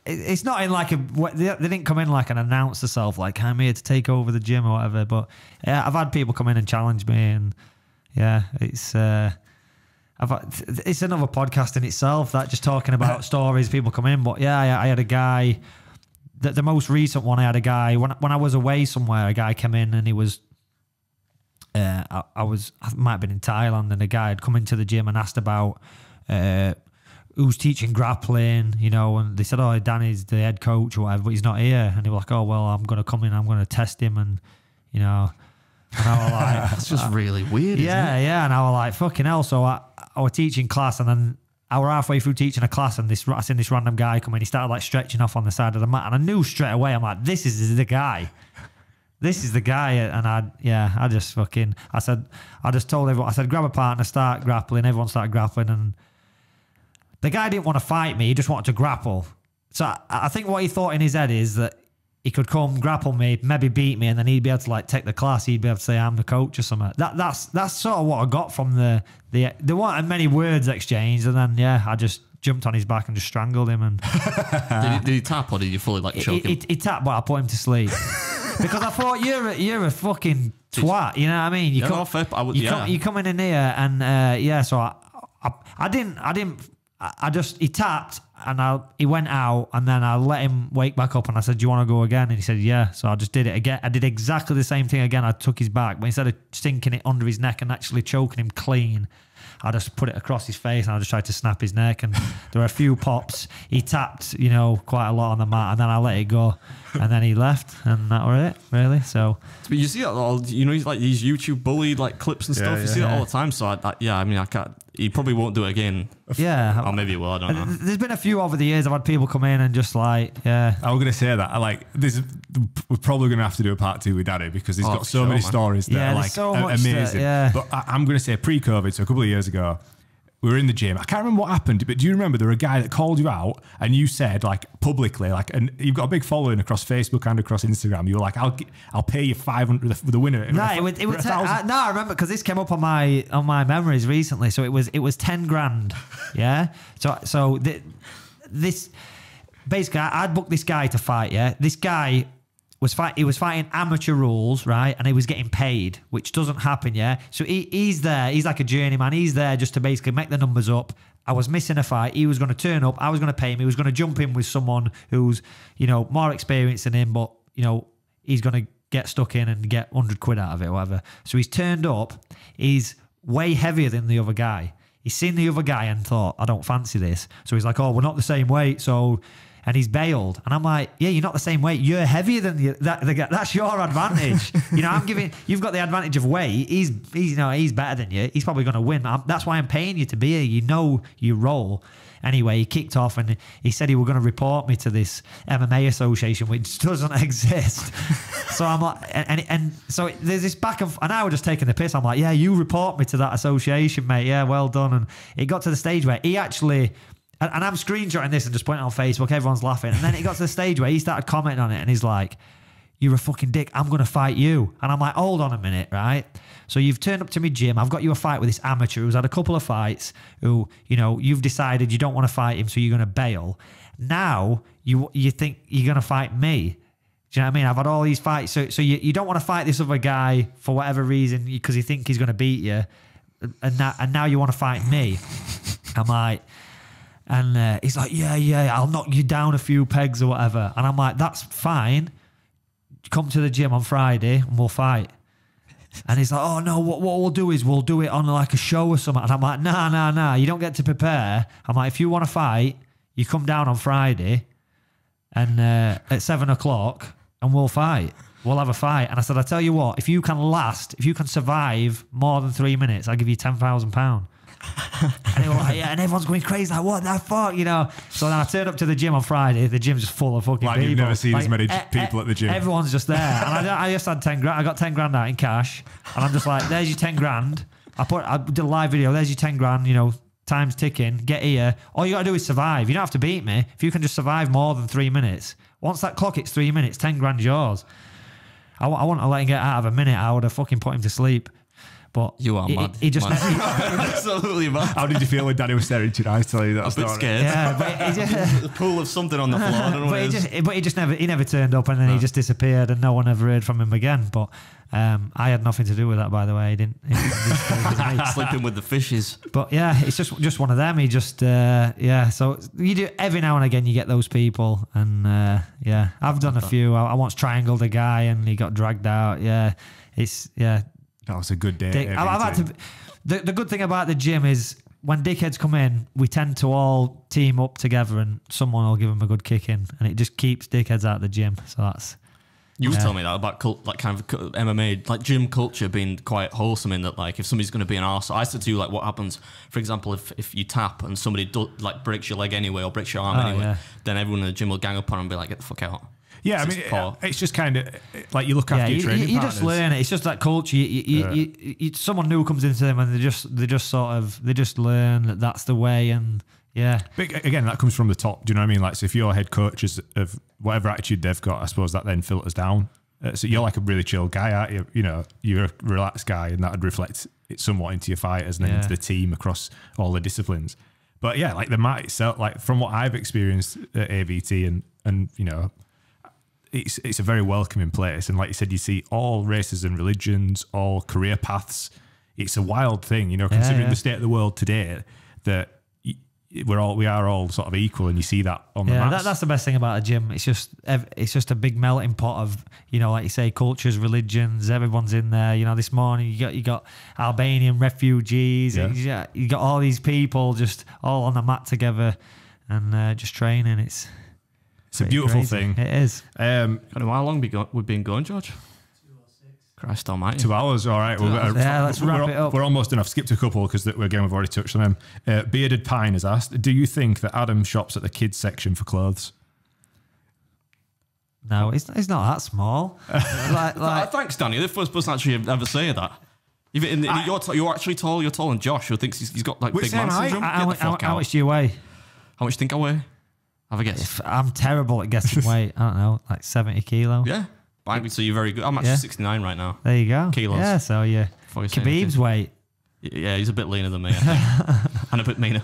It's not in like they didn't come in like and announce themselves like I'm here to take over the gym or whatever. But yeah, I've had people come in and challenge me, and yeah, it's another podcast in itself. That just talking about stories people come in. But yeah, I had a guy. The most recent one, I had a guy when I was away somewhere. A guy came in and he was. I might have been in Thailand, and a guy had come into the gym and asked about. Who's teaching grappling, you know, and they said, oh, Danny's the head coach or whatever, but he's not here. And they were like, oh, well, I'm going to come in, I'm going to test him, and, you know, and I was like... That's just really weird, isn't it? Yeah, and I was like, fucking hell. So I was teaching class, and then I was halfway through teaching a class, and I seen this random guy come in, he started like stretching off on the side of the mat, and I knew straight away, I'm like, this is the guy. This is the guy, and I just told everyone, I said, grab a partner, start grappling, everyone started grappling, and the guy didn't want to fight me, he just wanted to grapple. So I think what he thought in his head is that he could come grapple me, maybe beat me, and then he'd be able to like take the class. He'd be able to say I'm the coach or something. That's sort of what I got from there weren't many words exchanged, and then I just jumped on his back and just strangled him. And did he tap or did you fully like choke him? He tapped, but I put him to sleep because I thought you're a fucking twat. You know what I mean? You coming in here and so he tapped and he went out, and then I let him wake back up, and I said, do you want to go again? And he said, yeah. So I just did it again. I did exactly the same thing again. I took his back, but instead of sinking it under his neck and actually choking him clean, I just put it across his face, and I just tried to snap his neck, and there were a few pops. He tapped, quite a lot on the mat, and then I let it go, and then he left, and that was it, really. So, but you see that all, like these YouTube bullied like clips and stuff. You see that all the time. So I can't. He probably won't do it again. Yeah, or maybe he will. I don't know. There's been a few over the years. I've had people come in and just like, I was going to say that. We're probably going to have to do a part 2 with Daddy because he's got so many stories that are like so amazing. But I'm going to say pre-COVID, so a couple of years ago, we were in the gym. I can't remember what happened, but do you remember there was a guy that called you out and you said like publicly, like, and you've got a big following across Facebook and across Instagram. You were like, I'll pay you 500 for the winner. No, I remember because this came up on my memories recently. So it was 10 grand. Yeah. So this basically I'd booked this guy to fight. Yeah. This guy was fighting amateur rules, right? And he was getting paid, which doesn't happen, yeah? So he's there. He's like a journeyman. He's there just to basically make the numbers up. I was missing a fight. He was going to turn up. I was going to pay him. He was going to jump in with someone who's, more experienced than him, but, he's going to get stuck in and get 100 quid out of it or whatever. So he's turned up. He's way heavier than the other guy. He's seen the other guy and thought, I don't fancy this. So he's like, oh, we're not the same weight, so... And he's bailed, and I'm like, "Yeah, you're not the same weight. You're heavier than the guy. That's your advantage. You've got the advantage of weight. He's better than you. He's probably going to win. That's why I'm paying you to be here. You roll." Anyway, he kicked off, and he said he was going to report me to this MMA association, which doesn't exist. So I'm like, and so there's this back and I was just taking the piss. I'm like, "Yeah, you report me to that association, mate. Yeah, well done." And it got to the stage where he actually. And I'm screenshotting this and just putting it on Facebook. Everyone's laughing. And then it got to the stage where he started commenting on it. And he's like, you're a fucking dick. I'm going to fight you. And I'm like, hold on a minute, right? So you've turned up to my gym. I've got you a fight with this amateur who's had a couple of fights who, you've decided you don't want to fight him, so you're going to bail. Now you think you're going to fight me. Do you know what I mean? I've had all these fights. So you don't want to fight this other guy for whatever reason because you think he's going to beat you. And now you want to fight me. I'm like... And he's like, yeah, I'll knock you down a few pegs or whatever. And I'm like, that's fine. Come to the gym on Friday and we'll fight. And he's like, oh, no, what we'll do is we'll do it on like a show or something. And I'm like, nah, you don't get to prepare. I'm like, if you want to fight, you come down on Friday and at 7 o'clock and we'll fight. We'll have a fight. And I said, I tell you what, if you can survive more than 3 minutes, I'll give you £10,000. And they were like, and everyone's going crazy, like, what the fuck, So then I turned up to the gym on Friday. The gym's just full of fucking people. You've never seen as many people at the gym. Everyone's just there. And I just had 10 grand. I got 10 grand out in cash. And I'm just like, there's your 10 grand. I did a live video. There's your 10 grand, time's ticking. Get here. All you got to do is survive. You don't have to beat me. If you can just survive more than 3 minutes. Once that clock hits 3 minutes, 10 grand's yours. I want to let him get out of a minute. I would have fucking put him to sleep. But you are mad. He just absolutely mad. How did you feel when Danny was staring into your eyes telling you that a story? bit scared. Yeah, but he just, a pool of something on the floor. I don't know but he just never turned up, and then he just disappeared, and no one ever heard from him again. But I had nothing to do with that, by the way. He didn't sleeping with the fishes. But yeah, it's just one of them. He just So you do every now and again. You get those people, and I've done a few. I once triangled a guy, and he got dragged out. Yeah, That was a good day. I've had to. The good thing about the gym is when dickheads come in, we tend to all team up together, and someone will give them a good kick in, and it just keeps dickheads out of the gym. So that's. You was telling me that about kind of MMA, like gym culture being quite wholesome in that, like if somebody's going to be an arse, I used to do like what happens, for example, if you tap and somebody breaks your leg anyway or breaks your arm anyway, then everyone in the gym will gang up on and be like, get the fuck out. Yeah, it's just kind of like you look after your training partners. You just learn it. It's just that culture. Someone new comes into them and they just learn that that's the way, and Yeah. But again, that comes from the top. Do you know what I mean? Like, so if your head coach is of whatever attitude they've got, I suppose that then filters down. So you're like a really chill guy, aren't you? You know, you're a relaxed guy, and that would reflect it somewhat into your fighters and then into the team across all the disciplines. But yeah, like the mat itself, like from what I've experienced at AVT, and you know, it's a very welcoming place. And like you said, you see all races and religions, all career paths. It's a wild thing, you know, considering the state of the world today, that we are all sort of equal, and you see that on the mats. That's the best thing about a gym. It's just a big melting pot of, you know, like you say, cultures, religions. Everyone's in there. You know, this morning you got Albanian refugees. Yeah. You got all these people just all on the mat together and just training. It's a beautiful crazy. thing. It is. I don't know how long we've been going, George. Christ almighty. 2 hours, all right. Let's wrap it up. We're almost done. I've skipped a couple because again, we've already touched on them. Bearded Pine has asked, do you think that Adam shops at the kids section for clothes? No, it's not that small. Thanks, Danny. You're the first person actually ever say that. Even you're actually tall. You're taller than Josh, who thinks he's got like big man syndrome. How much do you weigh? How much do you think I weigh? Have a guess. I'm terrible at guessing weight. I don't know, like 70 kilo. Yeah. So you're very good. I'm actually 69 right now. There you go. Kilos. Yeah, so yeah. Khabib's weight. Yeah, he's a bit leaner than me, I think. And a bit meaner.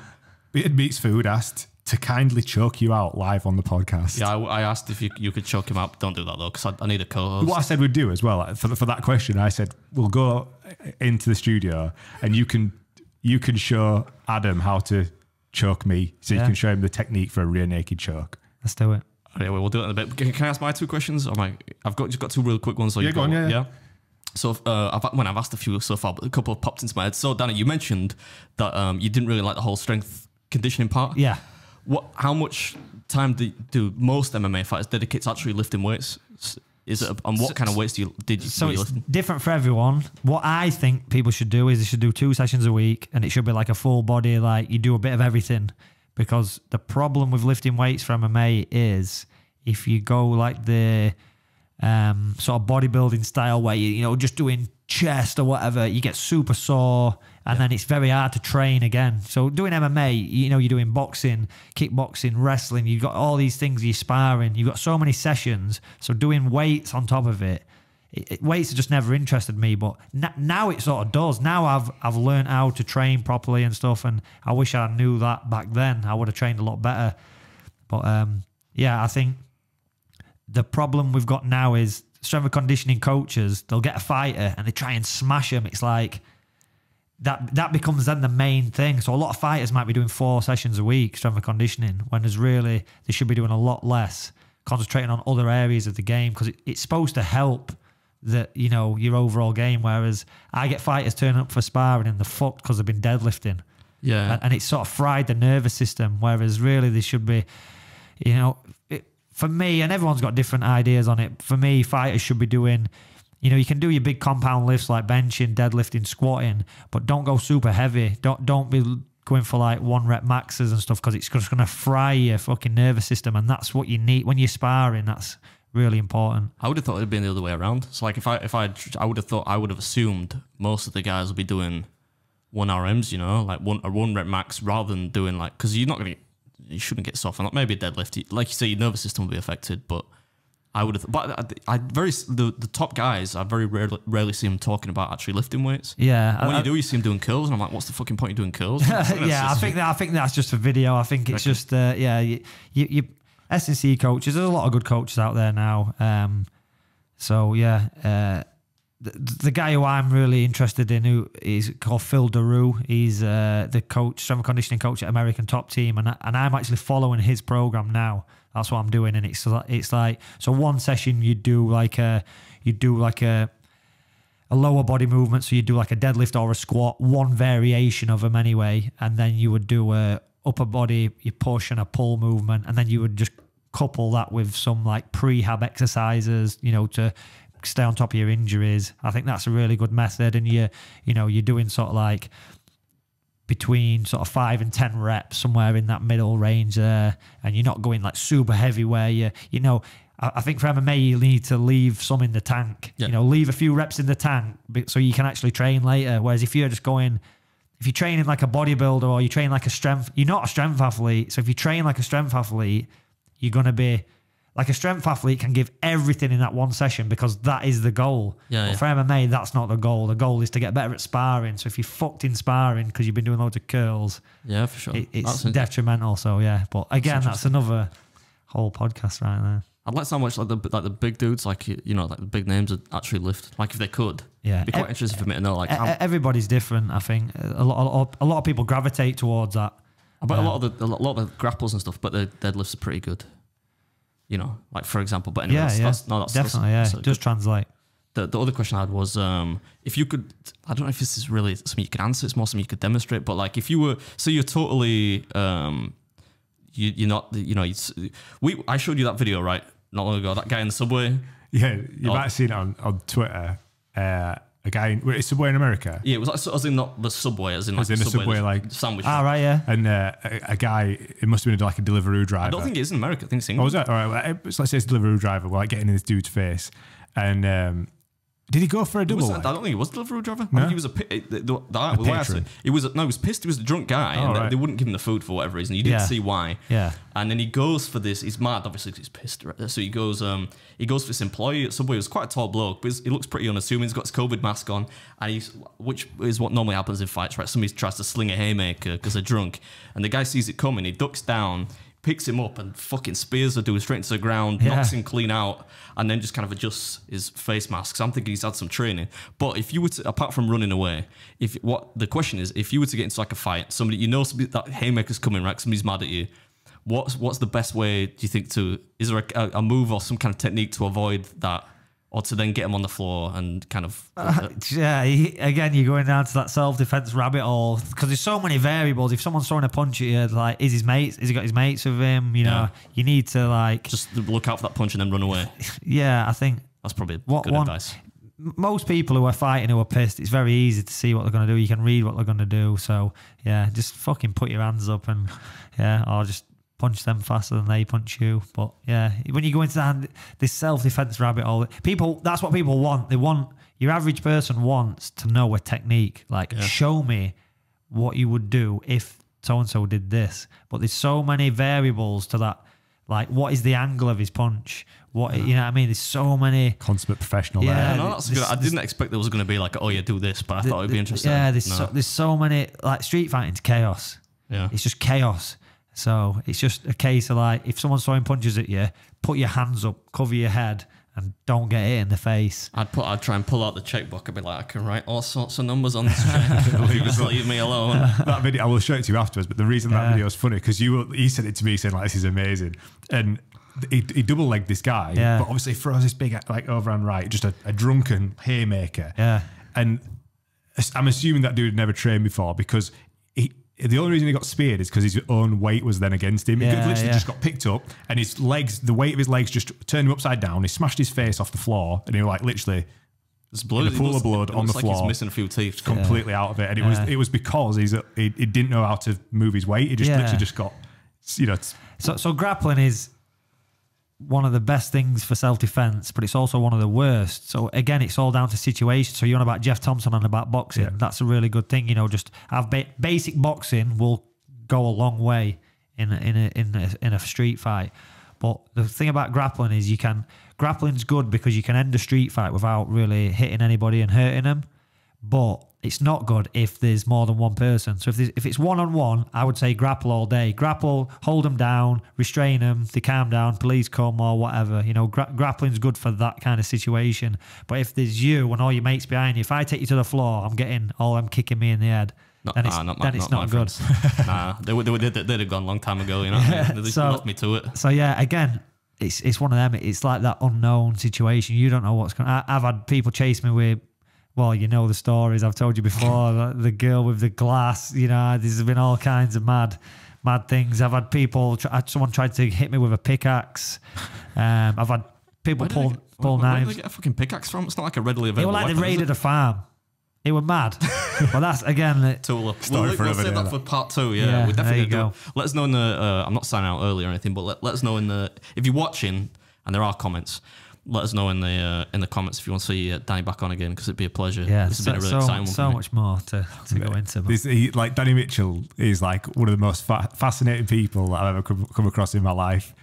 Bearded Meats Food asked to kindly choke you out live on the podcast. Yeah, I asked if you could choke him out. Don't do that though, because I need a co-host. What I said we'd do as well, for that question, I said we'll go into the studio and you can show Adam how to choke me, so you can show him the technique for a rear naked choke. Let's do it. Anyway, we'll do it in a bit. Can I ask my 2 questions? I've just got 2 real quick ones. So yeah, go on, yeah. So I've asked a few so far, but a couple have popped into my head. So Danny, you mentioned that you didn't really like the whole strength conditioning part. Yeah. How much time do most MMA fighters dedicate to actually lifting weights? Is it, and what kind of weights did you So it's lifting? different for everyone. What I think people should do is they should do 2 sessions a week, and it should be like a full body, like you do a bit of everything. Because the problem with lifting weights for MMA is if you go like the sort of bodybuilding style where you know just doing chest or whatever, you get super sore, and then it's very hard to train again. So doing MMA, you know, you're doing boxing, kickboxing, wrestling, you've got all these things, you're sparring, you've got so many sessions. So doing weights on top of it, weights have just never interested me, but now it sort of does. Now I've learned how to train properly and stuff, and I wish I knew that back then. I would have trained a lot better. But yeah, I think the problem we've got now is strength and conditioning coaches, they'll get a fighter and they try and smash him. It's like that becomes then the main thing. So a lot of fighters might be doing 4 sessions a week, strength and conditioning, when there's really, they should be doing a lot less, concentrating on other areas of the game, because it's supposed to help you know, your overall game. Whereas I get fighters turning up for sparring and they're fucked because they've been deadlifting. Yeah. And it's sort of fried the nervous system, whereas really they should be, you know, for me, and everyone's got different ideas on it. For me, fighters should be doing, you know, you can do your big compound lifts like benching, deadlifting, squatting, but don't go super heavy. Don't be going for like 1 rep maxes and stuff, because it's just going to fry your fucking nervous system, and that's what you need when you're sparring. That's really important. I would have thought it'd been the other way around. So like I would have assumed most of the guys would be doing 1 RMs, you know, like 1 rep max, rather than doing like, because you shouldn't get soft. Like maybe a deadlift, like you say, your nervous system will be affected. But I would have, the top guys, I very rarely see them talking about actually lifting weights. Yeah, and when you see them doing curls, and I'm like, what's the fucking point of doing curls? Yeah, I think that's just a video. I think it's just you S&C coaches. There's a lot of good coaches out there now. So yeah. The guy who I'm really interested in, who is called Phil Daru, he's the coach, strength and conditioning coach at American Top Team, and I'm actually following his program now. That's what I'm doing, and it's like, so 1 session you do like a lower body movement, so you do like a deadlift or a squat, 1 variation of them anyway, and then you would do a upper body, you push and a pull movement, and then you would just couple that with some like prehab exercises, you know, to stay on top of your injuries. I think that's a really good method, and you're doing sort of like between sort of 5 and 10 reps, somewhere in that middle range there, and you're not going like super heavy where you know, I think for MMA you need to leave some in the tank. Yeah. You know, leave a few reps in the tank so you can actually train later. Whereas if you're just going if you're training like a bodybuilder or you train like a strength, you're not a strength athlete. So if you train like a strength athlete, you're going to be like a strength athlete can give everything in that one session because that is the goal. Yeah, but for MMA, that's not the goal. The goal is to get better at sparring. So if you're fucked in sparring because you've been doing loads of curls, yeah, for sure, it's detrimental. So yeah, but again, that's another whole podcast right there. I'd like so much like the big dudes, like you know, like the big names would actually lift, like if they could. Yeah, it'd be quite interesting for me to know. Like everybody's different. I think a lot of people gravitate towards that. I bet a lot of the grapples and stuff, but the deadlifts are pretty good. You know, like for example. But anyway, that's definitely it does translate. The other question I had was if you could, I don't know if this is really something you could answer. It's more something you could demonstrate. But like if you were, so you're totally, you're not, you know, I showed you that video right not long ago. That guy in the subway. Yeah, you might have seen it on Twitter. A guy in Subway in America. Yeah, it was like, as in not the subway, as in like the subway like sandwich. Ah, right, yeah. And a guy, it must have been like a Deliveroo driver. I don't think it is in America. I think it's England. Oh, was that? All right, well, let's say it's a Deliveroo driver. We're like getting in this dude's face, and did he go for a double? I don't think he was a Deliveroo driver. No? I think he was he was pissed. He was a drunk guy, and they wouldn't give him the food for whatever reason. You didn't see why. Yeah. And then he goes for this. He's mad, obviously, because he's pissed. Right? So he goes for this employee at Subway. He was quite a tall bloke, but he looks pretty unassuming. He's got his COVID mask on, and which is what normally happens in fights, right? Somebody tries to sling a haymaker because they're drunk, and the guy sees it coming. He ducks down, picks him up, and fucking spears the dude straight into the ground, knocks him clean out, and then just kind of adjusts his face mask. So I'm thinking he's had some training. But if you were to, apart from running away, the question is, if you were to get into like a fight, somebody that haymaker's coming, right? Somebody's mad at you. What's the best way, do you think, is there a move or some kind of technique to avoid that, or to then get him on the floor and kind of... again, you're going down to that self-defense rabbit hole because there's so many variables. If someone's throwing a punch at you, like, has he got his mates with him? You know, you need to like... Just look out for that punch and then run away. Yeah, I think... That's probably good advice. Most people who are fighting who are pissed, it's very easy to see what they're going to do. You can read what they're going to do. So, yeah, just fucking put your hands up and, or just... punch them faster than they punch you. But yeah, when you go into this self-defense rabbit hole, that's what people want. Your average person wants to know a technique. Like, show me what you would do if so-and-so did this. But there's so many variables to that. Like, what is the angle of his punch? You know what I mean? There's so many... Consummate professional there. Yeah, no, that's good. I didn't expect there was going to be like, oh yeah, do this, but I thought it'd be interesting. Yeah, there's so many... Like, street fighting's chaos. Yeah. It's just chaos. So it's just a case of like, if someone's throwing punches at you, put your hands up, cover your head, and don't get hit in the face. I'd try and pull out the checkbook. I'd be like, I can write all sorts of numbers on this check. Just leave me alone. That video, I will show it to you afterwards. But the reason that video is funny because he said it to me saying like, this is amazing, and he double legged this guy, but obviously throws this big like overhand right, just a drunken haymaker. Yeah, and I'm assuming that dude had never trained before because the only reason he got speared is because his own weight was then against him. He literally just got picked up and his legs, the weight of his legs just turned him upside down. He smashed his face off the floor and he was like literally in a pool of blood on the floor. He's missing a few teeth. Completely out of it. And it was because he didn't know how to move his weight. He just literally just got, you know. So grappling is one of the best things for self-defense, but it's also one of the worst. So again, it's all down to situation. So you're on about Jeff Thompson and about boxing. Yeah. That's a really good thing. You know, just have basic boxing will go a long way in a street fight. But the thing about grappling is grappling's good because you can end a street fight without really hitting anybody and hurting them. But it's not good if there's more than one person. So if it's one-on-one, I would say grapple all day. Grapple, hold them down, restrain them, they calm down, police come or whatever. You know, grappling's good for that kind of situation. But if there's you and all your mates behind you, if I take you to the floor, I'm getting all them kicking me in the head. Then it's not good. Nah, they'd have gone a long time ago, you know. They just left me to it. So yeah, again, it's one of them. It's like that unknown situation. You don't know what's going on. I've had people chase me with, well, you know the stories I've told you before. The girl with the glass, you know, there's been all kinds of mad things. I've had people, someone tried to hit me with a pickaxe. I've had people pull knives. Where did they get a fucking pickaxe from? It's not like a readily available weapon. They were like they raided a farm. They were mad. Well, that's, again... We'll save that for part 2, yeah. We definitely do. Let us know in the... I'm not signing out early or anything, but let us know in the... If you're watching, and there are comments, let us know in the comments if you want to see Danny back on again, because it'd be a pleasure. Yeah, this has been a really exciting one. So much more to go into. But. Like Danny Mitchell is like one of the most fascinating people that I've ever come across in my life.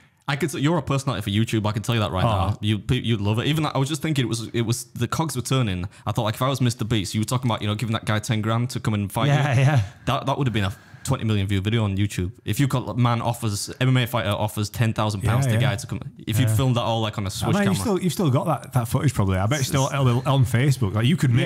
You're a personality for YouTube. I can tell you that right now. You'd love it. Even I was just thinking it was the cogs were turning. I thought, like, if I was Mr. Beast, you were talking about giving that guy 10 grand to come in and fight you. Yeah. That would have been a 20 million view video on YouTube. If you got MMA fighter offers £10,000 to a guy to come. If you'd filmed that all like on a Switch camera. You've still got that footage probably. I bet it's still on Facebook. Like we can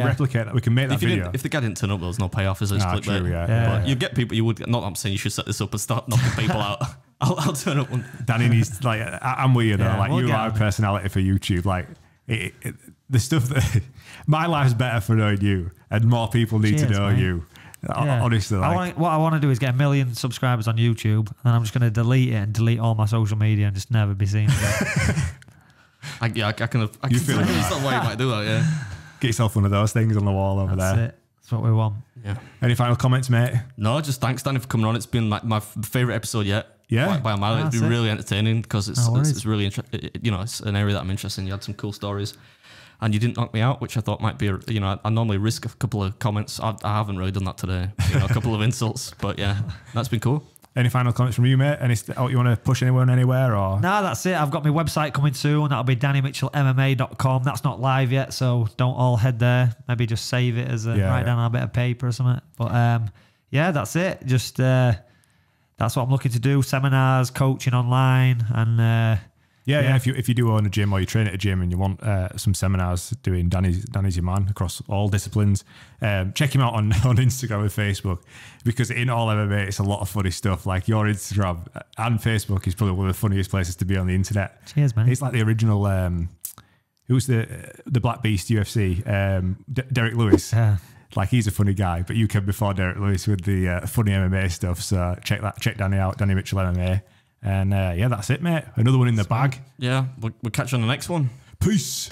replicate that. We can make that video. If the guy didn't turn up, there was no payoff. Is it? True, But you get people. You would not. I'm saying you should set this up and start knocking people out. I'll turn up one. Danny needs like I'm with you though. Like you are a personality for YouTube. Like the stuff that my life's better for knowing you, and more people need to know you. Yeah. Honestly, like, what I want to do is get 1 million subscribers on YouTube, and then I'm just going to delete it and delete all my social media and just never be seen again. I can feel it. It's not why you might do that. Yeah, get yourself one of those things on the wall over there. That's it. That's what we want. Yeah. Any final comments, mate? No, just thanks, Danny, for coming on. It's been my favourite episode yet. Yeah, by a mile. It's been really entertaining because it's really interesting. It's an area that I'm interested in. You had some cool stories. And you didn't knock me out, which I thought might be, I normally risk a couple of comments. I haven't really done that today. A couple of insults, but yeah, that's been cool. Any final comments from you, mate? You want to push anyone anywhere? Or no, that's it. I've got my website coming soon. That'll be DannyMitchellMMA.com. That's not live yet, so don't all head there. Maybe just save it as write down on a bit of paper or something. But yeah, that's it. Just that's what I'm looking to do. Seminars, coaching online, and Yeah. If you do own a gym or you train at a gym and you want some seminars doing, Danny's your man across all disciplines. Check him out on Instagram and Facebook, because in all MMA it's a lot of funny stuff. Like your Instagram and Facebook is probably one of the funniest places to be on the internet. Cheers, man. It's like the original. Who's the Black Beast UFC? Derek Lewis. Yeah. Like he's a funny guy, but you came before Derek Lewis with the funny MMA stuff. So check Danny out, Danny Mitchell MMA. And that's it, mate. Another one in the bag. Yeah, we'll catch you on the next one. Peace.